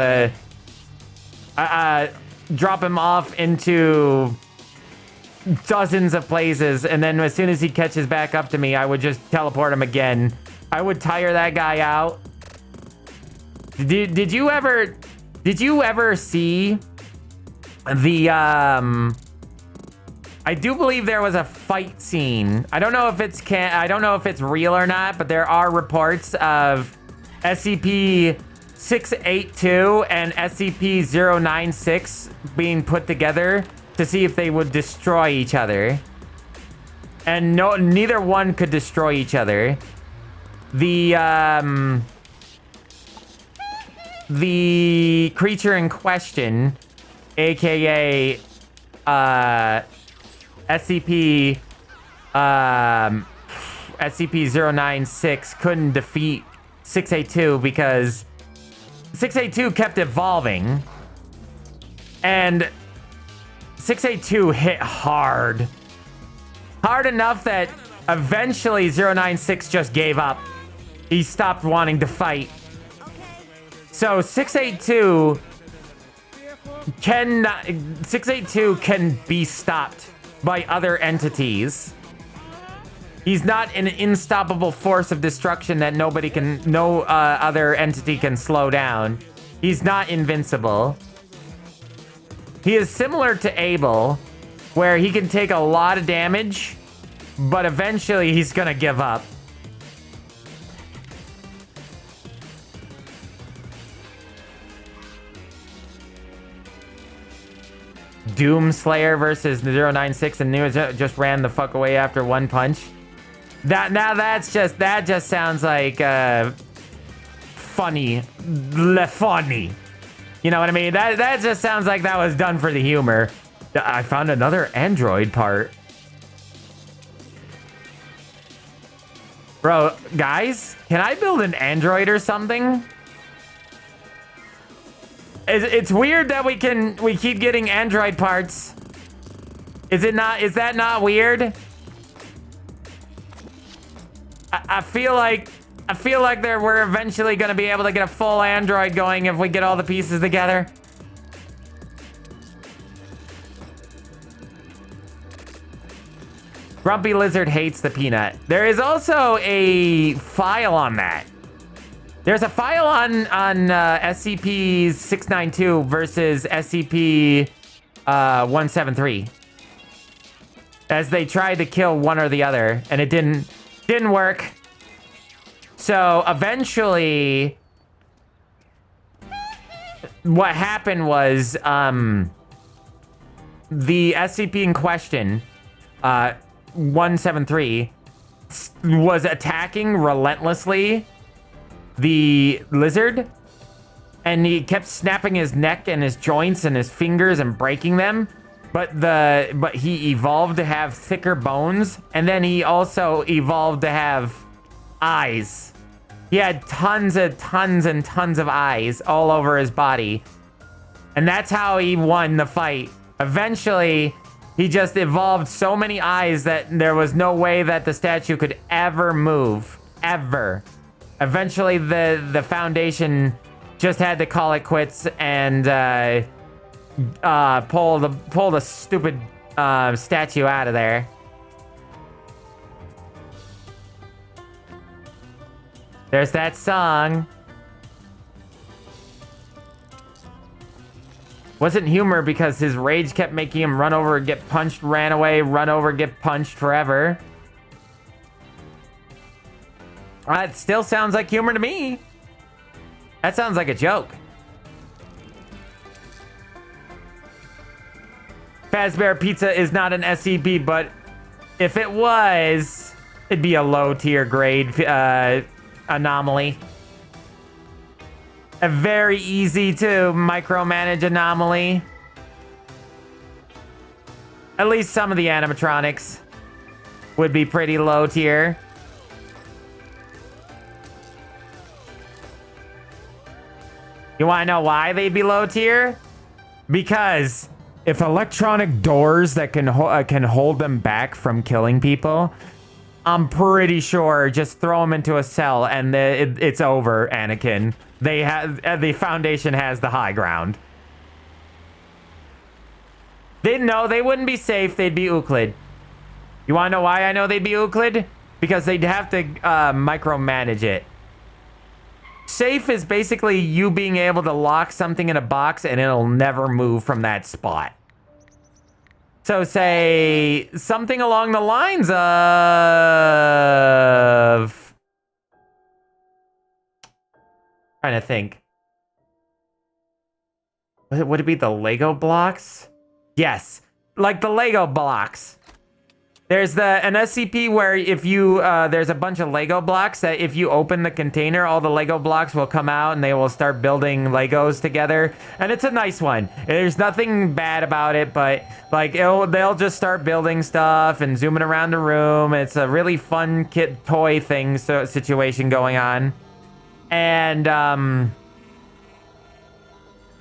into dozens of places, and then as soon as he catches back up to me, I would just teleport him again. I would tire that guy out. Did you ever see the I do believe there was a fight scene. I don't know if it's real or not, but there are reports of SCP-682 and SCP-096 being put together to see if they would destroy each other. And neither one could destroy each other. The creature in question, aka SCP-096 couldn't defeat 682 because 682 kept evolving, and 682 hit hard enough that eventually 096 just gave up. He stopped wanting to fight. So 682 can be stopped by other entities. He's not an unstoppable force of destruction that no other entity can slow down. He's not invincible. He is similar to Abel, where he can take a lot of damage, but eventually he's gonna give up. Doomslayer versus 096 and just ran the fuck away after one punch. That just sounds like funny. You know what I mean? That just sounds like that was done for the humor. I found another android part. Bro, guys, can I build an android or something? It's weird that we keep getting android parts. Is that not weird? I feel like we're eventually gonna be able to get a full android going if we get all the pieces together. Grumpy Lizard hates the peanut. There is also a file on that. There's a file on SCP-692 versus SCP-173. as they tried to kill one or the other, and it didn't work. So eventually, what happened was the SCP in question, 173, was attacking relentlessly the lizard, and he kept snapping his neck and his joints and his fingers and breaking them. But he evolved to have thicker bones, and then he also evolved to have eyes. He had tons and tons of eyes all over his body. And that's how he won the fight. Eventually, he just evolved so many eyes that there was no way that the statue could ever move. Ever. Eventually, the Foundation just had to call it quits and pull the stupid statue out of there. There's that song. Wasn't humor because his rage kept making him run over, get punched, ran away, run over, get punched forever. It still sounds like humor to me. That sounds like a joke. Fazbear Pizza is not an SCP, but if it was, it'd be a low tier grade anomaly. A very easy to micromanage anomaly. At least some of the animatronics would be pretty low tier. You want to know why they'd be low tier? Because if electronic doors that can hold them back from killing people, I'm pretty sure just throw them into a cell and it's over, Anakin. The Foundation has the high ground. They wouldn't be safe. They'd be Euclid. You want to know why I know they'd be Euclid? Because they'd have to micromanage it. Safe is basically you being able to lock something in a box and it'll never move from that spot. So say something along the lines of... Trying to think. Would it be the Lego blocks? Yes, like the Lego blocks. There's an SCP where if you, there's a bunch of Lego blocks that if you open the container, all the Lego blocks will come out and they will start building Legos together. And it's a nice one. There's nothing bad about it, but like they'll just start building stuff and zooming around the room. It's a really fun kid toy thing situation going on. And,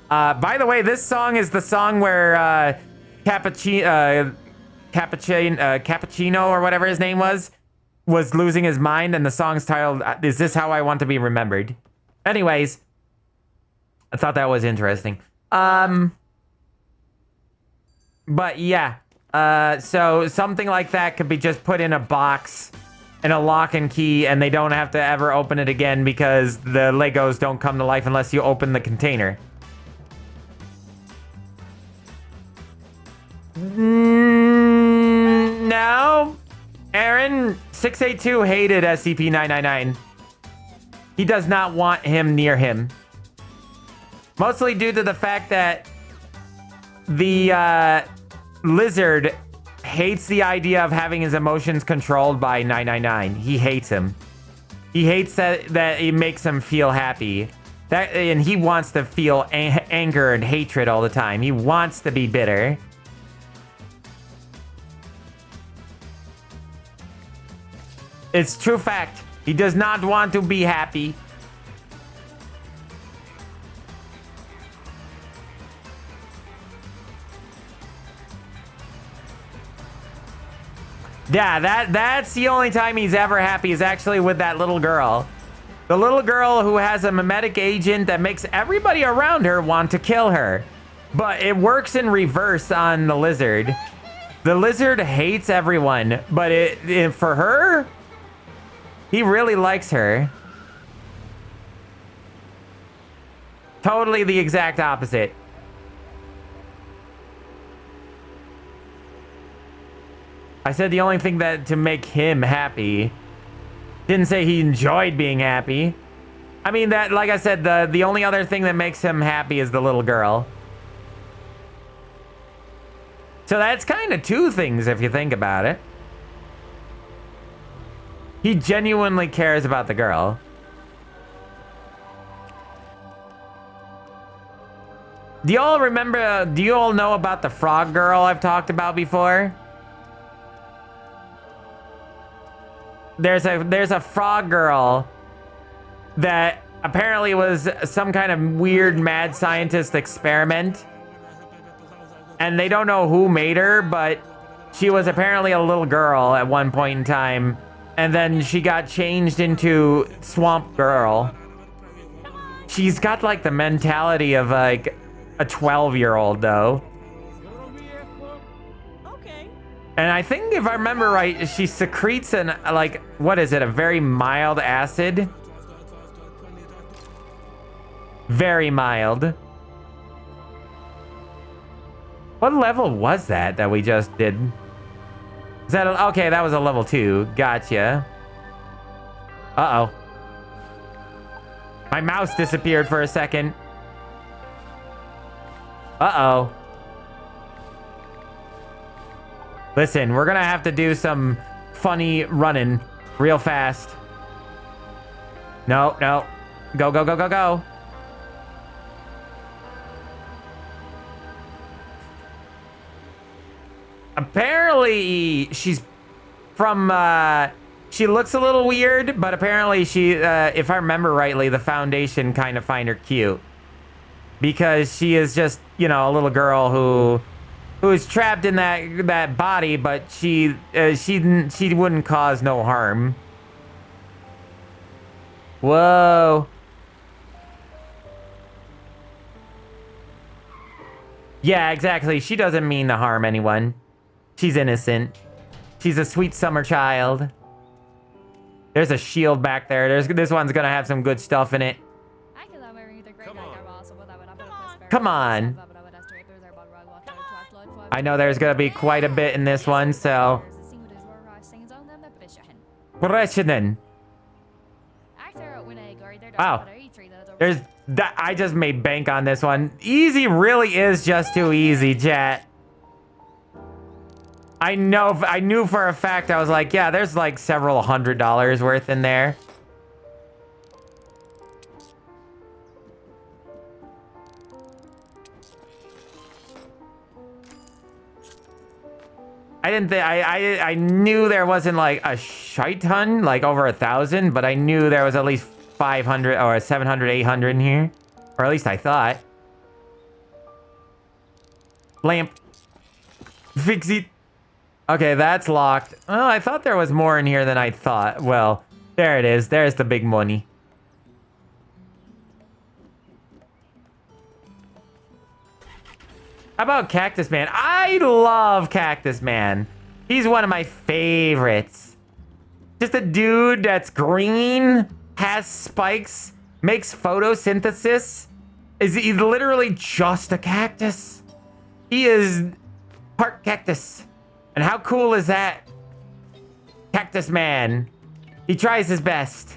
by the way, this song is the song where, Cappuccino or whatever his name was losing his mind, and the song's titled, Is This How I Want to Be Remembered? Anyways, I thought that was interesting. But yeah, so something like that could be just put in a box and a lock and key, and they don't have to ever open it again because the Legos don't come to life unless you open the container. No, Aaron 682 hated SCP-999. He does not want him near him. Mostly due to the fact that the lizard hates the idea of having his emotions controlled by 999. He hates him. He hates that it makes him feel happy. And he wants to feel anger and hatred all the time. He wants to be bitter. It's true fact. He does not want to be happy. Yeah, that's the only time he's ever happy is actually with that little girl. The little girl who has a mimetic agent that makes everybody around her want to kill her. But it works in reverse on the lizard. The lizard hates everyone, but for her, he really likes her. Totally the exact opposite. I said the only thing that to make him happy. Didn't say he enjoyed being happy. I mean, that, like I said, the only other thing that makes him happy is the little girl. So that's kind of two things if you think about it. He genuinely cares about the girl. Do you all remember, do you all know about the frog girl I've talked about before? There's a frog girl that apparently was some kind of weird mad scientist experiment. And they don't know who made her, but she was apparently a little girl at one point in time. And then she got changed into Swamp Girl. She's got like the mentality of like a 12-year-old though. Okay. And I think if I remember right, she secretes an, like, what is it? A very mild acid? Very mild. What level was that we just did? Is that okay, that was a level 2. Gotcha. Uh-oh. My mouse disappeared for a second. Uh-oh. Listen, we're gonna have to do some funny running real fast. No, no. Go, go, go, go, go. Apparently, she's from, she looks a little weird, but apparently she, if I remember rightly, the Foundation kind of find her cute. Because she is just, you know, a little girl who is trapped in that body, but she wouldn't cause no harm. Whoa. Yeah, exactly. She doesn't mean to harm anyone. She's innocent. She's a sweet summer child. There's a shield back there. This one's gonna have some good stuff in it. Come on. I know there's gonna be quite a bit in this one, so. President. Wow. There's that. I just made bank on this one. Easy really is just too easy, chat. I knew for a fact. I was like, yeah, there's like several $100s worth in there. I didn't think I knew there wasn't like a shite ton, like over 1,000, but I knew there was at least 500 or 700, 800 in here, or at least I thought. Lamp. Fix it. Okay, that's locked. Oh, I thought there was more in here than I thought. Well, there it is. There's the big money. How about Cactus Man? I love Cactus Man. He's one of my favorites. Just a dude that's green, has spikes, makes photosynthesis. He's literally just a cactus. He is part cactus. And how cool is that? Cactus Man. He tries his best.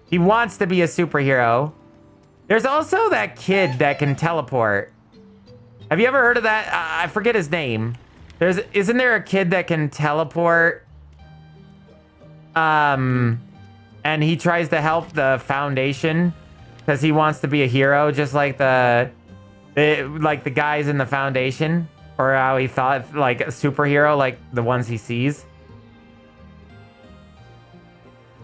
He wants to be a superhero. There's also that kid that can teleport. Have you ever heard of that? I forget his name. Isn't there a kid that can teleport? And he tries to help the Foundation because he wants to be a hero, just like the guys in the Foundation, or how he thought like a superhero, like the ones he sees.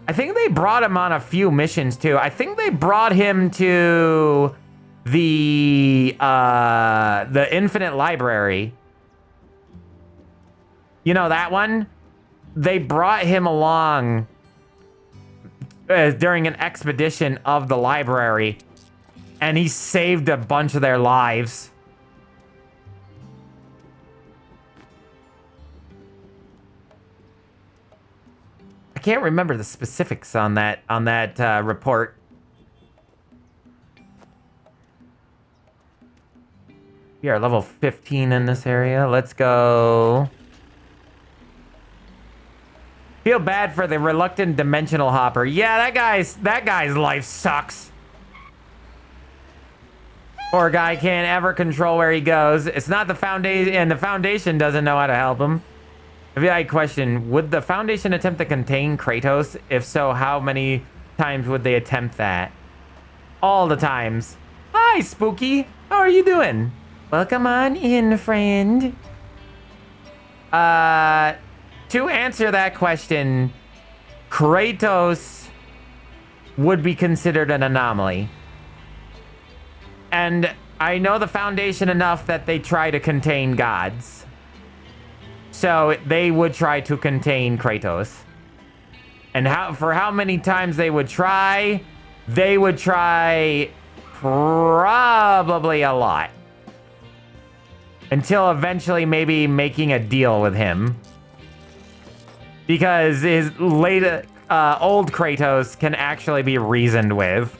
I think they brought him on a few missions too. I think they brought him to the Infinite Library. You know that one? They brought him along during an expedition of the library, and he saved a bunch of their lives. I can't remember the specifics on that report. We are level 15 in this area. Let's go. Feel bad for the reluctant dimensional hopper. Yeah, that guy's life sucks. Poor guy can't ever control where he goes. It's not the Foundation, and the Foundation doesn't know how to help him. If I question, would the Foundation attempt to contain Kratos? If so, how many times would they attempt that? All the times. Hi, Spooky. How are you doing? Welcome on in, friend. To answer that question, Kratos would be considered an anomaly. And I know the Foundation enough that they try to contain gods. So they would try to contain Kratos. And for how many times they would try probably a lot. Until eventually maybe making a deal with him. Because his old Kratos can actually be reasoned with.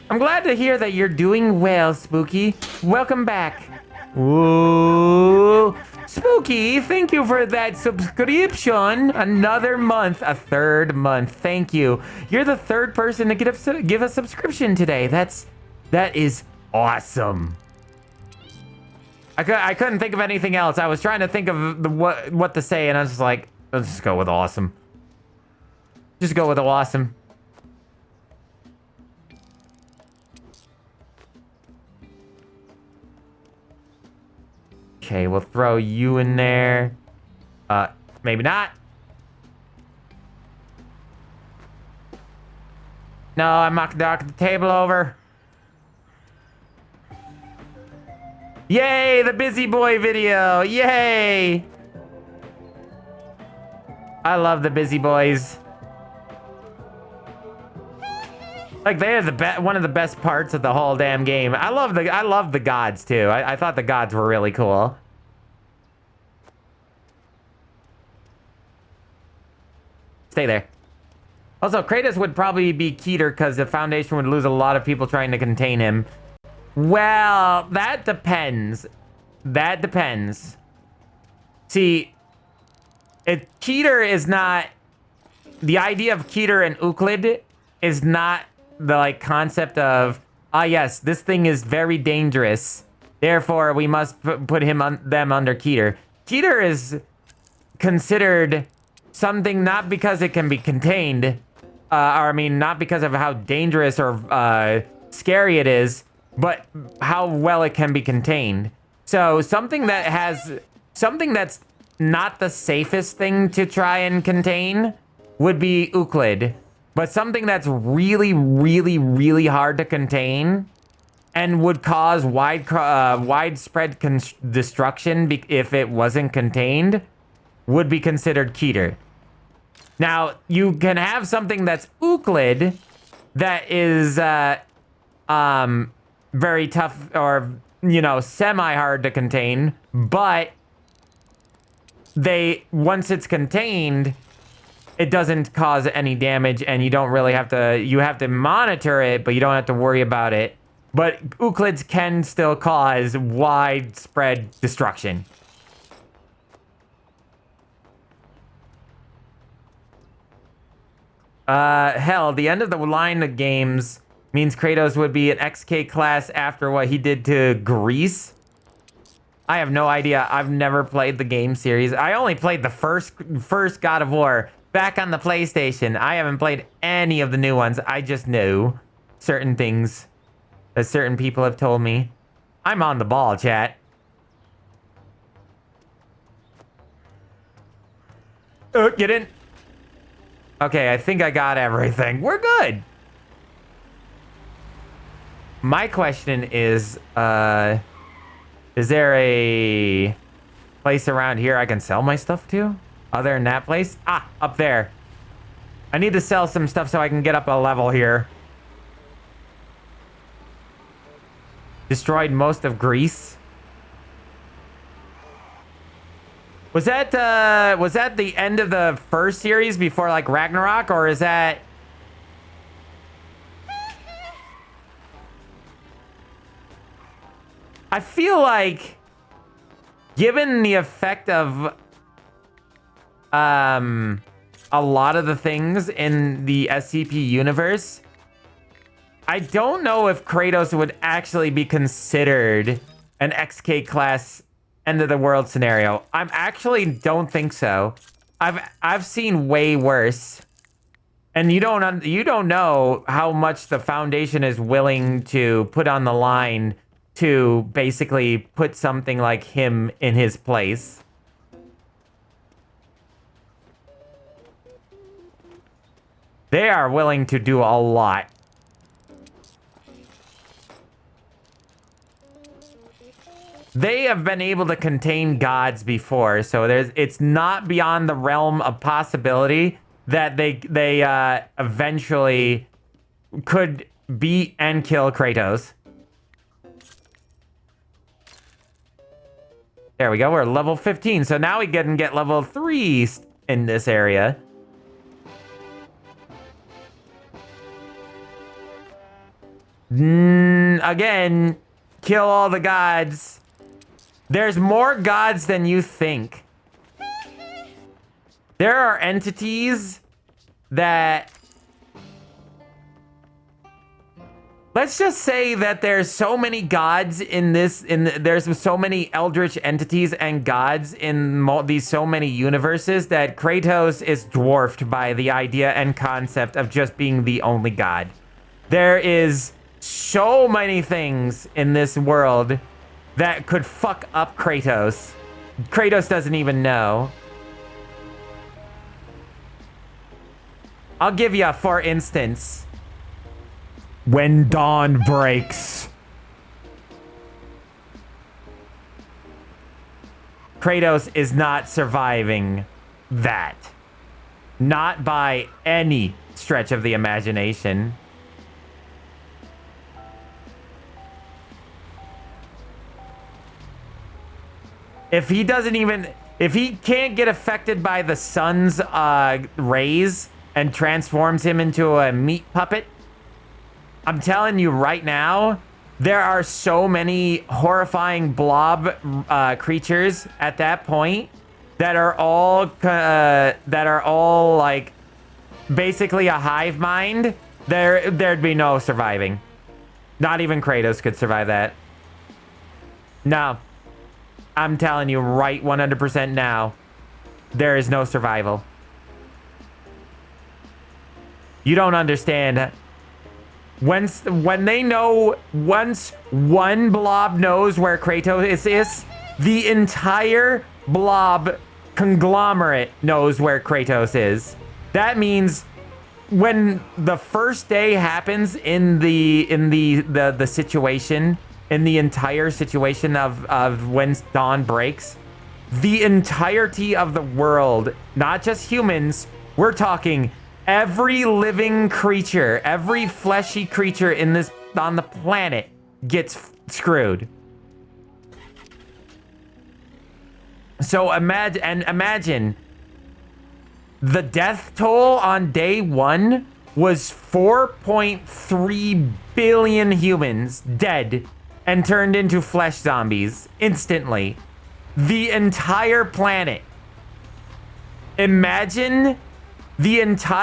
I'm glad to hear that you're doing well, Spooky. Welcome back. Ooh. Spooky, thank you for that subscription. Another month, a third month. Thank you. You're the third person to give a subscription today. That is awesome. I couldn't think of anything else. I was trying to think of what to say, and I was just like, let's just go with awesome. Just go with awesome. Okay, we'll throw you in there. Maybe not. No, I knocked the table over. Yay, the busy boy video. Yay. I love the busy boys. Like, they're one of the best parts of the whole damn game. I love the gods too. I thought the gods were really cool. Stay there. Also, Kratos would probably be Keter because the Foundation would lose a lot of people trying to contain him. Well, that depends. That depends. See, Keter is not... The idea of Keter and Euclid is not the like concept of, yes, this thing is very dangerous. Therefore, we must put them under Keter. Keter is considered something not because it can be contained, or I mean, not because of how dangerous or scary it is, but how well it can be contained. So something that's not the safest thing to try and contain would be Euclid. But something that's really, really, really hard to contain and would cause widespread destruction if it wasn't contained would be considered Keter. Now, you can have something that's Euclid that is very tough or, you know, semi-hard to contain, but once it's contained, it doesn't cause any damage, and you don't really have to... You have to monitor it, but you don't have to worry about it. But Euclids can still cause widespread destruction. Hell, the end of the line of games means Kratos would be an XK class after what he did to Greece. I have no idea. I've never played the game series. I only played the first God of War back on the PlayStation. I haven't played any of the new ones. I just know certain things that certain people have told me. I'm on the ball, chat. Get in. Okay, I think I got everything. We're good. My question is there a place around here I can sell my stuff to? Other than that place? Ah, up there. I need to sell some stuff so I can get up a level here. Destroyed most of Greece. Was that the end of the first series before like Ragnarok, or is that... I feel like given the effect of a lot of the things in the SCP universe, I don't know if Kratos would actually be considered an XK class end of the world scenario. I actually don't think so. I've seen way worse. And you don't know how much the Foundation is willing to put on the line to basically put something like him in his place. They are willing to do a lot. They have been able to contain gods before, so it's not beyond the realm of possibility that they eventually could beat and kill Kratos. There we go, we're level 15, so now we can get level 3 in this area. Again, kill all the gods. There's more gods than you think. There are entities that... Let's just say that there's so many gods in this... there's so many eldritch entities and gods in these so many universes that Kratos is dwarfed by the idea and concept of just being the only god. There is so many things in this world that could fuck up Kratos. Kratos doesn't even know. I'll give you a for instance. When dawn breaks. Kratos is not surviving that. Not by any stretch of the imagination. If he can't get affected by the sun's rays and transforms him into a meat puppet, I'm telling you right now, there are so many horrifying blob creatures at that point that are all like basically a hive mind. There'd be no surviving. Not even Kratos could survive that. No. I'm telling you right 100% now, there is no survival. You don't understand. When they know, once one blob knows where Kratos is, the entire blob conglomerate knows where Kratos is. That means when the first day happens in the situation, in the entire situation of when dawn breaks, the entirety of the world, not just humans, we're talking every living creature, every fleshy creature on the planet gets screwed. So imagine the death toll on day 1 was 4.3 billion humans dead and turned into flesh zombies instantly. The entire planet. Imagine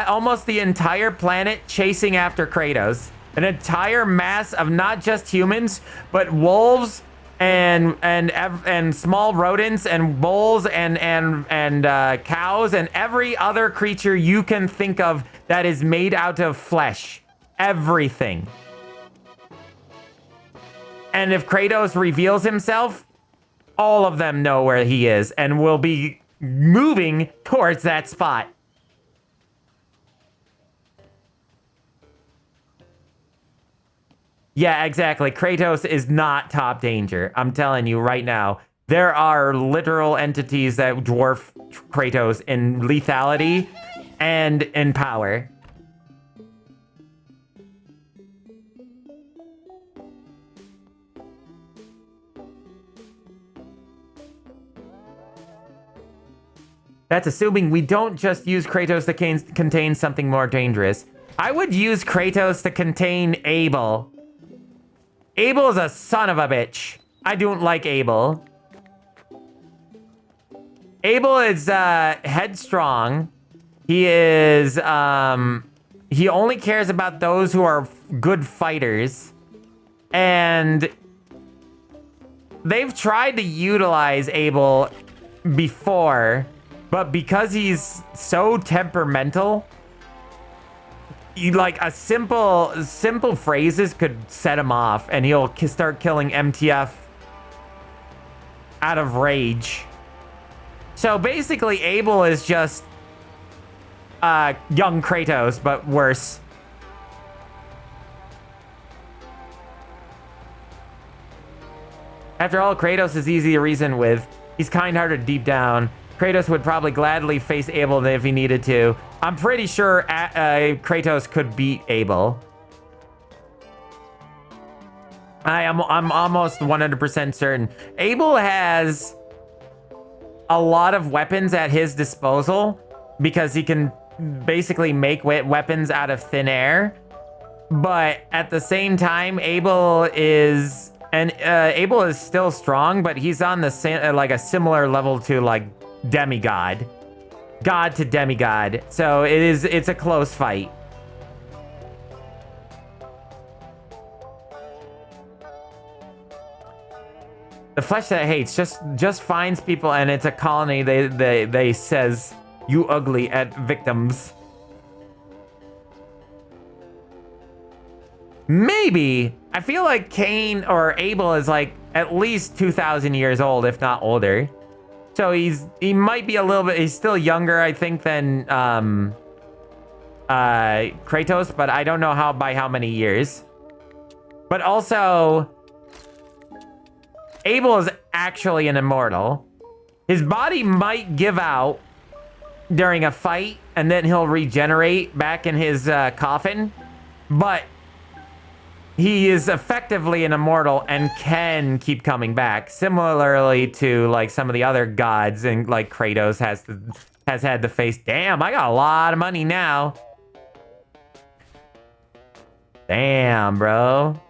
almost the entire planet chasing after Kratos. An entire mass of not just humans, but wolves and small rodents and bulls and cows and every other creature you can think of that is made out of flesh. Everything. And if Kratos reveals himself, all of them know where he is and will be moving towards that spot. Yeah, exactly. Kratos is not top danger. I'm telling you right now. There are literal entities that dwarf Kratos in lethality and in power. That's assuming we don't just use Kratos to contain something more dangerous. I would use Kratos to contain Abel. Abel is a son of a bitch. I don't like Abel. Abel is headstrong. He is he only cares about those who are good fighters. And they've tried to utilize Abel before, but because he's so temperamental, like a simple phrases could set him off, and he'll start killing MTF out of rage. So basically, Abel is just young Kratos, but worse. After all, Kratos is easy to reason with. He's kind-hearted deep down. Kratos would probably gladly face Abel if he needed to. I'm pretty sure Kratos could beat Abel. I'm almost 100% certain. Abel has a lot of weapons at his disposal because he can basically make weapons out of thin air. But at the same time, Abel is still strong, but he's on the same, like a similar level to like demigod, god to demigod. So it's a close fight. The flesh that hates just finds people, and it's a colony. They says you ugly at victims. Maybe. I feel like Cain or Abel is like at least 2,000 years old, if not older. So he might be a little bit, he's still younger, I think, than Kratos, but I don't know by how many years. But also, Abel is actually an immortal. His body might give out during a fight, and then he'll regenerate back in his coffin, but he is effectively an immortal and can keep coming back. Similarly to like some of the other gods, and like Kratos has had to face. Damn, I got a lot of money now. Damn, bro.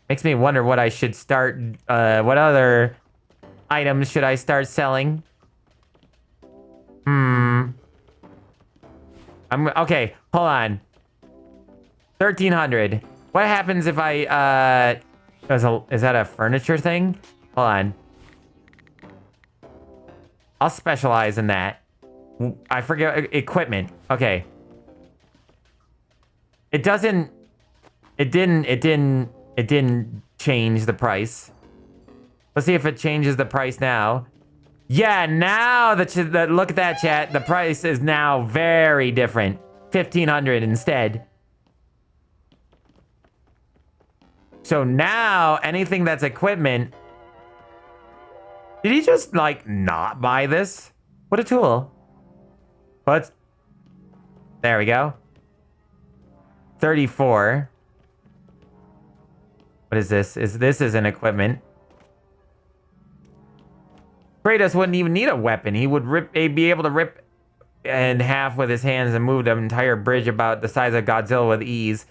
Makes me wonder what I should start. What other items should I start selling? Okay. Hold on. 1,300. What happens if I, is that a furniture thing? Hold on. I'll specialize in that. I forget equipment. Okay. It didn't change the price. Let's see if it changes the price now. Yeah, now look at that, chat. The price is now very different. 1,500 instead. So now, anything that's equipment... Did he just, like, not buy this? What a tool. What? There we go. 34. What is this? This is an equipment. Kratos wouldn't even need a weapon. He would be able to rip in half with his hands and move the entire bridge about the size of Godzilla with ease.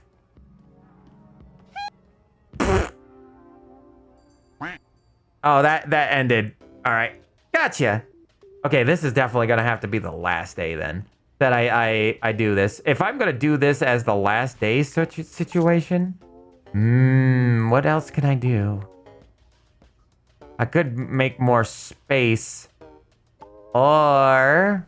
Oh, that ended. All right. Gotcha. Okay, this is definitely going to have to be the last day then that I do this. If I'm going to do this as the last day situation, what else can I do? I could make more space, or...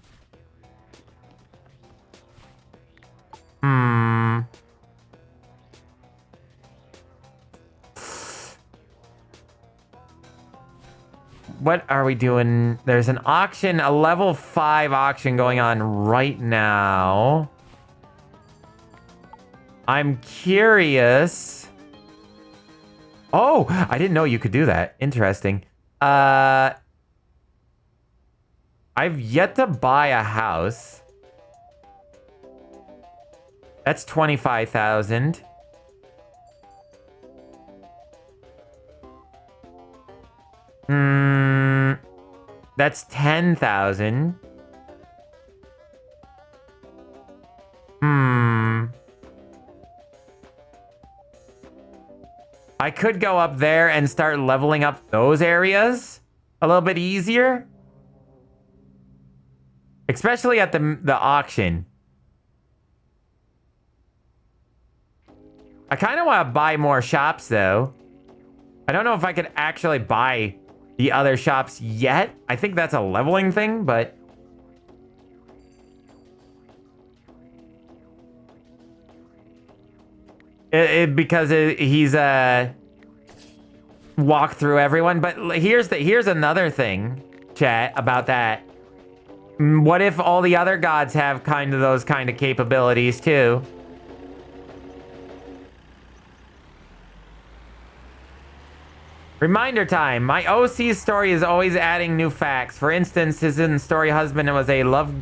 What are we doing? There's an auction, a level 5 auction going on right now. I'm curious. Oh, I didn't know you could do that. Interesting. I've yet to buy a house. That's 25,000. That's 10,000. I could go up there and start leveling up those areas a little bit easier. Especially at the auction. I kind of want to buy more shops, though. I don't know if I could actually buy the other shops yet. I think that's a leveling thing, but... because he's walked through everyone. But here's another thing, chat, about that. What if all the other gods have kind of those kind of capabilities too? Reminder time. My OC's story is always adding new facts. For instance, his in-story husband was a love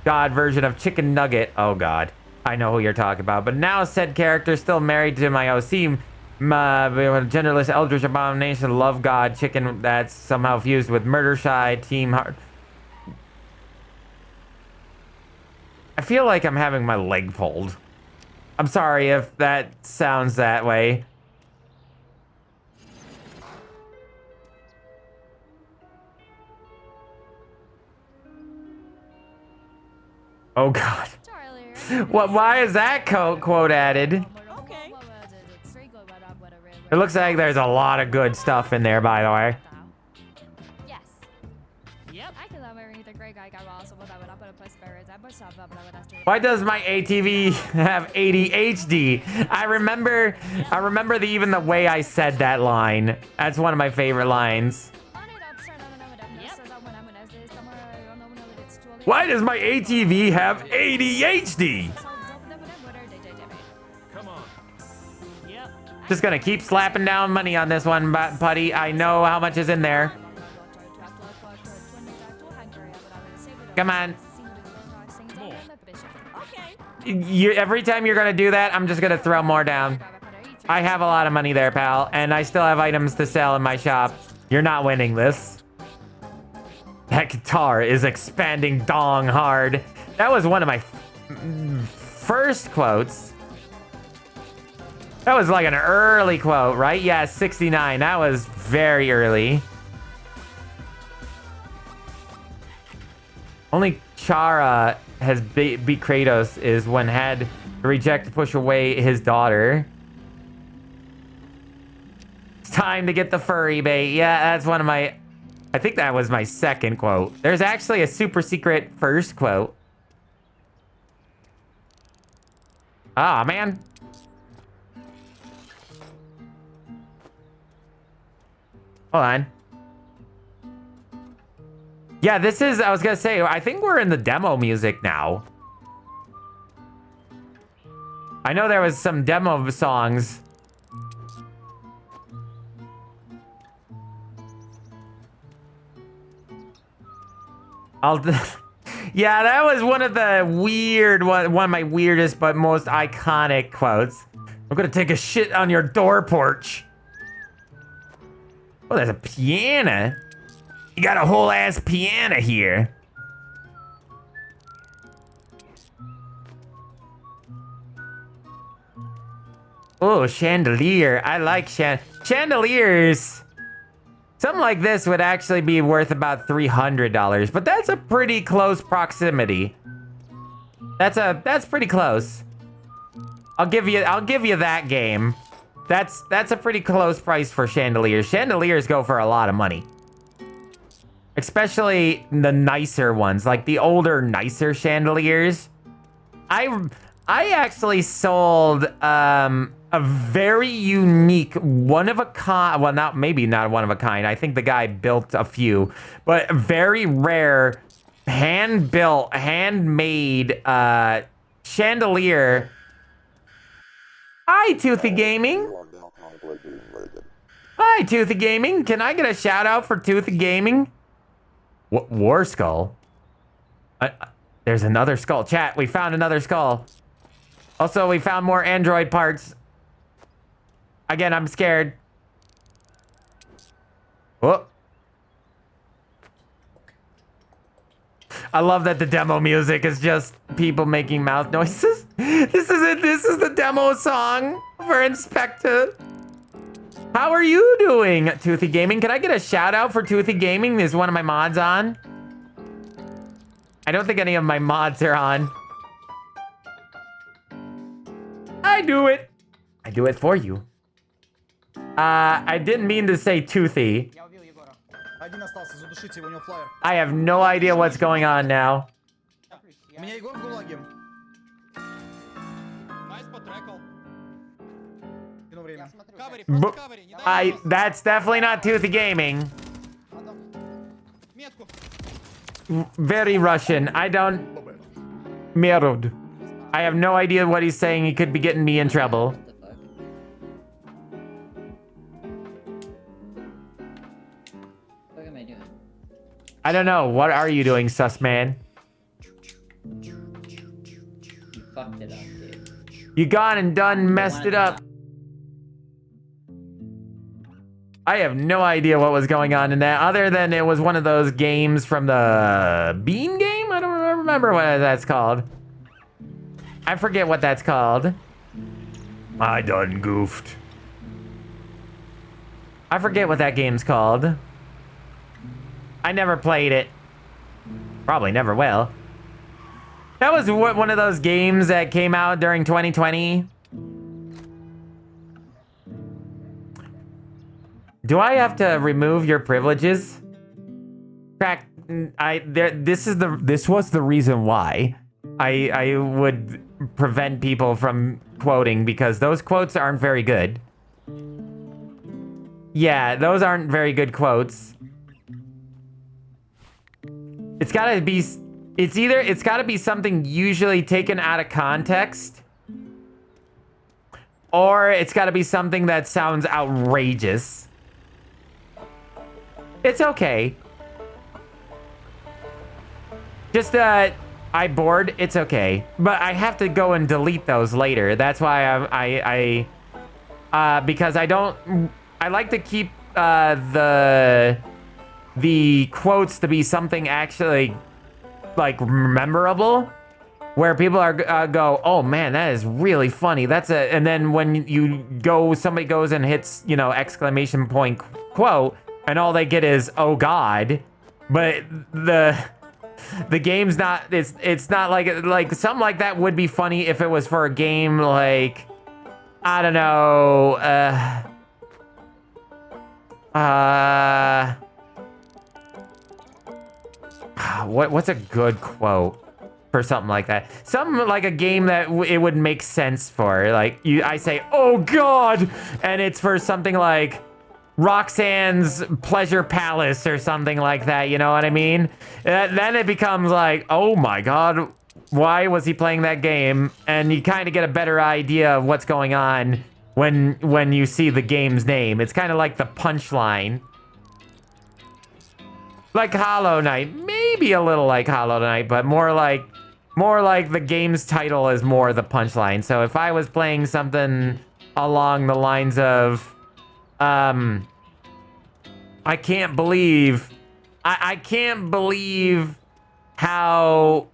god version of Chicken Nugget. Oh god. I know who you're talking about. But now said character still married to my OC. Genderless eldritch abomination love god chicken that's somehow fused with murder shy team heart. I feel like I'm having my leg pulled. I'm sorry if that sounds that way. Oh god. What? Why is that quote added? Okay. It looks like there's a lot of good stuff in there, by the way. Yes. Yep. Why does my ATV have ADHD? I remember even the way I said that line. That's one of my favorite lines. Why does my ATV have ADHD? Come on. Yep. Just gonna keep slapping down money on this one, buddy. I know how much is in there. Come on. Every time you're gonna do that, I'm just gonna throw more down. I have a lot of money there, pal, and I still have items to sell in my shop. You're not winning this. That guitar is expanding dong hard. That was one of my first quotes. That was like an early quote, right? Yeah, 69. That was very early. Only Chara has beat Kratos is when had to reject to push away his daughter. It's time to get the furry bait. Yeah, that's one of my... I think that was my second quote. There's actually a super secret first quote. Ah, man. Hold on. Yeah, this is, I was gonna say, I think we're in the demo music now. I know there was some demo songs. Yeah, that was one of the one of my weirdest but most iconic quotes. I'm gonna take a shit on your door porch. Oh, there's a piano. You got a whole ass piano here. Oh, chandelier. I like chandeliers. Something like this would actually be worth about $300, but that's a pretty close proximity. That's pretty close. I'll give you that game. That's a pretty close price for chandeliers. Chandeliers go for a lot of money. Especially the nicer ones, like the older, nicer chandeliers. I actually sold a very unique, one of a kind. Well, maybe not one of a kind. I think the guy built a few, but very rare, hand-built, handmade chandelier. Hi, Toothy Gaming. Hi, Toothy Gaming. Can I get a shout out for Toothy Gaming? What, War Skull? There's another skull. Chat, we found another skull. Also, we found more android parts. Again, I'm scared. Oh. I love that the demo music is just people making mouth noises. This is it. This is the demo song for Inspector. How are you doing, Toothy Gaming? Can I get a shout out for Toothy Gaming? Is one of my mods on? I don't think any of my mods are on. I do it. I do it for you. I didn't mean to say Toothy. Один остался, задушите его, у него флайер. I have no idea what's going on now. У меня Егор в ГУЛАГе. Найс потрекал. Тяну время. Кавери, просто кавери. Не дай мне That's definitely not Toothy Gaming. метку. Very Russian. I don't... Merod. I have no idea what he's saying. He could be getting me in trouble. What am I doing? I don't know. What are you doing, sus man? You fucked it up, dude. You gone and done messed it up. I have no idea what was going on in that, other than it was one of those games from the Bean game? I don't remember what that's called. I forget what that's called. I done goofed. I forget what that game's called. I never played it. Probably never will. That was one of those games that came out during 2020. Do I have to remove your privileges? Crack, this was the reason why I would prevent people from quoting, because those quotes aren't very good. Yeah, those aren't very good quotes. It's gotta be something usually taken out of context, or it's gotta be something that sounds outrageous. It's okay. Just I bored, it's okay. But I have to go and delete those later. That's why because I like to keep the quotes to be something actually like memorable, where people are go, oh man, that is really funny. And then when somebody goes and hits, exclamation point quote, and all they get is, oh god. But the game's not, it's not like something like that would be funny if it was for a game like, I don't know, what's a good quote for something like that? Something like a game that it would make sense for. Like I say, oh god, and it's for something like Roxanne's Pleasure Palace or something like that, you know what I mean? Then it becomes like, oh my god, why was he playing that game? And you kind of get a better idea of what's going on when you see the game's name. It's kind of like the punchline. Like Hollow Knight, maybe a little like Hollow Knight, but more like the game's title is more the punchline. So if I was playing something along the lines of, I can't believe how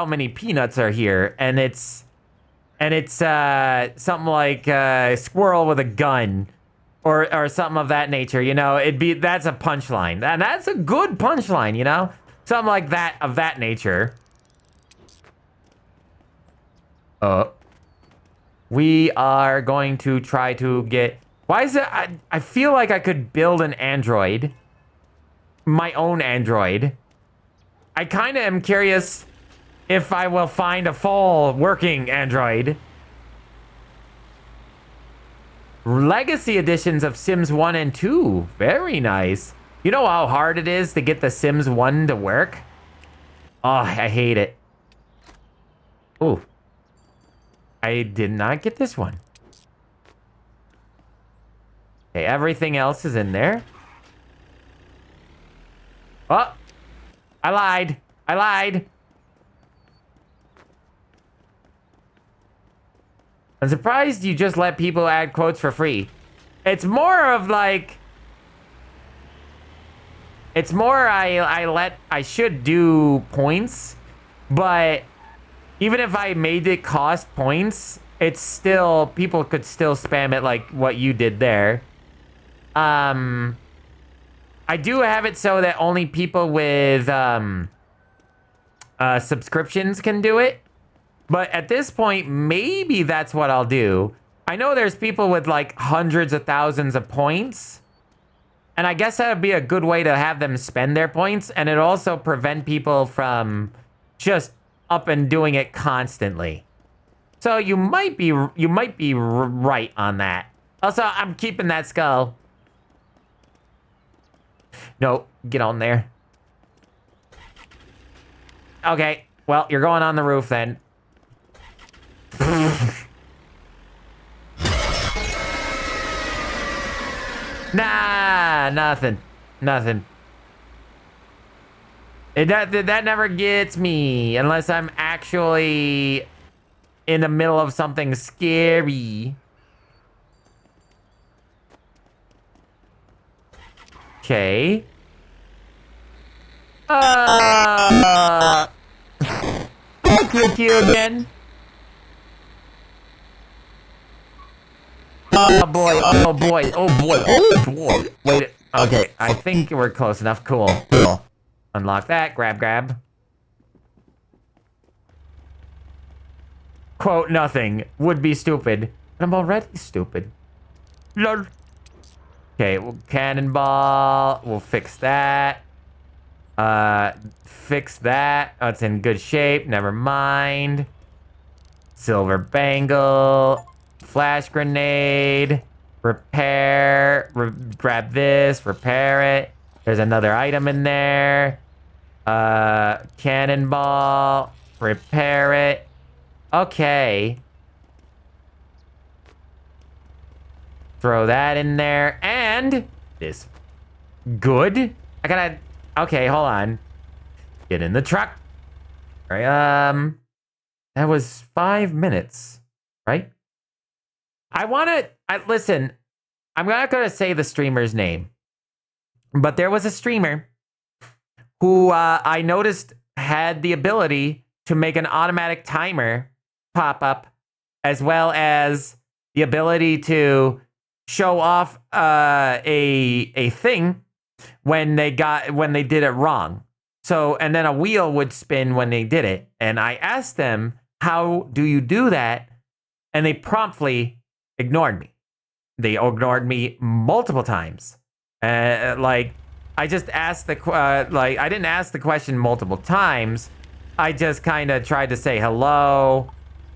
many peanuts are here, and it's something like squirrel with a gun, or something of that nature, that's a punchline, and that's a good punchline, something like that, of that nature. We are going to try to get... Why is it... I feel like I could build an android. My own android. I kind of am curious if I will find a full working android. Legacy editions of Sims 1 and 2. Very nice. You know how hard it is to get the Sims 1 to work? Oh, I hate it. Ooh. I did not get this one. Okay, everything else is in there. Oh, I lied. I'm surprised you just let people add quotes for free. It's more of like... It's more I should do points, but even if I made it cost points, it's still, people could still spam it like what you did there. I do have it so that only people with subscriptions can do it. But at this point, maybe that's what I'll do. I know there's people with like hundreds of thousands of points. And I guess that would be a good way to have them spend their points. And it also prevent people from just up and doing it constantly. So you might be right on that. Also, I'm keeping that skull. No, get on there. Okay, well, you're going on the roof then. Nah, nothing. Nothing. That never gets me unless I'm actually in the middle of something scary. Okay. Click you again. Oh boy, oh boy, oh boy, oh boy. Wait, okay, I think we're close enough. Cool. Cool. Unlock that, grab. Quote, nothing. Would be stupid. I'm already stupid. Lol. Okay, well, cannonball. We'll fix that. Fix that. Oh, it's in good shape. Never mind. Silver bangle. Flash grenade. Repair. Grab this. Repair it. There's another item in there. Cannonball. Repair it. Okay. Throw that in there. And this. Good. I gotta... Okay, hold on. Get in the truck. All right, that was 5 minutes, right? Listen, I'm not gonna say the streamer's name, but there was a streamer who I noticed had the ability to make an automatic timer pop up, as well as the ability to show off a thing when they did it wrong. So, and then a wheel would spin when they did it. And I asked them, how do you do that? And they promptly ignored me. They ignored me multiple times. Like, I just asked I didn't ask the question multiple times. I just kind of tried to say hello.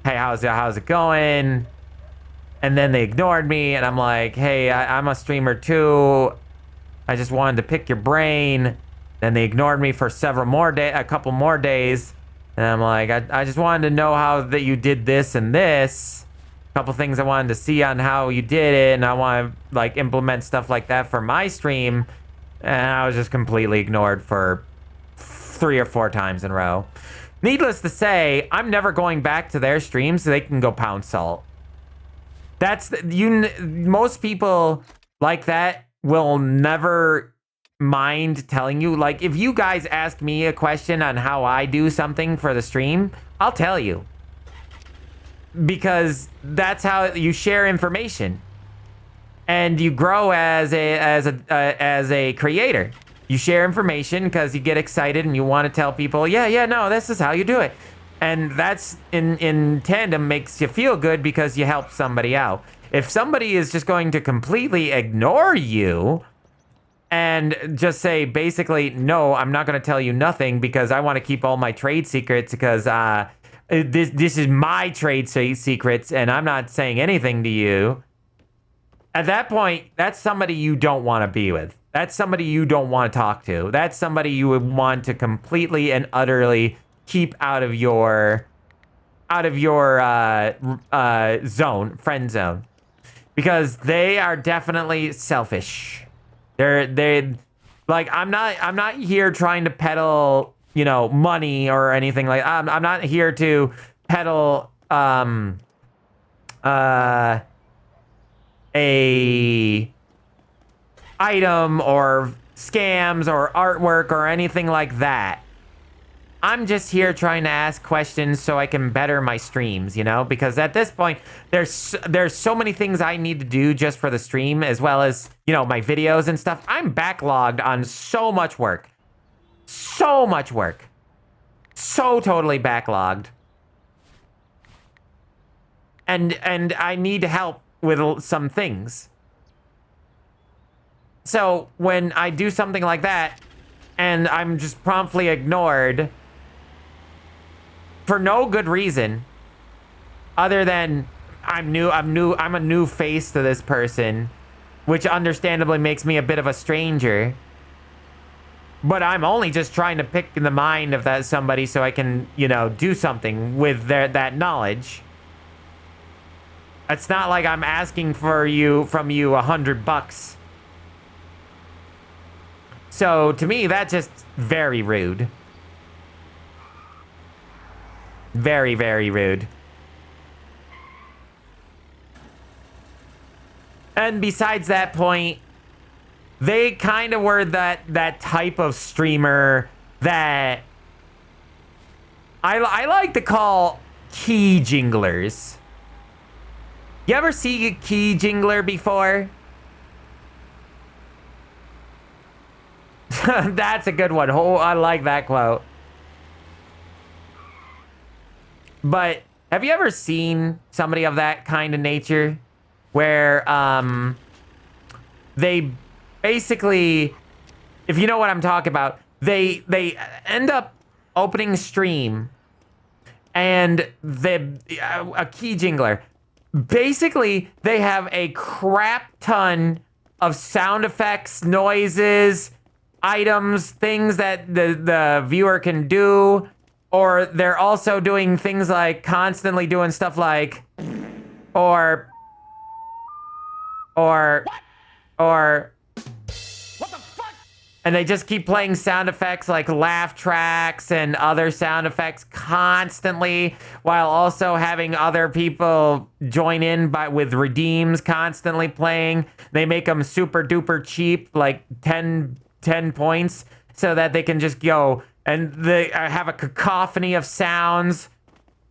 Hey, how's it going? And then they ignored me, and I'm like, hey, I'm a streamer too. I just wanted to pick your brain. Then they ignored me for a couple more days. And I'm like, I just wanted to know how that you did this and this. A couple things I wanted to see on how you did it, and I want to like implement stuff like that for my stream. And I was just completely ignored for 3 or 4 times in a row. Needless to say, I'm never going back to their stream so they can go pound salt. Most people like that will never mind telling you. Like, if you guys ask me a question on how I do something for the stream, I'll tell you. Because that's how you share information. And you grow as a creator. You share information because you get excited and you want to tell people, yeah, no, this is how you do it. And that's in tandem makes you feel good because you help somebody out. If somebody is just going to completely ignore you and just say, basically, no, I'm not going to tell you nothing because I want to keep all my trade secrets because this is my trade secrets and I'm not saying anything to you. At that point, that's somebody you don't want to be with. That's somebody you don't want to talk to. That's somebody you would want to completely and utterly keep out of your zone, friend zone, because they are definitely selfish. They like, I'm not here trying to peddle, money or anything like. I'm not here to peddle a item or scams or artwork or anything like that. I'm just here trying to ask questions so I can better my streams, you know? Because at this point, there's so many things I need to do just for the stream, as well as, you know, my videos and stuff. I'm backlogged on so much work. So much work. So totally backlogged. And I need help with some things. So when I do something like that, and I'm just promptly ignored for no good reason, other than I'm a new face to this person, which understandably makes me a bit of a stranger. But I'm only just trying to pick the mind of that somebody so I can, you know, do something with that knowledge. It's not like I'm asking from you $100. So to me, that's just very rude. Very, very rude. And besides that point, they kind of were that type of streamer that I like to call key jinglers. You ever see a key jingler before? That's a good one. Oh, I like that quote. But have you ever seen somebody of that kind of nature where they basically, if you know what I'm talking about, they end up opening stream and a key jingler. Basically, they have a crap ton of sound effects, noises, items, things that the viewer can do, or they're also doing things like constantly doing stuff like, or what the fuck? And they just keep playing sound effects like laugh tracks and other sound effects constantly, while also having other people join in with redeems constantly playing. They make them super duper cheap, like 10 points, so that they can just go and they have a cacophony of sounds.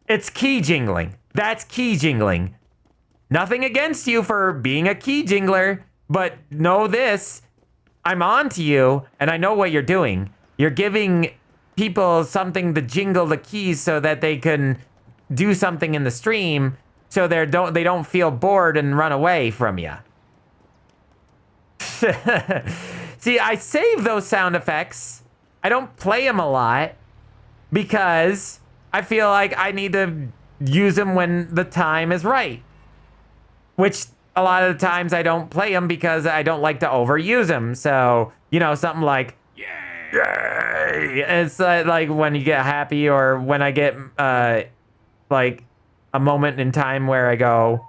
It's key jingling. That's key jingling. Nothing against you for being a key jingler, but know this. I'm on to you, and I know what you're doing. You're giving people something to jingle the keys so that they can do something in the stream, so they don't feel bored and run away from you. See, I save those sound effects. I don't play them a lot because I feel like I need to use them when the time is right. Which a lot of the times I don't play them because I don't like to overuse them. So, you know, something like, yay! It's like when you get happy, or when I get like a moment in time where I go,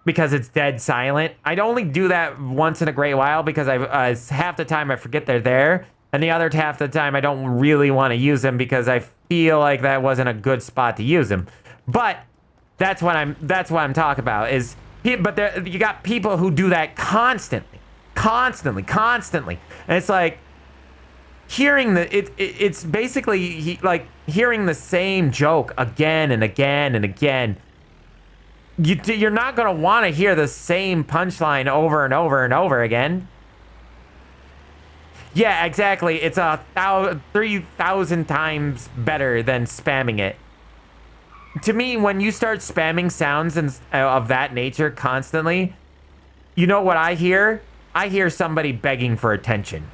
because it's dead silent. I'd only do that once in a great while because half the time I forget they're there, and the other half the time I don't really want to use them because I feel like that wasn't a good spot to use them. But that's what I'm talking about is, but you got people who do that constantly, and it's like hearing it's basically like hearing the same joke again and again and again. You're not going to want to hear the same punchline over and over and over again. Yeah, exactly. It's 3,000 times better than spamming it. To me, when you start spamming sounds of that nature constantly, you know what I hear? I hear somebody begging for attention.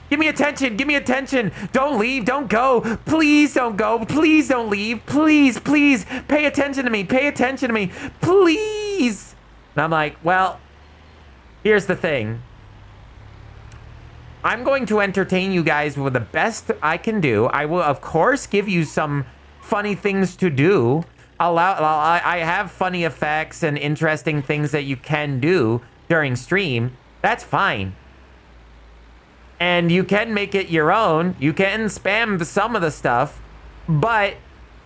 Give me attention. Give me attention. Don't leave. Don't go. Please don't go. Please don't leave. Please, please. Pay attention to me. Pay attention to me. Please. And I'm like, well, here's the thing. I'm going to entertain you guys with the best I can do. I will, of course, give you some funny things to do. I have funny effects and interesting things that you can do during stream. That's fine. And you can make it your own. You can spam some of the stuff, but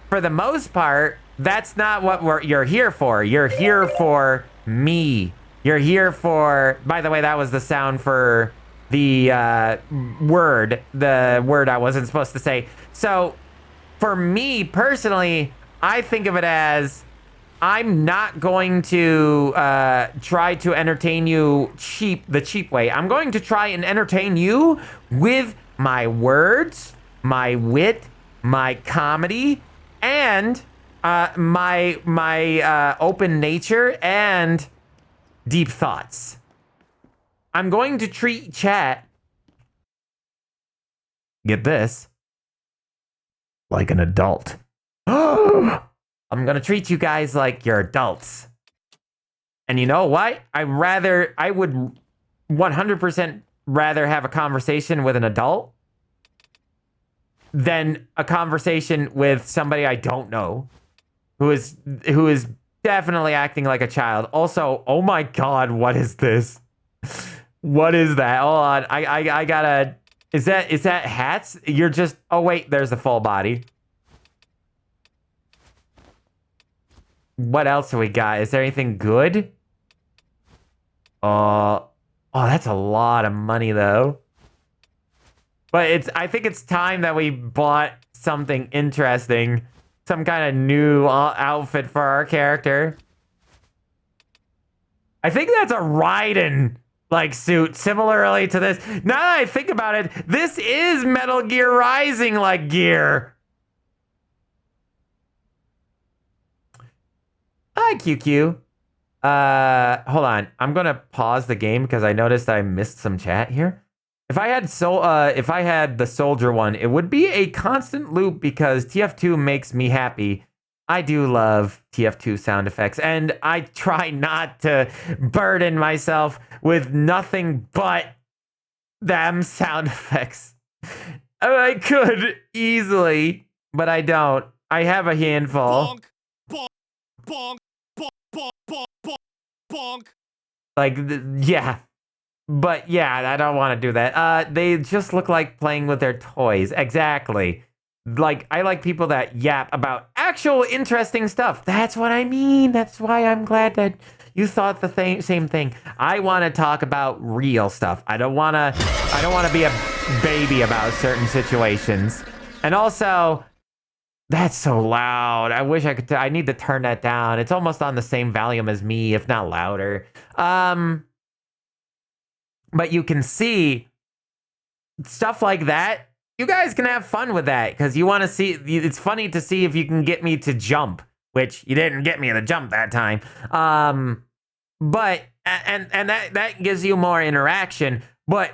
for the most part, that's not what you're here for. You're here for me. You're here for, by the way, that was the sound for the word I wasn't supposed to say. So for me personally, I think of it as I'm not going to try to entertain you the cheap way. I'm going to try and entertain you with my words, my wit, my comedy, and my open nature and deep thoughts. I'm going to treat chat, get this, like an adult. I'm gonna treat you guys like you're adults. And you know what? I would 100% rather have a conversation with an adult than a conversation with somebody I don't know who is definitely acting like a child. Also, oh my god, what is this? What is that? Hold on. I gotta. Is that hats? You're just. Oh wait, there's the full body. What else do we got? Is there anything good? Oh, that's a lot of money though. But I think it's time that we bought something interesting. Some kind of new outfit for our character. I think that's a Raiden like suit, similarly to this. Now that I think about it, this is Metal Gear Rising like gear. Hi, QQ. Hold on. I'm gonna pause the game because I noticed I missed some chat here. If I had the soldier one, it would be a constant loop because TF2 makes me happy. I do love TF2 sound effects, and I try not to burden myself with nothing but them sound effects. I could easily, but I don't. I have a handful. Bonk, bonk, bonk, bonk, bonk, bonk, bonk, bonk. Like, yeah. But yeah, I don't want to do that. They just look like playing with their toys. Exactly. Like, I like people that yap about actual interesting stuff. That's what I mean. That's why I'm glad that you thought the same thing. I want to talk about real stuff. I don't want to be a baby about certain situations. And also, that's so loud. I wish I could. I need to turn that down. It's almost on the same volume as me, if not louder. But you can see stuff like that. You guys can have fun with that because you want to see. It's funny to see if you can get me to jump, which you didn't get me to jump that time. But that gives you more interaction. But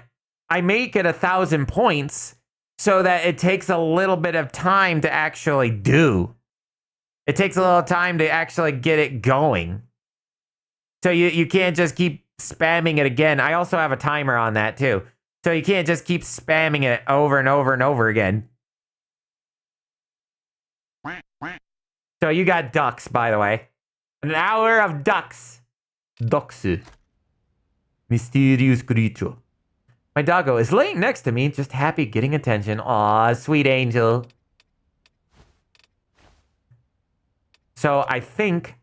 I make it 1,000 points so that it takes a little bit of time to actually do. It takes a little time to actually get it going. So you can't just keep spamming it again. I also have a timer on that too. So you can't just keep spamming it over and over and over again. So you got ducks, by the way. An hour of ducks. Ducks. Mysterious creature. My doggo is laying next to me, just happy getting attention. Aw, sweet angel. So I think...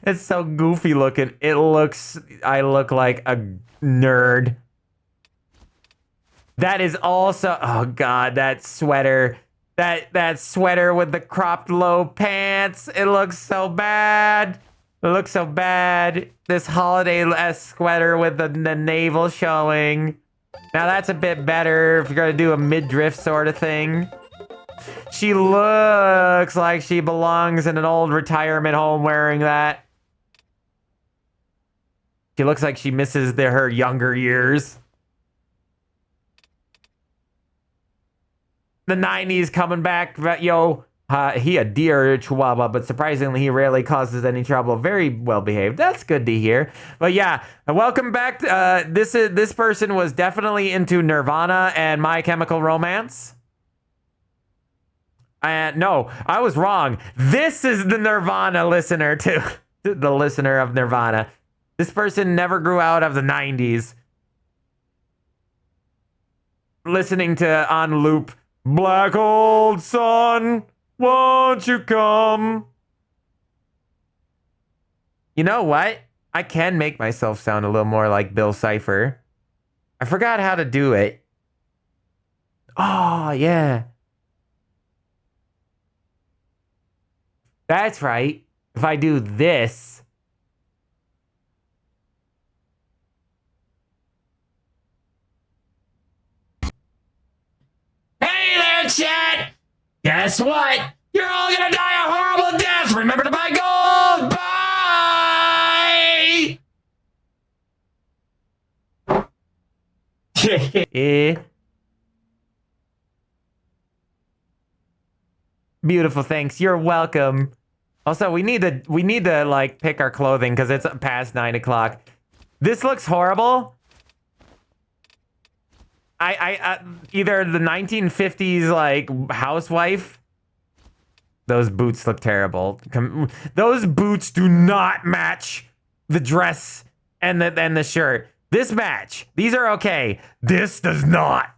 It's so goofy looking. I look like a nerd. That is also, oh god, that sweater. That sweater with the cropped low pants. It looks so bad. It looks so bad. This holiday-esque sweater with the navel showing. Now that's a bit better if you're gonna do a midriff sort of thing. She looks like she belongs in an old retirement home wearing that. She looks like she misses her younger years. The 90s coming back. Yo, he a dear chihuahua, but surprisingly, he rarely causes any trouble. Very well behaved. That's good to hear. But yeah, welcome back. This person was definitely into Nirvana and My Chemical Romance. No, I was wrong. This is the Nirvana listener too. The listener of Nirvana. This person never grew out of the 90s. Listening to on loop, Black Old Sun, won't you come? You know what? I can make myself sound a little more like Bill Cipher. I forgot how to do it. Oh, yeah. That's right. If I do this. Hey there, chat! Guess what? You're all gonna die a horrible death! Remember to buy gold! Bye! Beautiful, thanks. You're welcome. Also, we need to like pick our clothing because it's past 9 o'clock. This looks horrible. I either the 1950s like housewife. Those boots look terrible. Those boots do not match the dress and the shirt. This match. These are okay. This does not.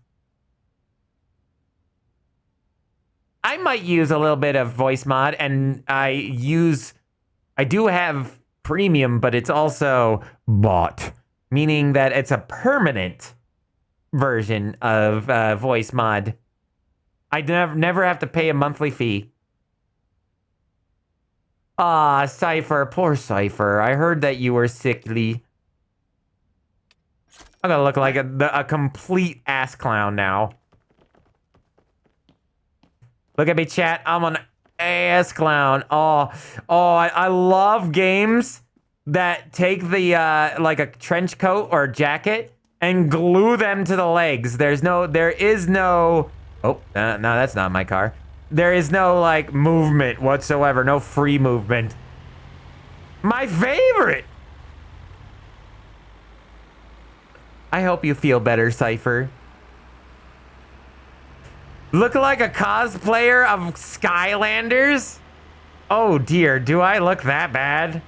I might use a little bit of voice mod, and I do have premium, but it's also bought, meaning that it's a permanent version of voice mod. I never have to pay a monthly fee. Ah, Cypher, poor Cypher. I heard that you were sickly. I'm gonna look like a complete ass clown now. Look at me, chat. I'm an ass clown. I love games that take the like a trench coat or jacket and glue them to the legs. There is no. Oh, no, that's not my car. There is no like movement whatsoever. No free movement. My favorite. I hope you feel better, Cypher. Look like a cosplayer of Skylanders? Oh dear, do I look that bad?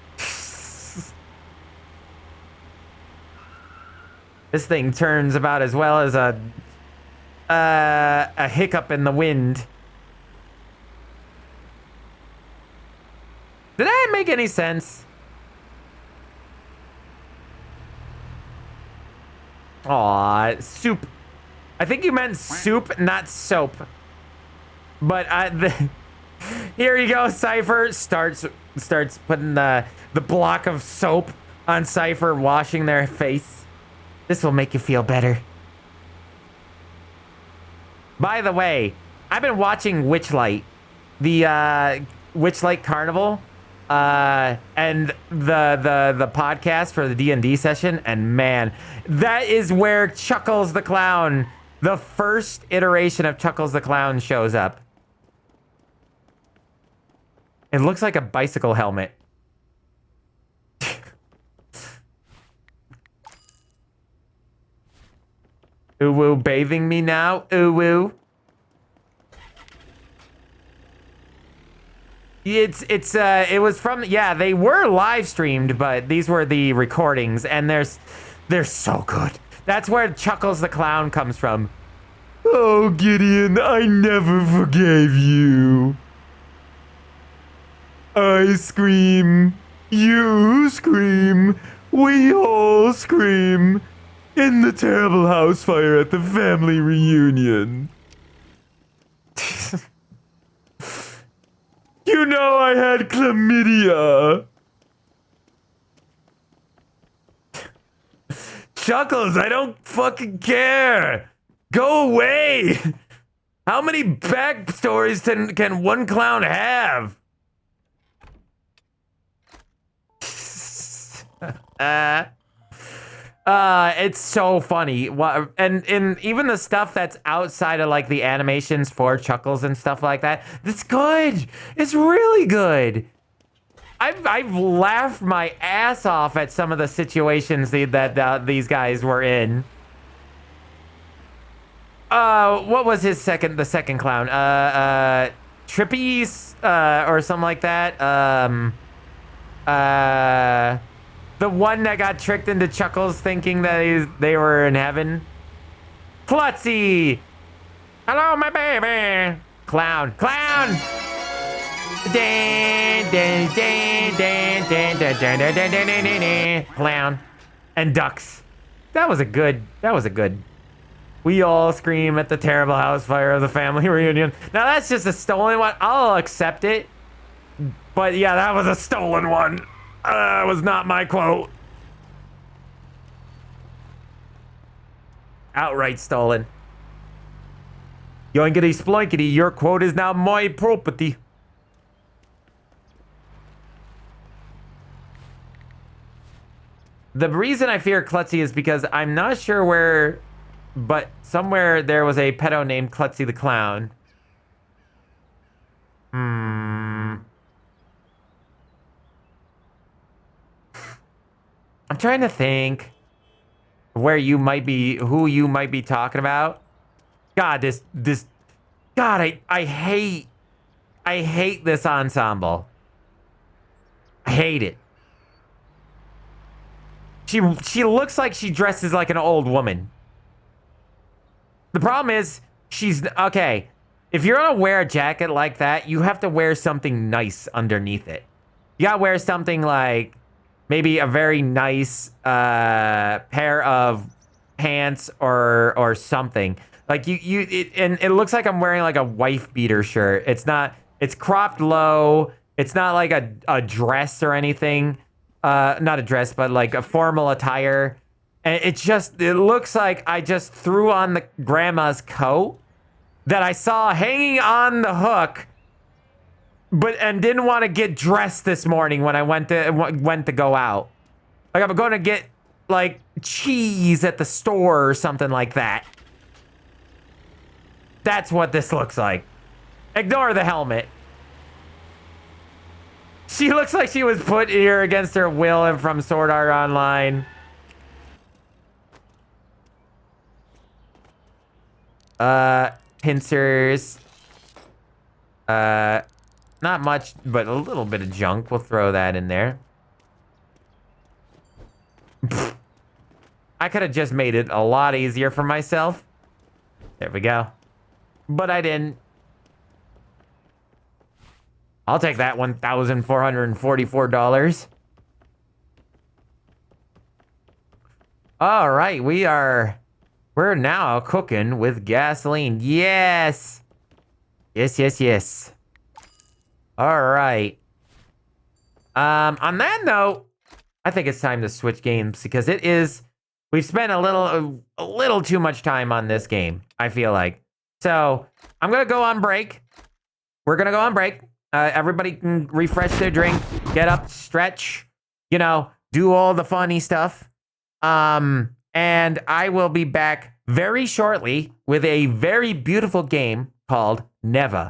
This thing turns about as well as a hiccup in the wind. Did that make any sense? Aw, soup. I think you meant soup, not soap. But here you go, Cypher starts putting the block of soap on Cypher, washing their face. This will make you feel better. By the way, I've been watching Witchlight, the Witchlight Carnival, and the podcast for the D&D session, and man, that is where Chuckles the Clown, the first iteration of Chuckles the Clown, shows up. It looks like a bicycle helmet. Ooh woo, bathing me now. Ooh woo. It was from, yeah, they were live streamed, but these were the recordings, and they're so good. That's where Chuckles the Clown comes from. Oh, Gideon, I never forgave you. I scream, you scream, we all scream in the terrible house fire at the family reunion. You know I had chlamydia. Chuckles, I don't fucking care. Go away. How many backstories can one clown have? It's so funny. And even the stuff that's outside of like the animations for Chuckles and stuff like that, it's good. It's really good. I've laughed my ass off at some of the situations that these guys were in. What was the second clown? Trippy, or something like that. The one that got tricked into Chuckles thinking that they were in heaven. Klutzy! Hello, my baby! Clown. Clown! Clown and ducks. That was a good. We all scream at the terrible house fire of the family reunion. Now that's just a stolen one. I'll accept it. But yeah, that was a stolen one. That was not my quote. Outright stolen. Yoinkity sploinkity, your quote is now my property. The reason I fear Klutzy is because I'm not sure where, but somewhere there was a pedo named Klutzy the Clown. I'm trying to think where you might be, who you might be talking about. God, God, I hate this ensemble. I hate it. She looks like she dresses like an old woman. The problem is, she's, okay, if you're gonna wear a jacket like that, you have to wear something nice underneath it. You gotta wear something like, maybe a very nice pair of pants or something. Like and it looks like I'm wearing like a wife beater shirt. It's cropped low. It's not like a dress or anything. Not a dress, but like a formal attire. And it looks like I just threw on the grandma's coat that I saw hanging on the hook, and didn't want to get dressed this morning when I went to go out. Like I'm going to get like cheese at the store or something like that. That's what this looks like. Ignore the helmet. She looks like she was put here against her will and from Sword Art Online. Pincers. Not much, but a little bit of junk. We'll throw that in there. I could have just made it a lot easier for myself. There we go. But I didn't. I'll take that $1,444. All right, we're now cooking with gasoline. Yes. Yes. All right. On that note, I think it's time to switch games because we've spent a little too much time on this game, I feel like. So I'm going to go on break. We're going to go on break. Everybody can refresh their drink, get up, stretch, do all the funny stuff. And I will be back very shortly with a very beautiful game called Neva.